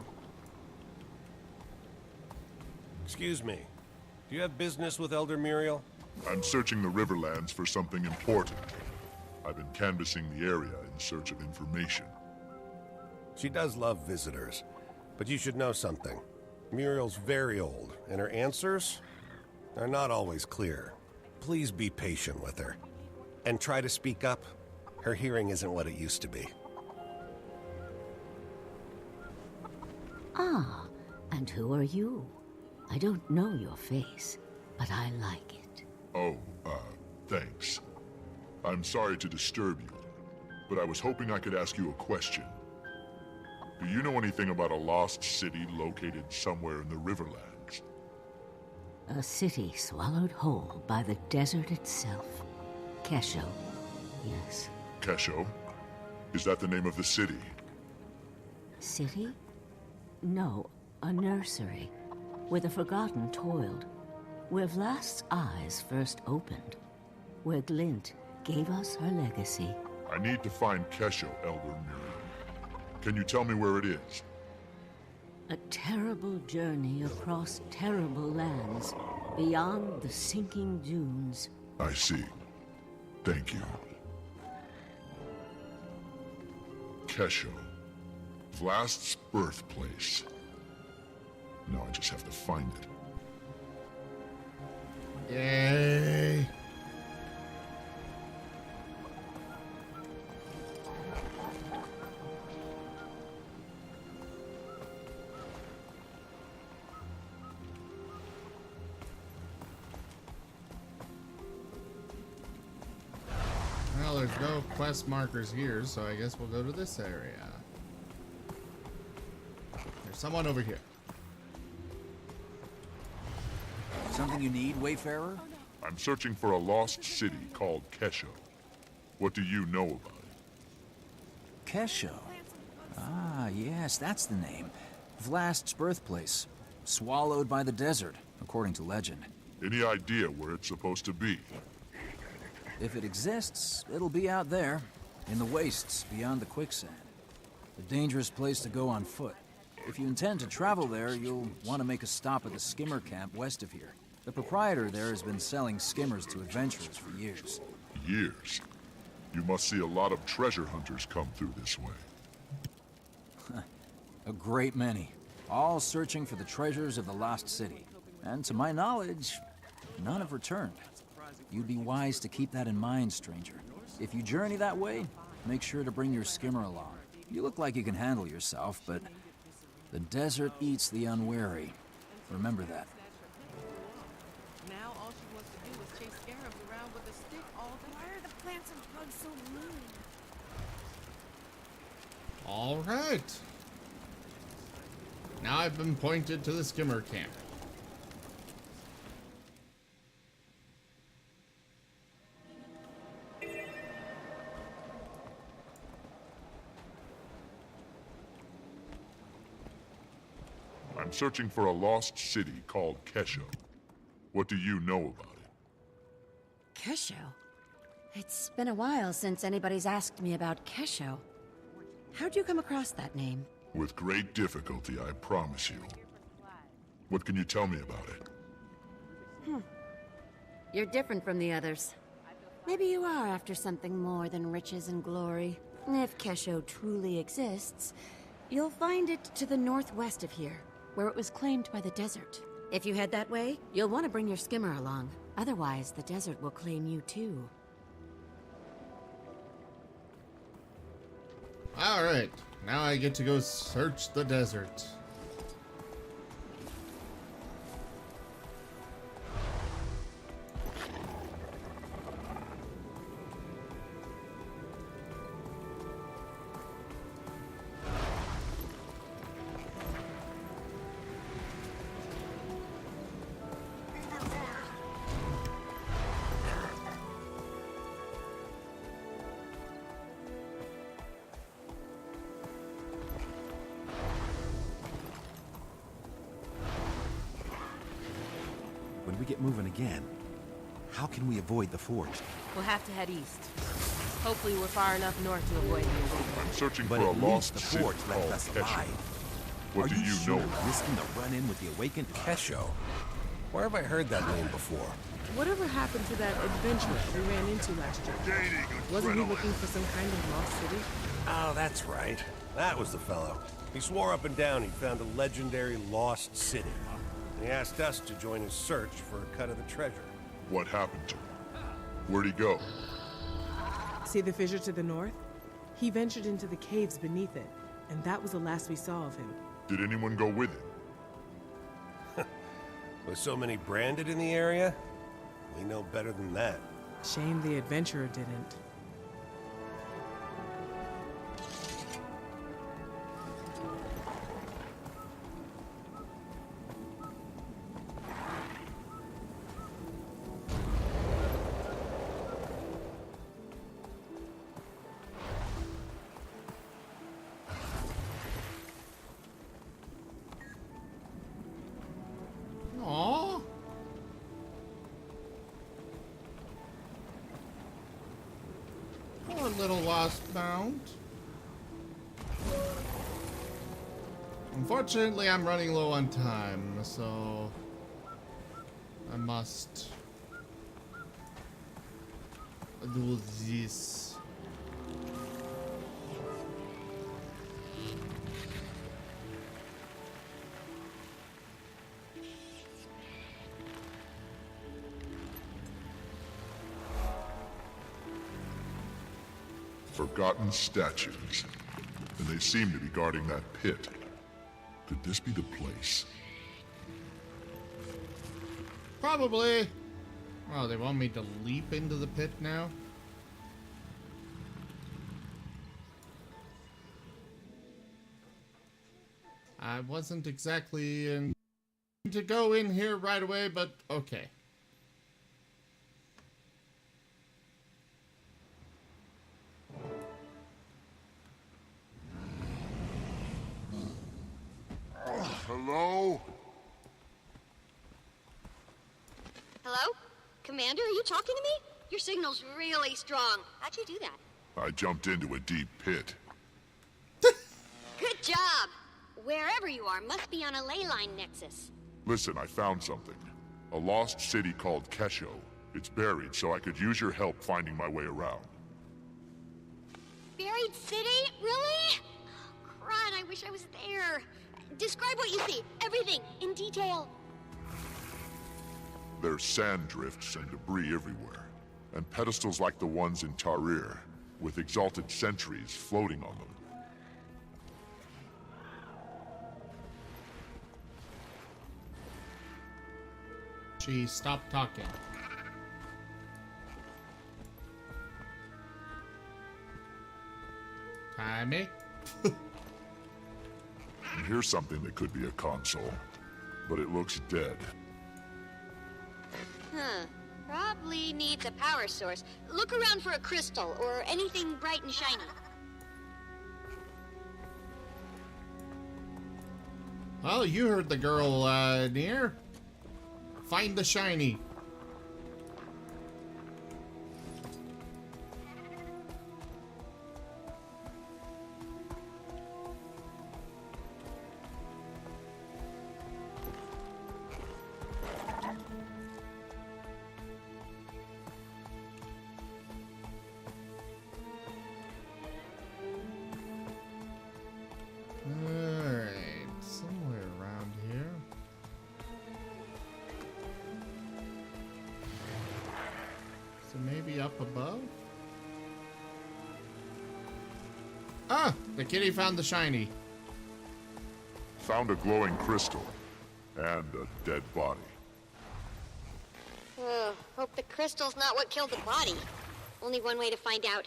Speaker 23: Excuse me. Do you have business with Elder Muriel?
Speaker 12: I'm searching the Riverlands for something important. I've been canvassing the area in search of information.
Speaker 23: She does love visitors, but you should know something. Muriel's very old, and her answers are not always clear. Please be patient with her, and try to speak up. Her hearing isn't what it used to be.
Speaker 6: Ah, and who are you? I don't know your face, but I like it.
Speaker 12: Oh, thanks. I'm sorry to disturb you, but I was hoping I could ask you a question. Do you know anything about a lost city located somewhere in the Riverlands?
Speaker 6: A city swallowed whole by the desert itself. Kesho, yes.
Speaker 12: Kesho? Is that the name of the city?
Speaker 6: City? No, a nursery, where the Forgotten toiled, where Vlast's eyes first opened, where Glint gave us her legacy.
Speaker 12: I need to find Kesho, Elder Muriel. Can you tell me where it is?
Speaker 6: A terrible journey across terrible lands, beyond the sinking dunes.
Speaker 12: I see. Thank you. Kesho. Vlast's birthplace. Now I just have to find it.
Speaker 1: Yay! Well, there's no quest markers here, so I guess we'll go to this area. There's someone over here.
Speaker 5: Something you need, Wayfarer?
Speaker 12: I'm searching for a lost city called Kesho. What do you know about it?
Speaker 5: Kesho? Ah, yes, that's the name. Vlast's birthplace. Swallowed by the desert, according to legend.
Speaker 12: Any idea where it's supposed to be?
Speaker 5: If it exists, it'll be out there, in the wastes beyond the quicksand. A dangerous place to go on foot. If you intend to travel there, you'll want to make a stop at the skimmer camp west of here. The proprietor there has been selling skimmers to adventurers for years.
Speaker 12: Years? You must see a lot of treasure hunters come through this way.
Speaker 5: A great many. All searching for the treasures of the lost city. And to my knowledge, none have returned. You'd be wise to keep that in mind, stranger. If you journey that way, make sure to bring your skimmer along. You look like you can handle yourself, but the desert eats the unwary. Remember that.
Speaker 11: Now all she wants to do is chase scarabs around with a stick all day. Why are the plants and bugs so mean?
Speaker 1: All right. Now I've been pointed to the skimmer camp.
Speaker 12: I'm searching for a lost city called Kesho. What do you know about it?
Speaker 7: Kesho? It's been a while since anybody's asked me about Kesho. How'd you come across that name?
Speaker 12: With great difficulty, I promise you. What can you tell me about it?
Speaker 7: You're different from the others. Maybe you are after something more than riches and glory. If Kesho truly exists, you'll find it to the northwest of here, where it was claimed by the desert. If you head that way, you'll want to bring your skimmer along. Otherwise, the desert will claim you too.
Speaker 1: Alright, now I get to go search the desert.
Speaker 2: When we get moving again, how can we avoid the forge?
Speaker 4: We'll have to head east. Hopefully we're far enough north to avoid the awakening.
Speaker 12: I'm searching
Speaker 2: But
Speaker 12: for a
Speaker 2: at least
Speaker 12: lost
Speaker 2: the
Speaker 12: city
Speaker 2: forge left
Speaker 12: called
Speaker 2: us
Speaker 12: Kesha.
Speaker 2: alive.
Speaker 12: What do you
Speaker 2: sure
Speaker 12: know?
Speaker 2: risking the run-in with the awakened?
Speaker 23: Kesho? Where have I heard that name before?
Speaker 9: Whatever happened to that adventurer we ran into last year? Wasn't he looking for some kind of lost city?
Speaker 23: Oh, that's right. That was the fellow. He swore up and down he found a legendary lost city. He asked us to join his search for a cut of the treasure.
Speaker 12: What happened to him? Where'd he go?
Speaker 9: See the fissure to the north? He ventured into the caves beneath it, and that was the last we saw of him.
Speaker 12: Did anyone go with him?
Speaker 23: With so many branded in the area, we know better than that.
Speaker 9: Shame the adventurer didn't.
Speaker 1: Aww. Poor little lost mount. Unfortunately, I'm running low on time, so I must do this.
Speaker 12: Forgotten statues. And they seem to be guarding that pit. Could this be the place?
Speaker 1: Probably. Oh, they want me to leap into the pit now? I wasn't exactly in to go in here right away, but okay.
Speaker 12: Hello?
Speaker 10: Hello? Commander, are you talking to me? Your signal's really strong. How'd you do that?
Speaker 12: I jumped into a deep pit.
Speaker 10: Good job! Wherever you are must be on a ley line nexus.
Speaker 12: Listen, I found something. A lost city called Kesho. It's buried, so I could use your help finding my way around.
Speaker 10: Buried city? Really? Crud, I wish I was there. Describe what you see. Everything, in detail.
Speaker 12: There's sand drifts and debris everywhere. And pedestals like the ones in Tarir, with exalted sentries floating on them.
Speaker 1: She stopped talking. Timey?
Speaker 12: And here's something that could be a console, but it looks dead.
Speaker 10: Huh. Probably needs a power source. Look around for a crystal or anything bright and shiny.
Speaker 1: Well, you heard the girl, near. Find the shiny. Alright, somewhere around here. So maybe up above? Ah, the kitty found the shiny.
Speaker 12: Found a glowing crystal and a dead body.
Speaker 10: Hope the crystal's not what killed the body. Only one way to find out.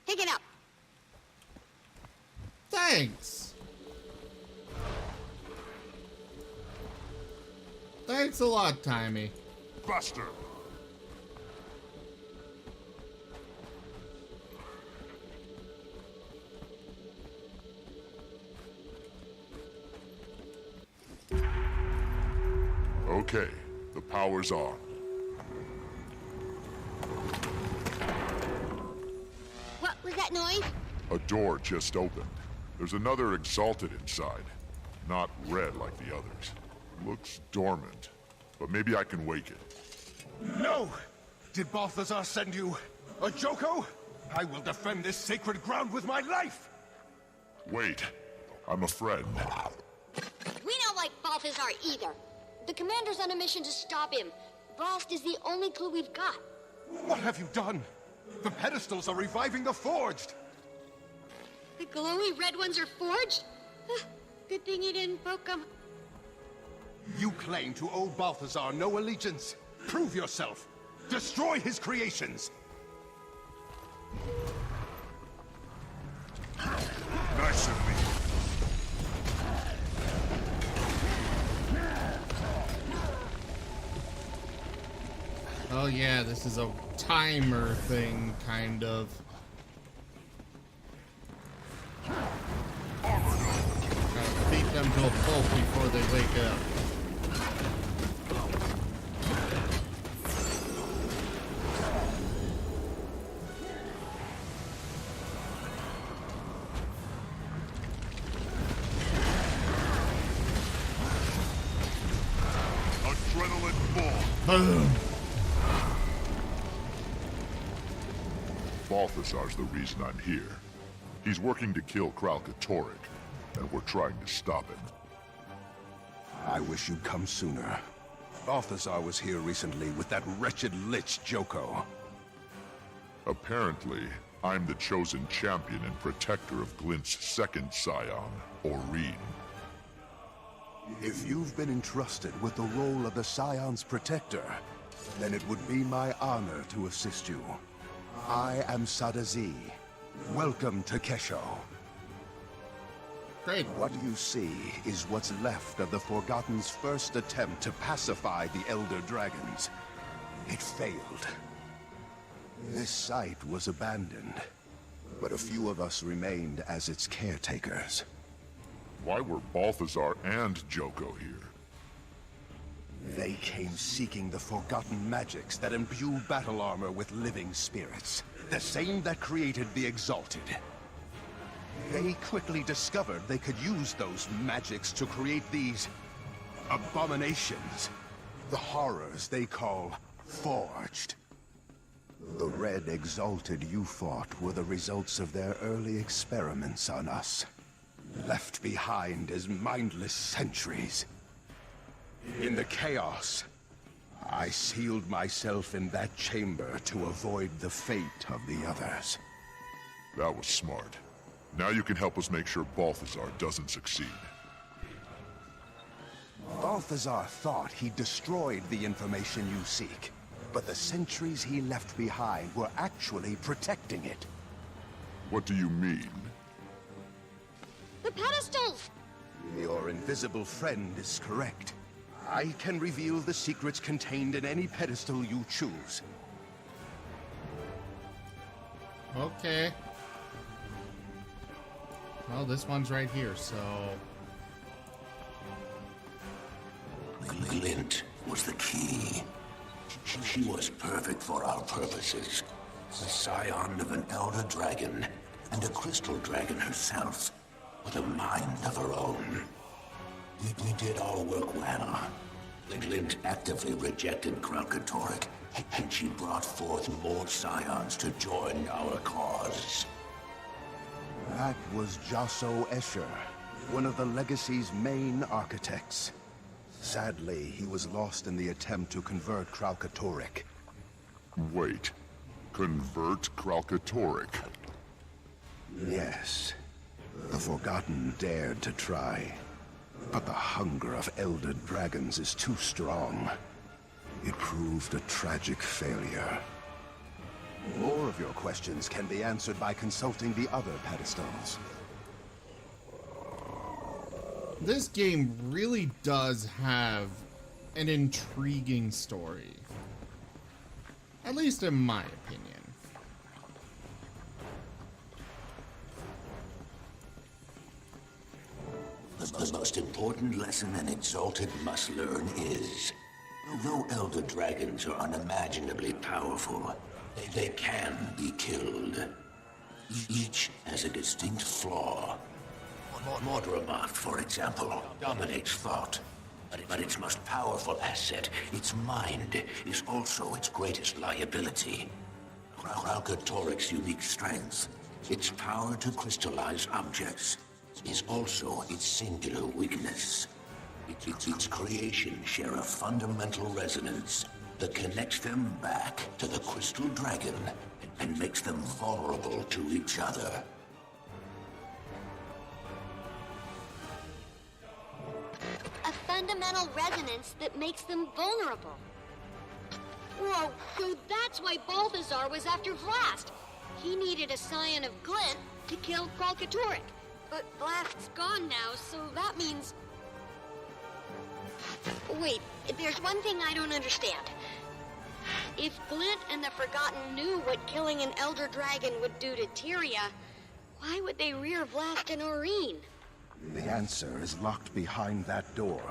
Speaker 10: Pick it up.
Speaker 1: Thanks. Thanks a lot, Timey.
Speaker 12: Buster. Okay, the power's on.
Speaker 10: What was that noise?
Speaker 12: A door just opened. There's another Exalted inside. Not red like the others. Looks dormant, but maybe I can wake it.
Speaker 15: No! Did Balthazar send you a Joko? I will defend this sacred ground with my life!
Speaker 12: Wait, I'm a friend.
Speaker 10: We don't like Balthazar either. The commander's on a mission to stop him. Bast is the only clue we've got.
Speaker 15: What have you done? The pedestals are reviving the forged!
Speaker 10: The glowy red ones are forged? Good thing you didn't poke them.
Speaker 15: You claim to owe Balthazar no allegiance. Prove yourself. Destroy his creations.
Speaker 12: Nice of me.
Speaker 1: Oh yeah, this is a timer thing, kind of. Gotta beat them to a pulp before they wake up.
Speaker 12: Adrenaline ball.
Speaker 1: Boom.
Speaker 12: Balthazar's the reason I'm here. He's working to kill Kralkatorrik, and we're trying to stop him.
Speaker 15: I wish you'd come sooner. Balthazar was here recently with that wretched lich Joko.
Speaker 12: Apparently, I'm the chosen champion and protector of Glint's second scion, Oreen.
Speaker 15: If you've been entrusted with the role of the Scion's protector, then it would be my honor to assist you. I am Sadazi. Welcome to Kesho.
Speaker 1: Great.
Speaker 15: What you see is what's left of the Forgotten's first attempt to pacify the Elder Dragons. It failed. This site was abandoned, but a few of us remained as its caretakers.
Speaker 12: Why were Balthazar and Joko here?
Speaker 15: They came seeking the forgotten magics that imbue battle armor with living spirits. The same that created the Exalted. They quickly discovered they could use those magics to create these abominations. The horrors they call Forged. The Red Exalted you fought were the results of their early experiments on us. Left behind as mindless sentries. In the chaos, I sealed myself in that chamber to avoid the fate of the others.
Speaker 12: That was smart. Now you can help us make sure Balthazar doesn't succeed.
Speaker 15: Balthazar thought he destroyed the information you seek, but the sentries he left behind were actually protecting it.
Speaker 12: What do you mean?
Speaker 10: The pedestals!
Speaker 15: Your invisible friend is correct. I can reveal the secrets contained in any pedestal you choose.
Speaker 1: Okay. Well, this one's right here, so...
Speaker 8: Glint was the key. She was perfect for our purposes. The scion of an elder dragon, and a crystal dragon herself, with a mind of her own. We did our work well. Glint actively rejected Kralkatorrik, and she brought forth more scions to join our cause.
Speaker 15: That was Jasso Escher, one of the Legacy's main architects. Sadly, he was lost in the attempt to convert Kralkatorrik.
Speaker 12: Wait. Convert Kralkatorrik?
Speaker 15: Yes. The Forgotten dared to try, but the hunger of elder dragons is too strong. It proved a tragic failure. More of your questions can be answered by consulting the other pedestals.
Speaker 1: This game really does have an intriguing story. At least in my opinion.
Speaker 8: The most important lesson an Exalted must learn is, although Elder Dragons are unimaginably powerful, they can be killed. Each has a distinct flaw. Mordramoth, for example, dominates thought, but its most powerful asset, its mind, is also its greatest liability. Kralkatoric's unique strength, its power to crystallize objects, is also its singular weakness. Its creations share a fundamental resonance that connects them back to the Crystal Dragon and makes them vulnerable to each other.
Speaker 10: A fundamental resonance that makes them vulnerable. Whoa, so that's why Balthazar was after Vlast. He needed a scion of Glint to kill Kralkatoric. But Vlast's gone now, so that means... Wait, there's one thing I don't understand. If Glint and the Forgotten knew what killing an Elder Dragon would do to Tyria, why would they rear Vlast and Aurene?
Speaker 15: The answer is locked behind that door.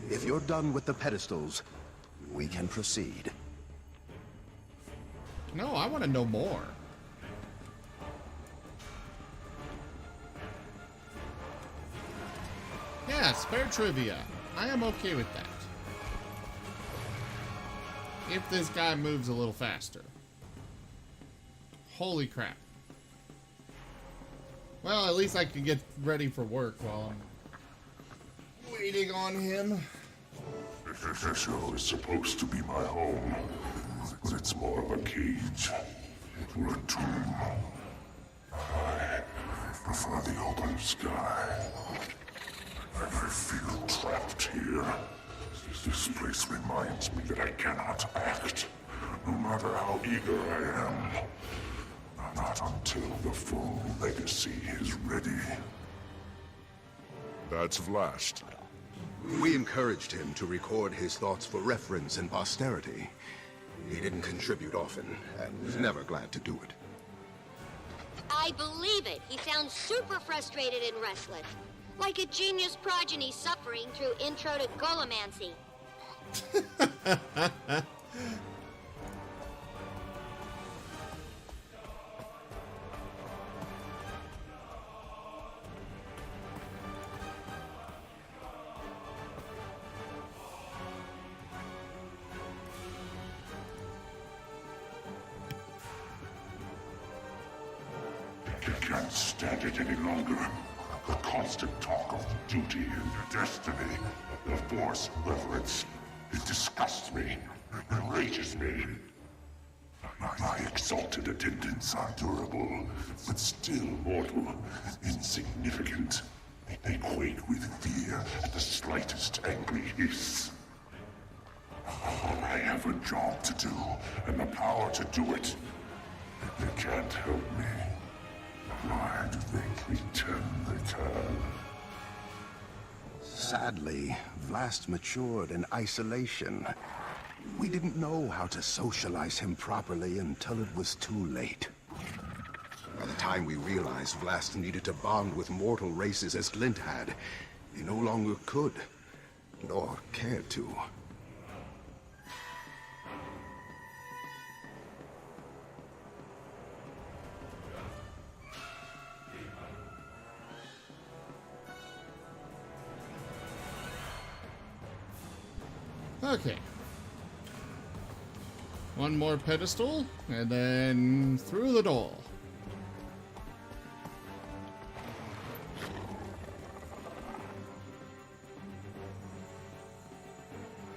Speaker 15: If you're done with the pedestals, we can proceed.
Speaker 1: No, I want to know more. Yeah, spare trivia. I am okay with that. If this guy moves a little faster. Holy crap. Well, at least I can get ready for work while I'm waiting on him.
Speaker 12: This show is supposed to be my home, but it's more of a cage or a tomb. I prefer the open sky. I feel trapped here. This place reminds me that I cannot act, no matter how eager I am. Not until the full legacy is ready. That's Vlast.
Speaker 15: We encouraged him to record his thoughts for reference and posterity. He didn't contribute often, and was never glad to do it.
Speaker 10: I believe it. He sounds super frustrated and restless. Like a genius progeny suffering through intro to Golomancy.
Speaker 12: I can't stand it any longer. The constant talk of duty and destiny, the Force reverence. It disgusts me. It enrages me. My exalted attendants are durable, but still mortal, insignificant. They quake with fear at the slightest angry hiss. I have a job to do, and the power to do it. They can't help me. Why do they pretend they can?
Speaker 15: Sadly, Vlast matured in isolation. We didn't know how to socialize him properly until it was too late. By the time we realized Vlast needed to bond with mortal races as Glint had, he no longer could, nor cared to.
Speaker 1: Okay. One more pedestal, and then through the door.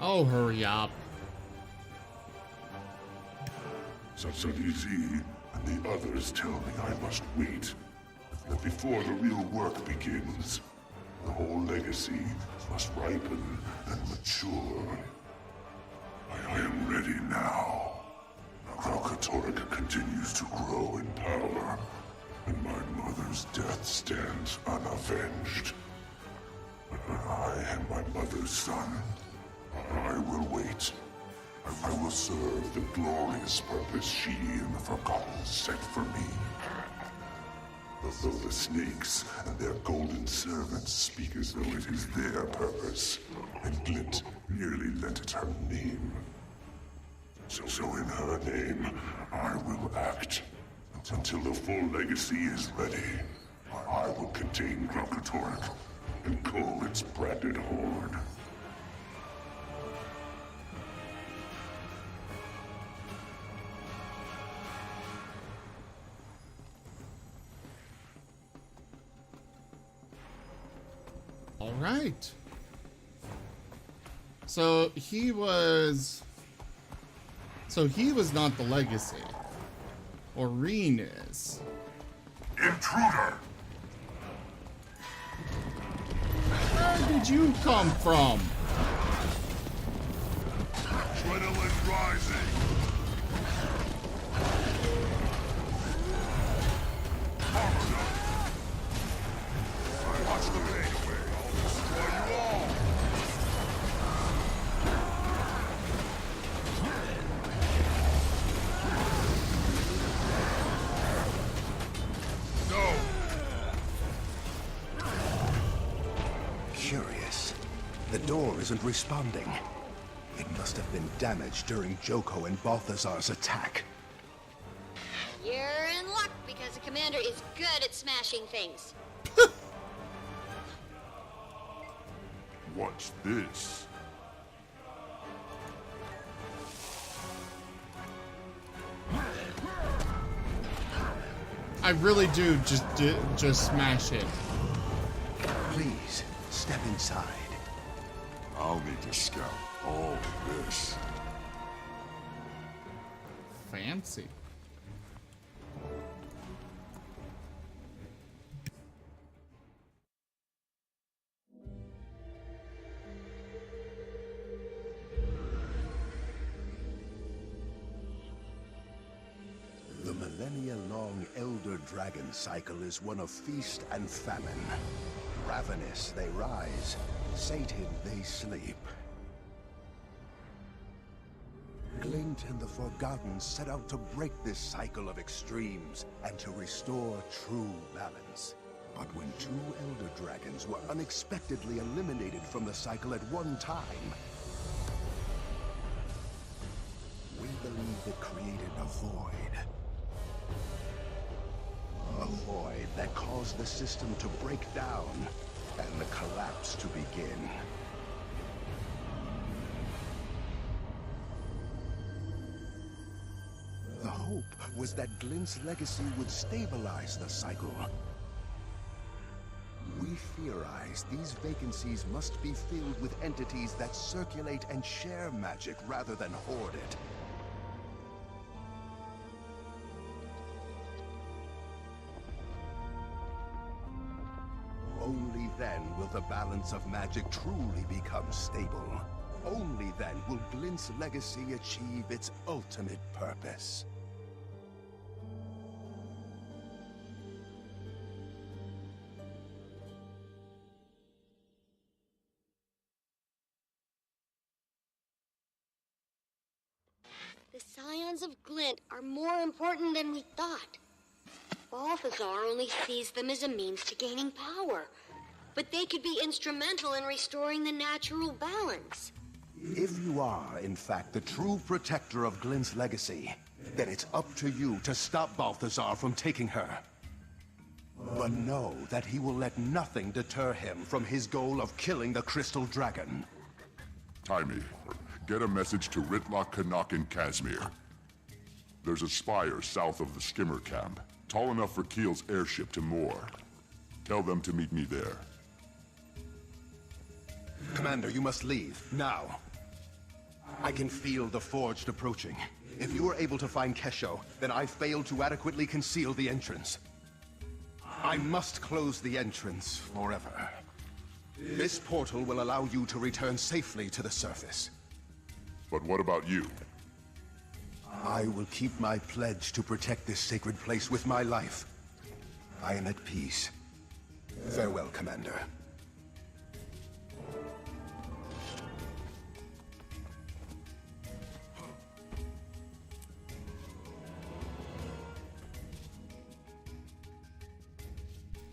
Speaker 1: Oh, hurry up.
Speaker 12: So easy, and the others tell me I must wait.
Speaker 8: that before the real work begins, the whole legacy must ripen and mature. I am ready now. Kralkatorrik continues to grow in power, and my mother's death stands unavenged. But I am my mother's son. I will wait. I will serve the glorious purpose she and the Forgotten set for me. Though the snakes and their golden servants speak as though it is their purpose, and Glint merely lent it her name. So in her name, I will act. Until the full legacy is ready, I will contain Kralkatorrik and cull its branded horde.
Speaker 1: All right. So he was not the legacy. Oreen is.
Speaker 8: Intruder!
Speaker 1: Where did you come from?
Speaker 8: Adrenaline rising! Watch the pain away. I'll destroy you all! No!
Speaker 2: Curious. The door isn't responding. It must have been damaged during Joko and Balthazar's attack.
Speaker 10: You're in luck because the commander is good at smashing things.
Speaker 12: What's this?
Speaker 1: I really do just smash it.
Speaker 2: Please, step inside.
Speaker 12: I'll need to scout all this.
Speaker 1: Fancy.
Speaker 2: The millennia-long Elder Dragon cycle is one of feast and famine. Ravenous they rise, sated they sleep. Glint and the Forgotten set out to break this cycle of extremes and to restore true balance. But when two Elder Dragons were unexpectedly eliminated from the cycle at one time, we believe it created a void. A void that caused the system to break down and the collapse to begin. The hope was that Glint's legacy would stabilize the cycle. We theorize these vacancies must be filled with entities that circulate and share magic rather than hoard it. Only then will the balance of magic truly become stable. Only then will Glint's legacy achieve its ultimate purpose.
Speaker 10: The Scions of Glint are more important than we thought. Balthazar only sees them as a means to gaining power, but they could be instrumental in restoring the natural balance.
Speaker 2: If you are, in fact, the true protector of Glint's legacy, then it's up to you to stop Balthazar from taking her. But know that he will let nothing deter him from his goal of killing the Crystal Dragon.
Speaker 12: Timey, get a message to Ritlock, Canuck, and Casimir. There's a spire south of the skimmer camp, tall enough for Keel's airship to moor. Tell them to meet me there.
Speaker 2: Commander, you must leave, now. I can feel the Forged approaching. If you are able to find Kesho, then I failed to adequately conceal the entrance. I must close the entrance forever. This portal will allow you to return safely to the surface.
Speaker 12: But what about you?
Speaker 2: I will keep my pledge to protect this sacred place with my life. I am at peace. Farewell, Commander.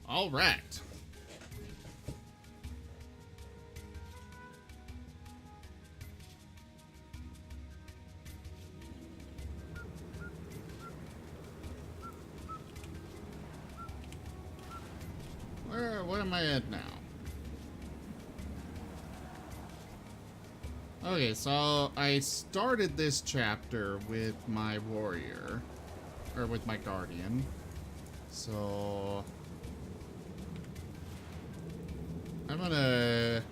Speaker 1: All right. Where am I at now? Okay, so I started this chapter with my warrior, or with my guardian. So I'm gonna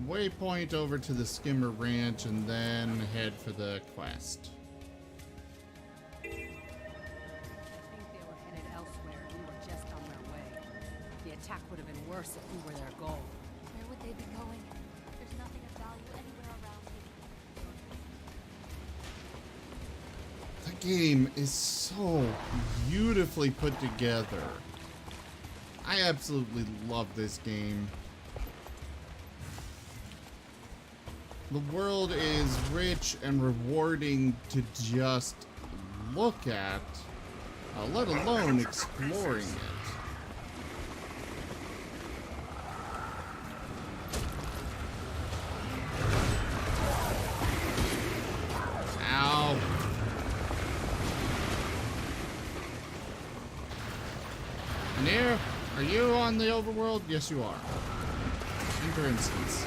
Speaker 1: waypoint over to the Skimmer Ranch and then head for the quest.
Speaker 3: I think they were headed elsewhere and we were just on their way. The attack would have been worse if we were their goal.
Speaker 13: Where would they be going? There's nothing of value anywhere around here.
Speaker 1: The game is so beautifully put together. I absolutely love this game. The world is rich and rewarding to just look at, let alone exploring it. Ow. And here, are you on the overworld? Yes, you are. Enter instance.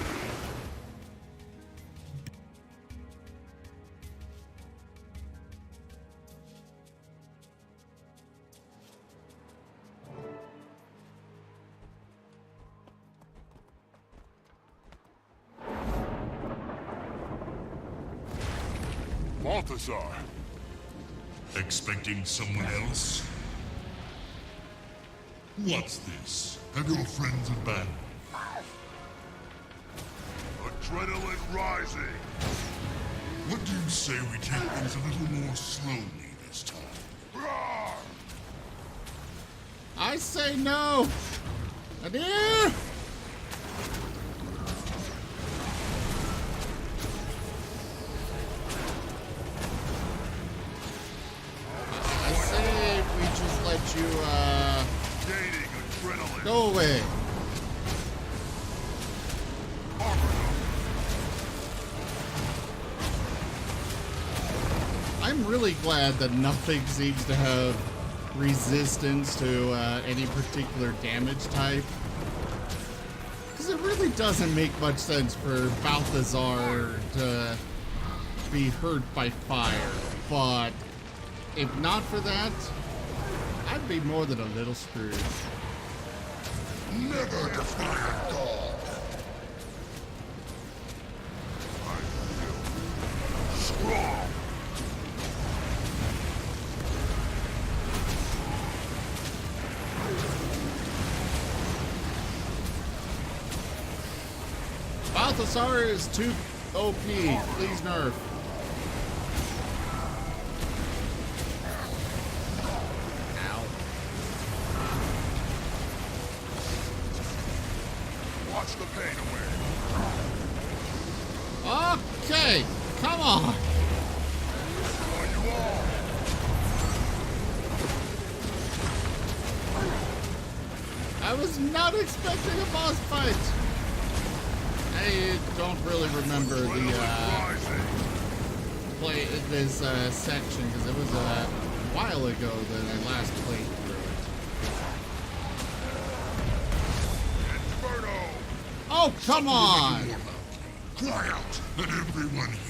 Speaker 12: Balthazar. Expecting someone else? What's this? Have your friends abandoned? Adrenaline rising! What do you say we take things a little more slowly this time?
Speaker 1: I say no! Adir! I say we just let you,
Speaker 18: Gaining adrenaline.
Speaker 1: go away. I'm really glad that nothing seems to have resistance to any particular damage type. Because it really doesn't make much sense for Balthazar to be hurt by fire. But if not for that, I'd be more than a little screwed.
Speaker 12: Never defy a god!
Speaker 18: Strong.
Speaker 1: Balthazar is too OP. Please nerf. Ow.
Speaker 18: Watch the pain away.
Speaker 1: Okay, come on. I was not expecting a boss fight. I don't really remember the play this section because it was a while ago that I last played through it. Oh, come on!
Speaker 12: Cry out, let everyone hear.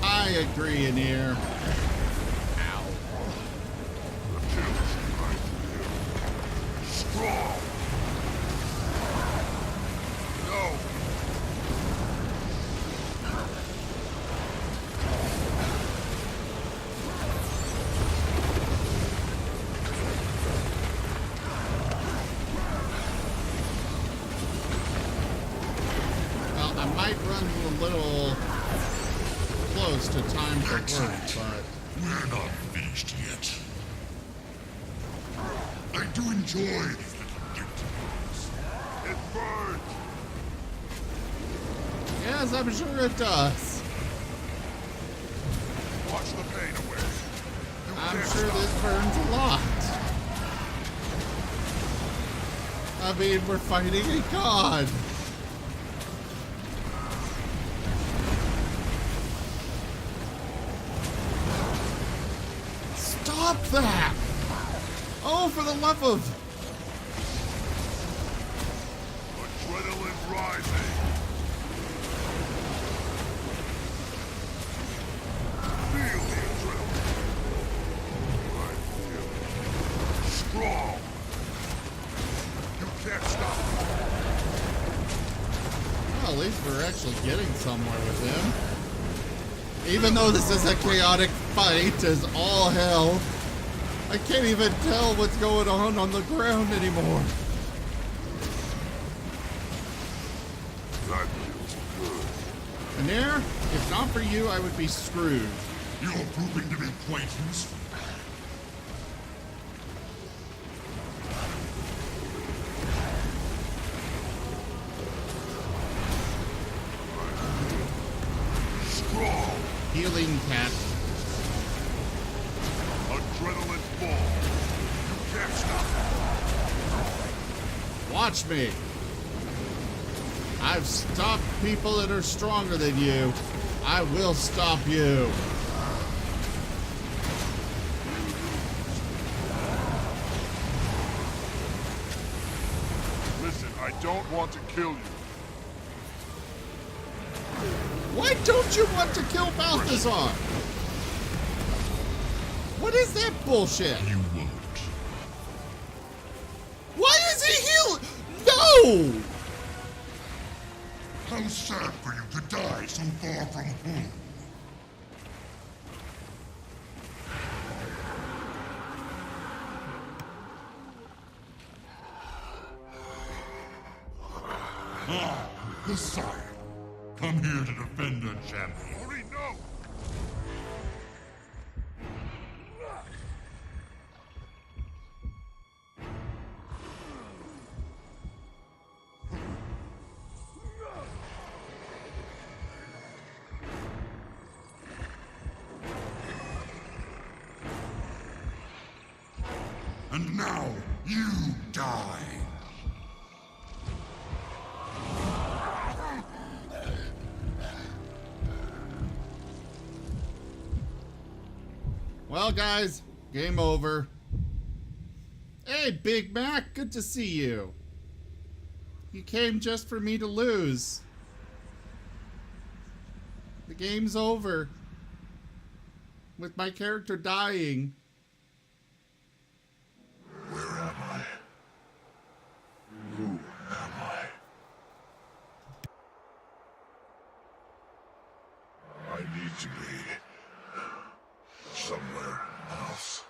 Speaker 1: I I agree in here. Ow.
Speaker 18: The kill's right here. Strong. No.
Speaker 1: Well, I might run a little close to time for work, but
Speaker 12: We're not finished yet. I do enjoy these little get-togethers.
Speaker 18: It burns.
Speaker 1: yes, I'm sure it does.
Speaker 18: Watch the pain away. You
Speaker 1: I'm
Speaker 18: can't
Speaker 1: sure
Speaker 18: stop.
Speaker 1: this burns a lot. I mean, we're fighting a god. Stop that! Oh, for the love of...
Speaker 18: Adrenaline rising. Feel the adrenaline. I feel it. Strong. You can't stop.
Speaker 1: Well, at least we're actually getting somewhere with him. Even though this is a chaotic fight as all hell, I can't even tell what's going on the ground anymore.
Speaker 18: That feels good.
Speaker 1: And there, if not for you, I would be screwed.
Speaker 12: You're proving to be quite useful.
Speaker 18: Strong.
Speaker 1: Healing cat.
Speaker 18: Adrenaline ball. You can't stop.
Speaker 1: Watch me. I've stopped people that are stronger than you. I will stop you.
Speaker 18: Listen, I don't want to kill you.
Speaker 1: Why don't you want to kill Balthazar? What is that bullshit?
Speaker 12: You won't.
Speaker 1: Why is he healing? No!
Speaker 12: How sad for you to die so far from home. Ah, the sire. Come here to defend our champion.
Speaker 18: Hurry, no!
Speaker 12: And now, you die.
Speaker 1: Well, guys, game over. Hey, Big Mac, good to see you. You came just for me to lose. The game's over. With my character dying.
Speaker 12: Where am I? Who am I? I need to be somewhere else.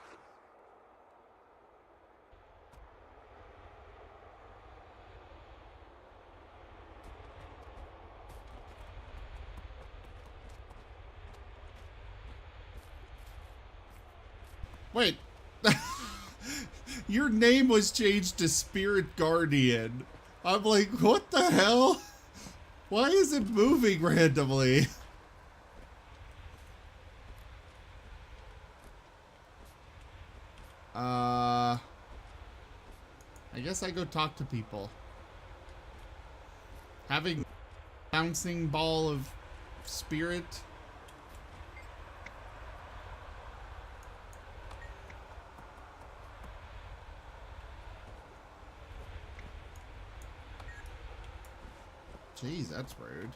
Speaker 1: Wait. Your name was changed to Spirit Guardian. I'm like, what the hell? Why is it moving randomly? I guess I go talk to people. Having bouncing ball of spirit. Jeez, that's rude.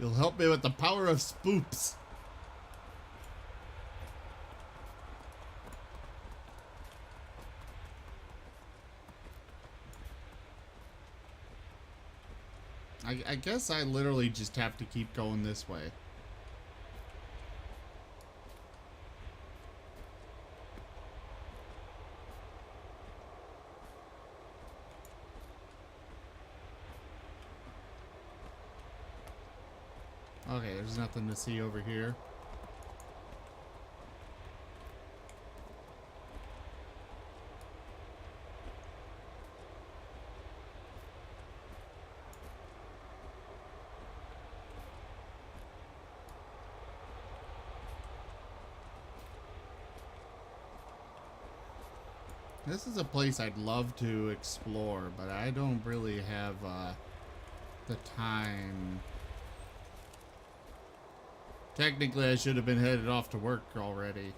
Speaker 1: You'll help me with the power of spoops. I guess I literally just have to keep going this way. Okay, there's nothing to see over here. This is a place I'd love to explore, but I don't really have the time. Technically, I should have been headed off to work already.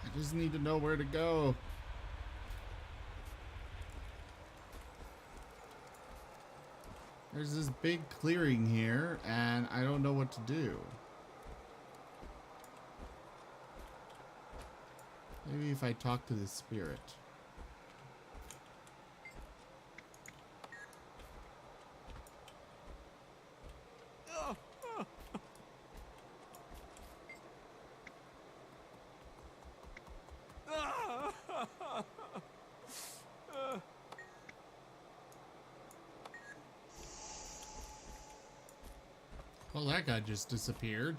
Speaker 1: I just need to know where to go. There's this big clearing here, and I don't know what to do. Maybe if I talk to the spirit. Well, that guy just disappeared.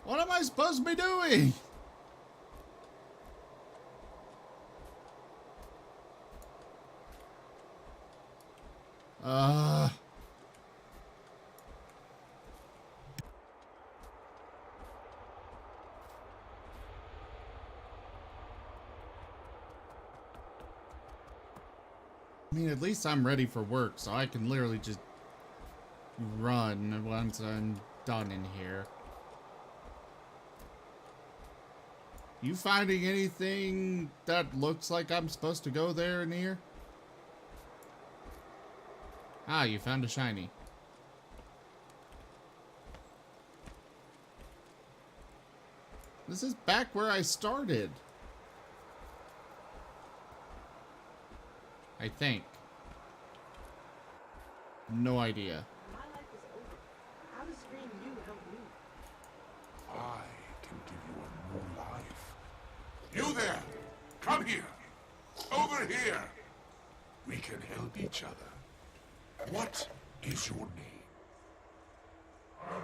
Speaker 1: What am I supposed to be doing? I mean, at least I'm ready for work, so I can literally just run once I'm done in here. You finding anything that looks like I'm supposed to go there in here? Ah, you found a shiny. This is back where I started. I think. No idea.
Speaker 9: My life is over. How does freeing you help me?
Speaker 18: I can give you a new life. You there! Come here! Over here! We can help each other. What is your name?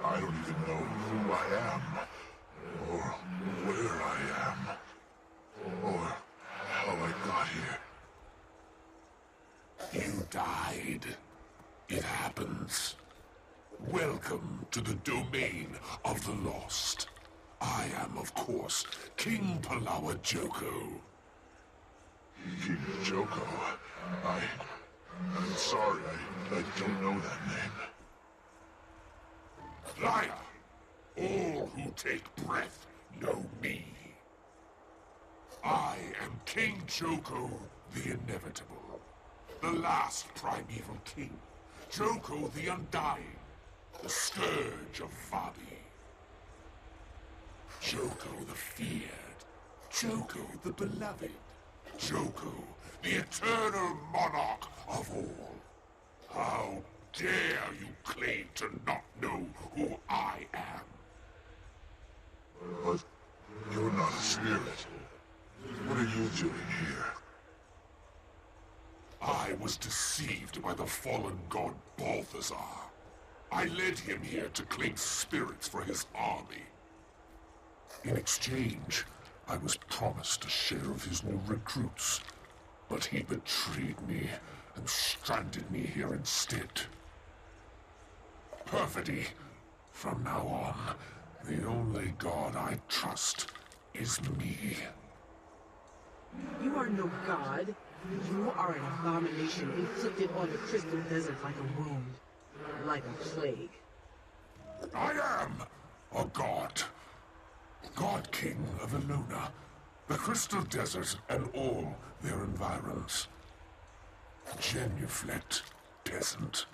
Speaker 12: I don't even know who I am, or where I am, or how I got here.
Speaker 18: You died. It happens. Welcome to the domain of the lost. I am, of course, King Palawa Joko.
Speaker 12: King Joko? I'm sorry, I don't know that name.
Speaker 18: Liar! All who take breath know me. I am King Joko, the Inevitable. The last primeval king. Joko the Undying. The scourge of Vabi. Joko the feared. Joko the beloved. Joko, the eternal monarch of all. How dare you claim to not know who I am?
Speaker 12: But you're not a spirit. What are you doing here?
Speaker 18: I was deceived by the fallen god Balthazar. I led him here to claim spirits for his army. In exchange, I was promised a share of his new recruits, but he betrayed me and stranded me here instead. Perfidy. From now on, the only god I trust is me.
Speaker 9: You are no god. You are an abomination inflicted on the crystal desert like a wound, like a plague.
Speaker 18: I am a god.
Speaker 8: God King of Eluna, the Crystal Desert and all their environs. Genuflect, peasant.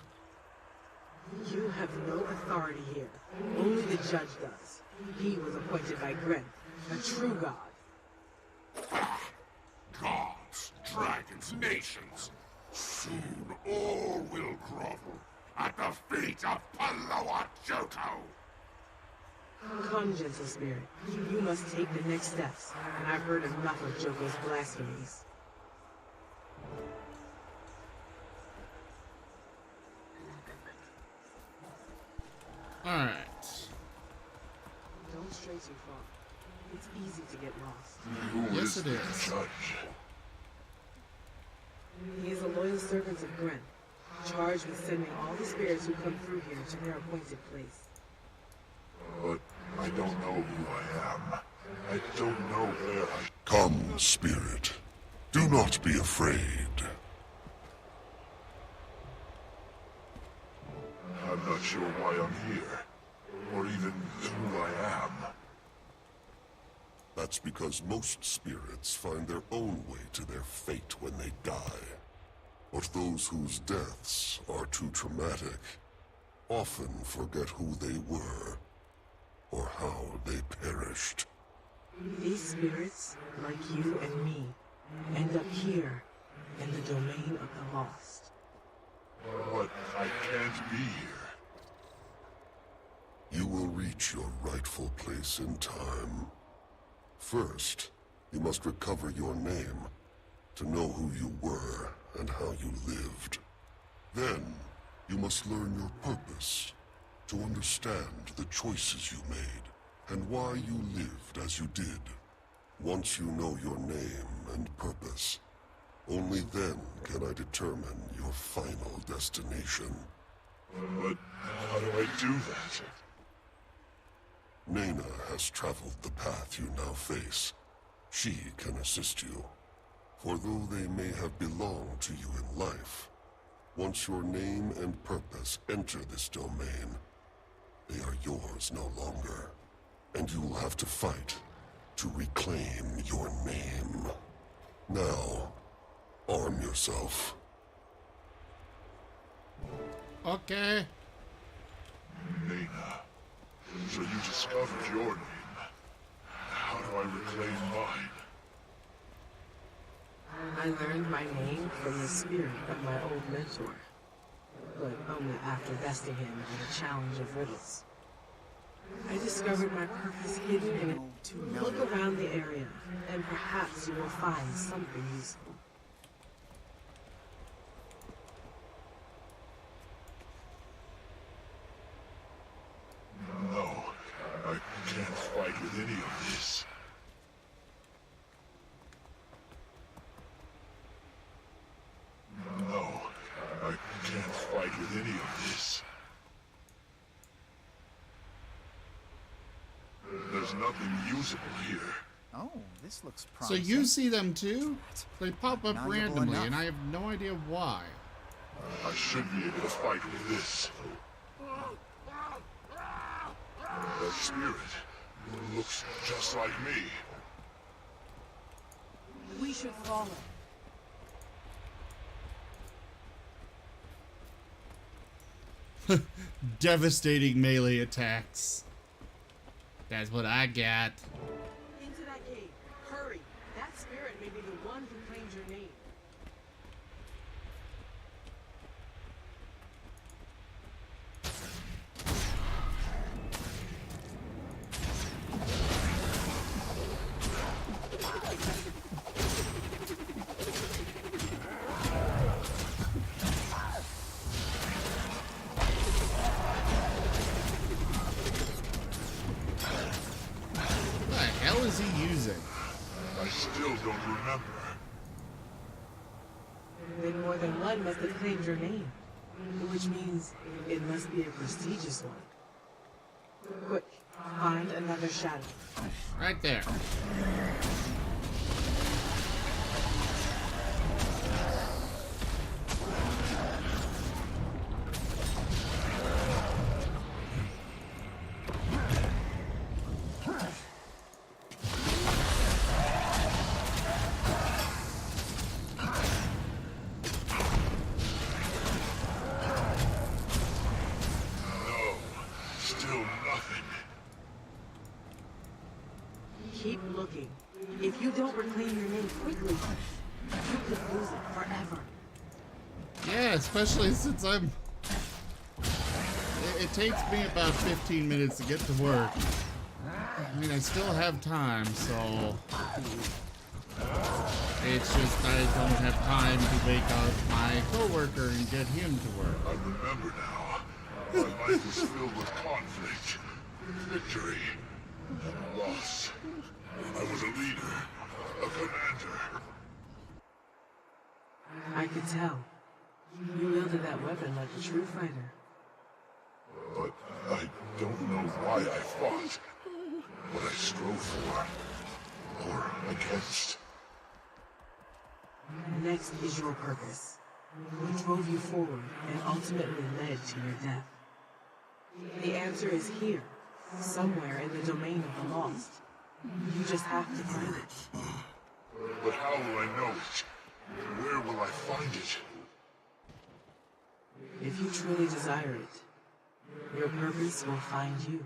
Speaker 9: You have no authority here. Only the judge does. He was appointed by Gren, a true god.
Speaker 8: Gods, dragons, nations. Soon all will grovel at the feet of Paloa Johto.
Speaker 9: Come, gentle spirit. You must take the next steps, and I've heard enough of Joko's blasphemies.
Speaker 1: Alright.
Speaker 9: Don't stray too far. It's easy to get lost.
Speaker 1: Yes, it is.
Speaker 8: Judge.
Speaker 9: He is a loyal servant of Gren, charged with sending all the spirits who come through here to their appointed place.
Speaker 8: But I don't know who I am. I don't know where I... Come, spirit. Do not be afraid. I'm not sure why I'm here, or even who I am. That's because most spirits find their own way to their fate when they die. But those whose deaths are too traumatic often forget who they were, or how they perished.
Speaker 9: These spirits, like you and me, end up here, in the domain of the lost.
Speaker 8: But I can't be here. You will reach your rightful place in time. First, you must recover your name, to know who you were and how you lived. Then, you must learn your purpose, to understand the choices you made, and why you lived as you did. Once you know your name and purpose, only then can I determine your final destination. But how do I do that? Nena has traveled the path you now face. She can assist you. For though they may have belonged to you in life, once your name and purpose enter this domain, they are yours no longer. And you will have to fight to reclaim your name. Now, arm yourself.
Speaker 1: Okay.
Speaker 8: Nena, so you discovered your name. How do I reclaim mine?
Speaker 9: I learned my name from the spirit of my old mentor, but only after besting him in a challenge of riddles. I discovered my purpose hidden in it. Look around the area, and perhaps you will find something useful.
Speaker 8: No, I can't fight with any of this. No, I can't fight with any of this. There's nothing usable here.
Speaker 16: Oh, this looks
Speaker 1: So
Speaker 16: promising.
Speaker 1: you see them too? They pop up
Speaker 16: Valuable
Speaker 1: randomly,
Speaker 16: enough.
Speaker 1: and I have no idea why.
Speaker 8: I should be able to fight with this. That spirit looks just like me.
Speaker 9: We should follow.
Speaker 1: Devastating melee attacks. That's what I got.
Speaker 9: Into that cave. Hurry. That spirit may be the one who claimed your name.
Speaker 1: What the hell is he using?
Speaker 8: I still don't remember.
Speaker 9: Then more than one must have claimed your name, which means it must be a prestigious one. Quick, find another shadow.
Speaker 1: Right there.
Speaker 9: Keep looking. If you don't reclaim your name quickly, you could lose it forever.
Speaker 1: Yeah, especially since I'm... It takes me about 15 minutes to get to work. I mean, I still have time, so... It's just I don't have time to wake up my coworker and get him to work.
Speaker 12: I remember now. My life was filled with conflict, victory, and loss. I was a leader, a commander.
Speaker 9: I could tell. You wielded that weapon like a true fighter.
Speaker 12: But I don't know why I fought, what I strove for, or against.
Speaker 9: Next is your purpose. What drove you forward and ultimately led to your death? The answer is here, somewhere in the domain of the lost. You just have to find it.
Speaker 12: But how will I know it? Where will I find it?
Speaker 9: If you truly desire it, your purpose will find you.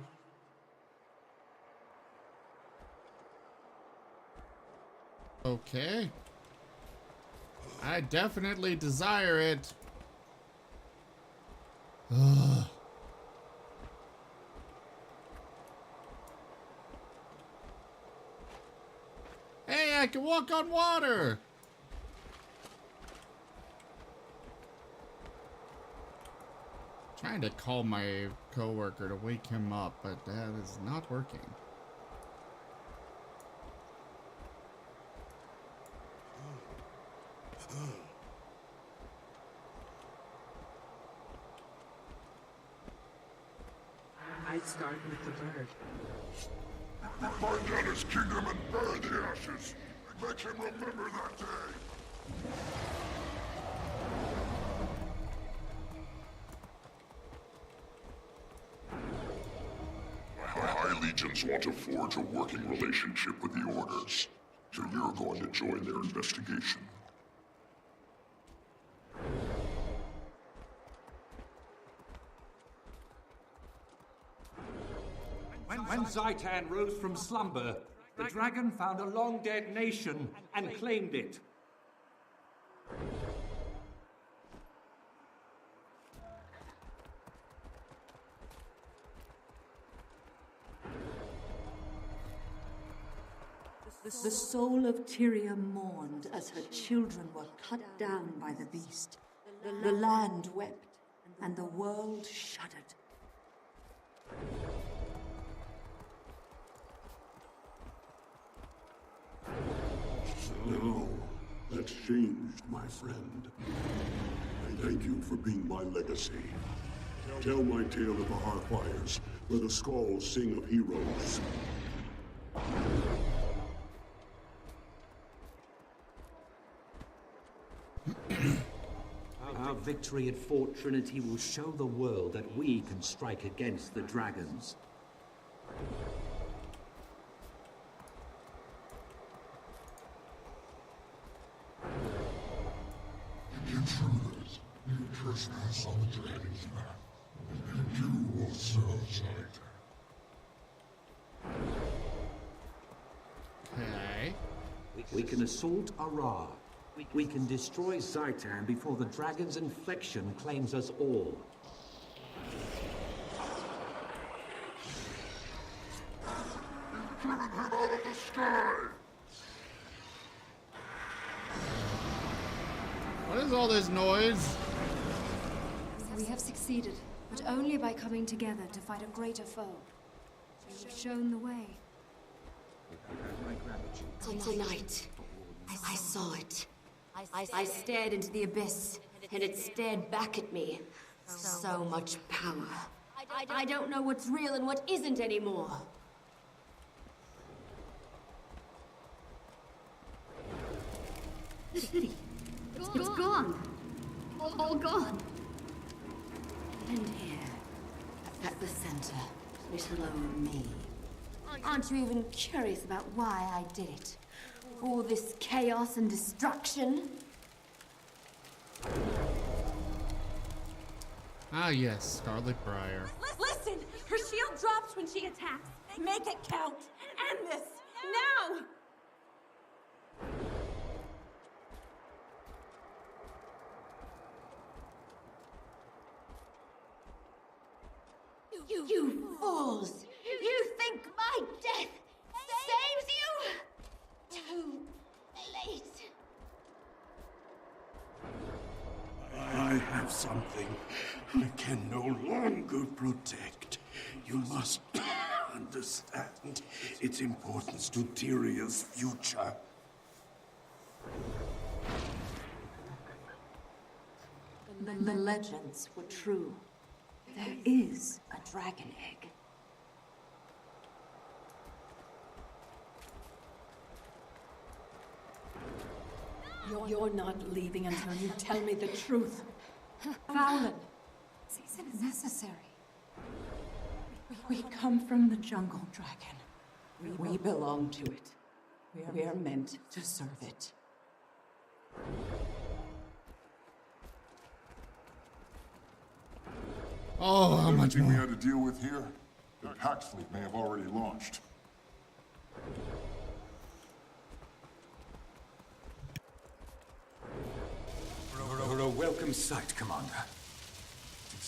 Speaker 1: Okay. I definitely desire it. Ugh. Hey, I can walk on water! Trying to call my coworker to wake him up, but that is not working.
Speaker 9: I'd start with the bird.
Speaker 12: Find out his kingdom and bury the ashes. Make him remember that day. My High Legions want to forge a working relationship with the Orders, so you're going to join their investigation.
Speaker 16: When Zaitan rose from slumber, the dragon found a long-dead nation and claimed it.
Speaker 17: The soul of Tyria mourned as her children were cut down by the beast. The land wept, and the world shuddered.
Speaker 12: No, that's changed, my friend. I thank you for being my legacy. Tell my tale of the Hearthfires, where the skalls sing of heroes.
Speaker 16: Our victory at Fort Trinity will show the world that we can strike against the dragons.
Speaker 12: Intruders, you trespass on the dragon's map, and you will serve Zaitan.
Speaker 1: Okay.
Speaker 16: We can assault Ara. We can destroy Zaitan before the dragon's infection claims us all.
Speaker 12: Driven him out of the sky!
Speaker 1: What is all this noise?
Speaker 13: We have succeeded, but only by coming together to fight a greater foe. You've shown the way.
Speaker 7: Tonight, I saw it. I stared into the abyss, and it stared back at me. So much power. I don't know what's real and what isn't anymore.
Speaker 10: The city. It's gone. All gone.
Speaker 7: And here, at the center, little old me. Aren't you even curious about why I did it? All this chaos and destruction?
Speaker 1: Ah yes, Scarlet Briar.
Speaker 20: Listen! Her shield drops when she attacks. Make it count. End this.
Speaker 3: Now!
Speaker 17: You fools! You think my death saves you? Too late.
Speaker 19: I have something I can no longer protect. You must understand its importance to Tyria's future.
Speaker 17: The legends were true. There is a dragon egg. You're not leaving until you tell me the truth. Fowlin,
Speaker 13: This isn't necessary.
Speaker 17: we come from the jungle, dragon. We belong to it. We are meant to serve it.
Speaker 1: Oh, how much
Speaker 12: Everything we
Speaker 1: more?
Speaker 12: had to deal with here, the pack fleet may have already launched.
Speaker 19: A welcome sight, Commander.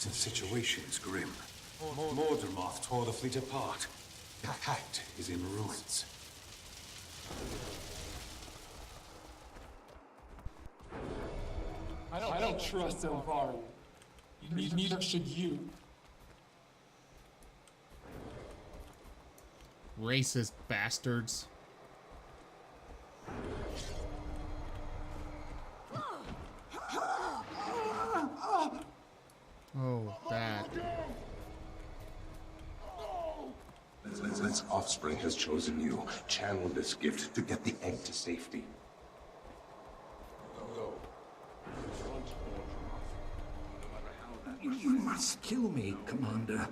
Speaker 19: The situation is grim. Mordramoth tore the fleet apart. The pact is in ruins.
Speaker 20: I don't trust Elvari. Neither should you.
Speaker 1: Racist bastards. Oh, bad.
Speaker 8: This offspring has chosen you. Channel this gift to get the egg to safety.
Speaker 19: You must kill me, Commander,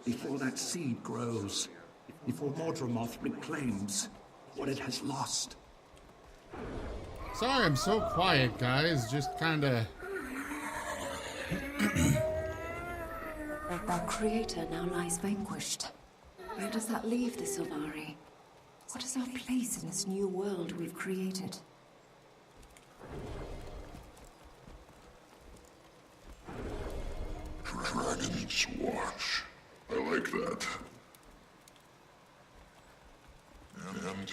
Speaker 19: before that seed grows. Before Mordramoth reclaims what it has lost.
Speaker 1: Sorry I'm so quiet, guys. Just kinda...
Speaker 17: Our creator now lies vanquished. Where does that leave the Silvari? What is our place in this new world we've created?
Speaker 12: Dragon's Watch. I like that. And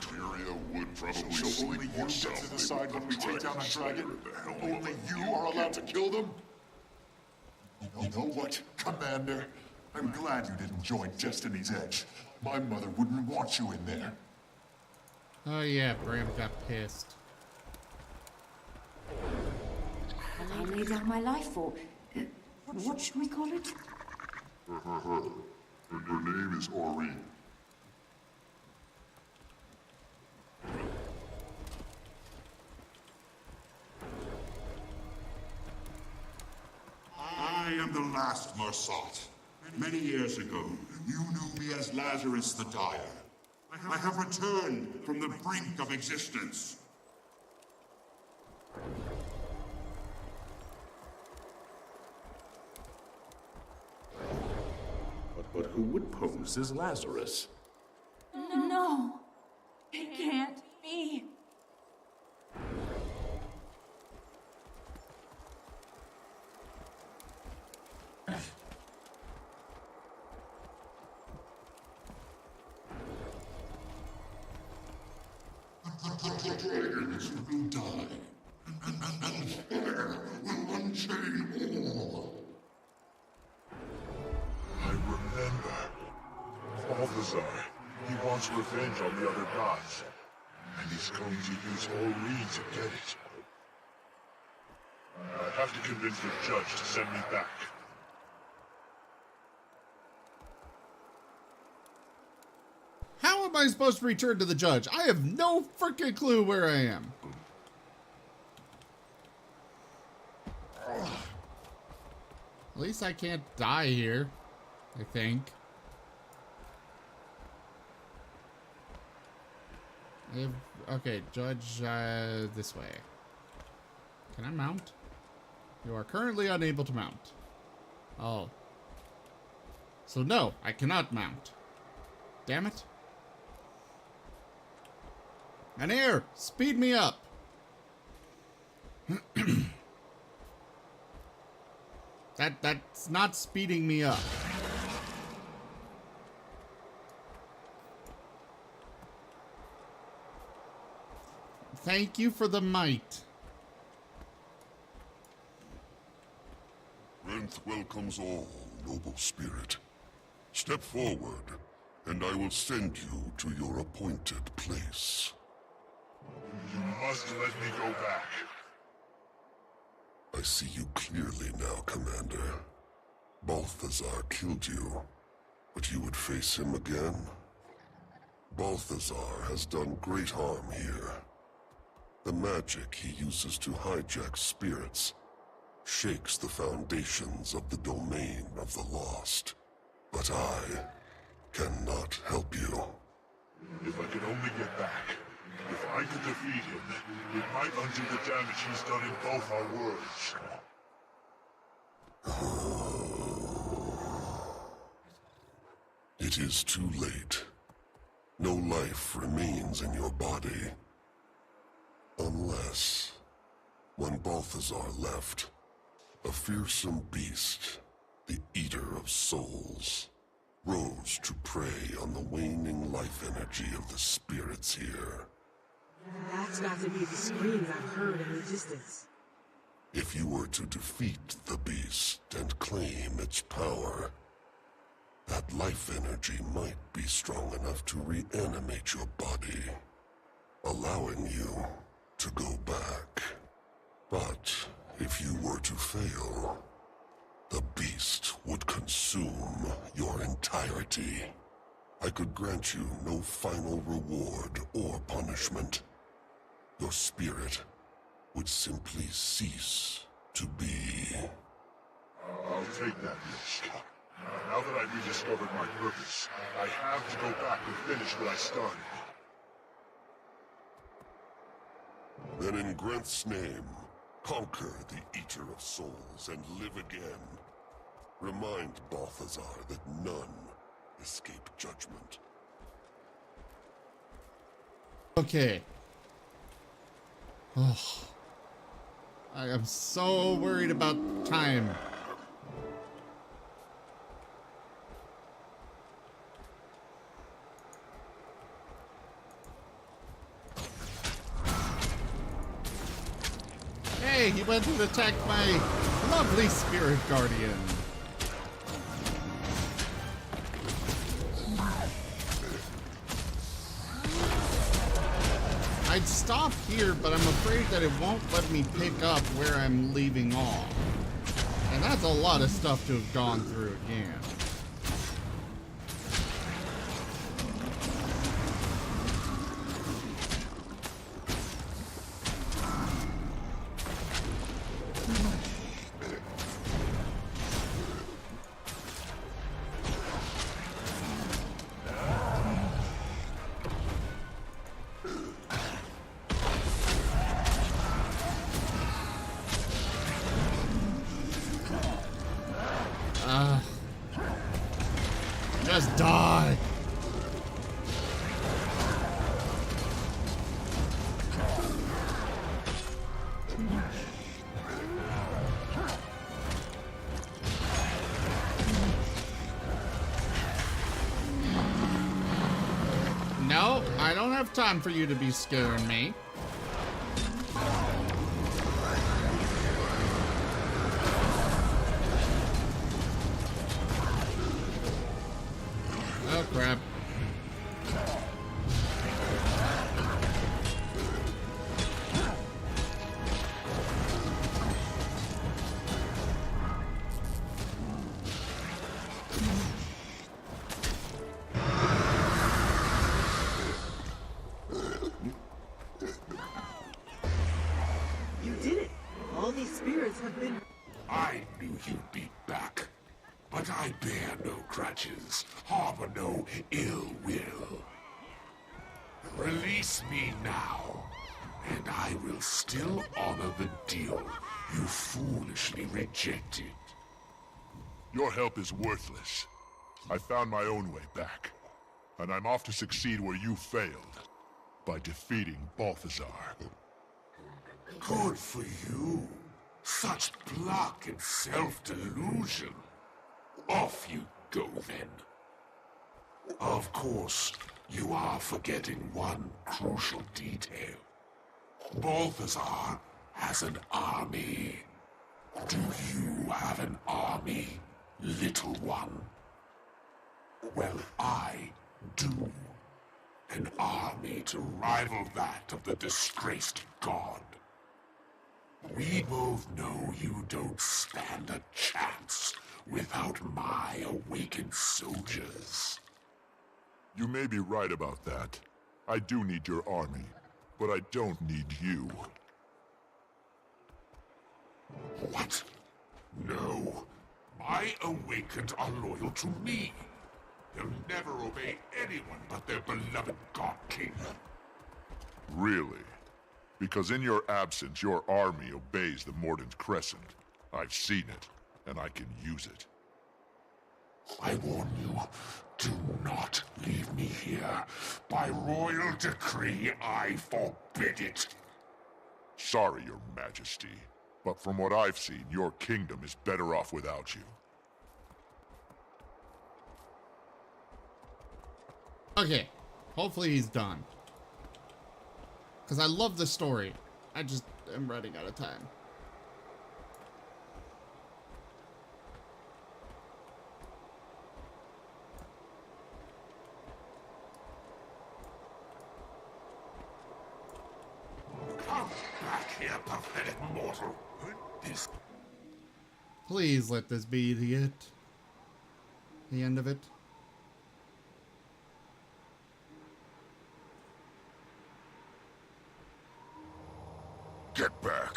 Speaker 12: Tyria would probably
Speaker 21: So
Speaker 12: sleep
Speaker 21: only you
Speaker 12: more
Speaker 21: get to
Speaker 12: soundly
Speaker 21: decide when we take down a dragon?
Speaker 12: Only
Speaker 21: Only you are allowed to kill them? You know what, Commander? I'm glad you didn't join Destiny's Edge. My mother wouldn't want you in there.
Speaker 1: Oh yeah, Bram got pissed.
Speaker 17: I laid down my life for... what should we call it?
Speaker 12: And your name is Aurene.
Speaker 21: I am the last Mersat. Many years ago, you knew me as Lazarus the Dyer. I have returned from the brink of existence.
Speaker 19: But who would pose as Lazarus?
Speaker 17: No! It can't be!
Speaker 21: The dragons will die, and fire will unchain all.
Speaker 12: I remember. Balthazar, he wants revenge on the other gods. And he's going to use Aurene to get it. I have to convince the judge to send me back.
Speaker 1: How am I supposed to return to the judge? I have no freaking clue where I am. At least I can't die here, I think. Okay, judge, this way. Can I mount? You are currently unable to mount. Oh. So no, I cannot mount. Damn it. And here, speed me up. That's not speeding me up. Thank you for the might.
Speaker 12: Renth welcomes all, noble spirit. Step forward, and I will send you to your appointed place.
Speaker 18: You must let me go back.
Speaker 12: I see you clearly now, Commander. Balthazar killed you, but you would face him again? Balthazar has done great harm here. The magic he uses to hijack spirits shakes the foundations of the domain of the lost. But I cannot help you.
Speaker 18: If I could only get back. If I could defeat him, it might undo the damage he's done in both our worlds.
Speaker 12: It is too late. No life remains in your body. Unless, when Balthazar left, a fearsome beast, the Eater of Souls, rose to prey on the waning life energy of the spirits here.
Speaker 9: That's got to be the screams I've heard in the distance.
Speaker 12: If you were to defeat the beast and claim its power, that life energy might be strong enough to reanimate your body, allowing you to go back. But if you were to fail, the beast would consume your entirety. I could grant you no final reward or punishment. Your spirit would simply cease to be.
Speaker 18: I'll take that risk. Now that I've rediscovered my purpose, I have to go back and finish what I started.
Speaker 12: Then in Grenth's name, conquer the Eater of Souls and live again. Remind Balthazar that none escape judgment.
Speaker 1: Okay. Oh. I am so worried about time. Hey, he went to attack my lovely spirit guardian. I'd stop here, but I'm afraid that it won't let me pick up where I'm leaving off. And that's a lot of stuff to have gone through again. Just die. No, I don't have time for you to be scaring me. Oh, crap.
Speaker 9: You did it! All these spirits have been...
Speaker 8: I knew you'd be back. But I bear no grudges, harbor no ill will. Release me now, and I will still honor the deal you foolishly rejected.
Speaker 18: Your help is worthless. I found my own way back, and I'm off to succeed where you failed.
Speaker 12: by defeating Balthazar.
Speaker 8: Good for you. Such pluck and self-delusion. Off you go, then. Of course, you are forgetting one crucial detail. Balthazar has an army. Do you have an army, little one? Well, I do. An army to rival that of the disgraced god. We both know you don't stand a chance without my awakened soldiers.
Speaker 12: You may be right about that. I do need your army, but I don't need you.
Speaker 8: What? No. My awakened are loyal to me. They'll never obey anyone but their beloved God King.
Speaker 12: Really? Because in your absence, your army obeys the Mordant Crescent. I've seen it, and I can use it.
Speaker 8: I warn you, do not leave me here. By royal decree, I forbid it.
Speaker 12: Sorry, Your Majesty, but from what I've seen, your kingdom is better off without you.
Speaker 1: Okay, hopefully he's done. Because I love the story. I just am running out of time.
Speaker 8: Come back here, pathetic mortal. This...
Speaker 1: Please let this be the end of it.
Speaker 8: Get back.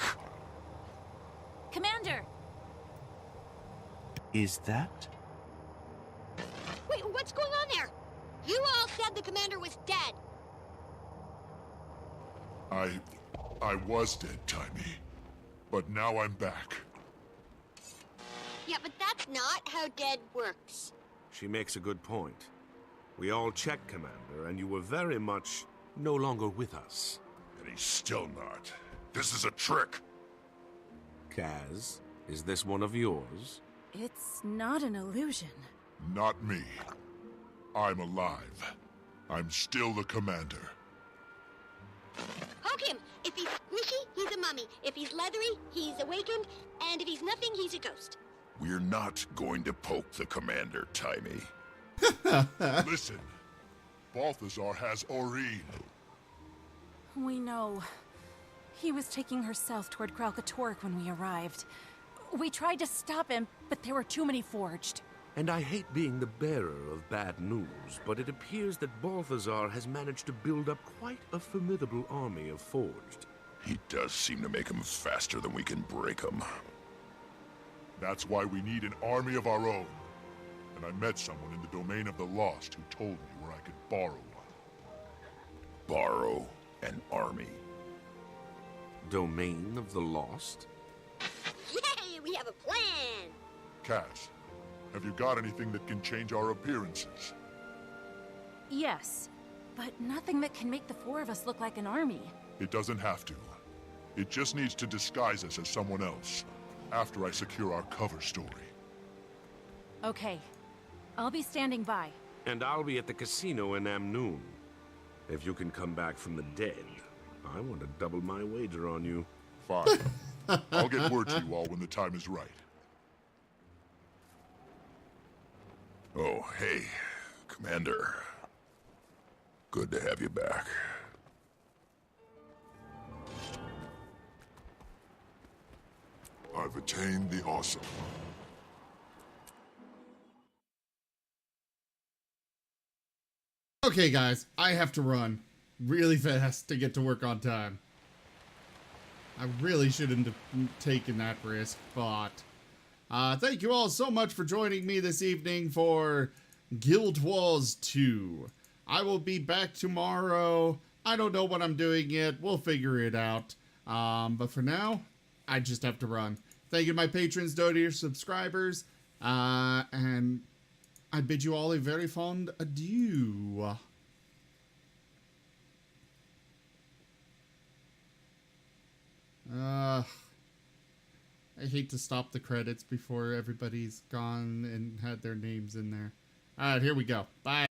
Speaker 11: Commander!
Speaker 6: Is that?
Speaker 10: Wait, what's going on there? You all said the commander was dead.
Speaker 12: I was dead, Timey. But now I'm back.
Speaker 10: Yeah, but that's not how dead works.
Speaker 23: She makes a good point. We all checked, Commander, and you were very much no longer with us.
Speaker 18: And he's still not. This is a trick.
Speaker 23: Kaz, is this one of yours?
Speaker 11: It's not an illusion.
Speaker 12: Not me. I'm alive. I'm still the commander.
Speaker 10: Poke him! If he's squishy, he's a mummy. If he's leathery, he's awakened. And if he's nothing, he's a ghost.
Speaker 18: We're not going to poke the commander, Timey.
Speaker 12: Listen. Balthazar has Aurene.
Speaker 11: We know. He was taking her south toward Kralkatork when we arrived. We tried to stop him, but there were too many forged.
Speaker 23: And I hate being the bearer of bad news, but it appears that Balthazar has managed to build up quite a formidable army of forged.
Speaker 18: He does seem to make them faster than we can break them.
Speaker 12: That's why we need an army of our own. And I met someone in the domain of the lost who told me where I could borrow one.
Speaker 18: Borrow an army.
Speaker 23: Domain of the lost?
Speaker 10: Yay, we have a plan!
Speaker 12: Cass, have you got anything that can change our appearances?
Speaker 11: Yes, but nothing that can make the four of us look like an army.
Speaker 12: It doesn't have to. It just needs to disguise us as someone else, after I secure our cover story.
Speaker 11: Okay. I'll be standing by.
Speaker 23: And I'll be at the casino in Amnoon. If you can come back from the dead, I want to double my wager on you.
Speaker 12: Fine. I'll get word to you all when the time is right.
Speaker 18: Oh, hey, Commander. Good to have you back.
Speaker 12: I've attained the awesome.
Speaker 1: Okay, guys, I have to run really fast to get to work on time. I really shouldn't have taken that risk, but thank you all so much for joining me this evening for Guild Wars 2. I will be back tomorrow. I don't know what I'm doing yet. We'll figure it out. But for now, I just have to run. Thank you to my patrons, to your subscribers, and I bid you all a very fond adieu. I hate to stop the credits before everybody's gone and had their names in there. Alright, here we go. Bye.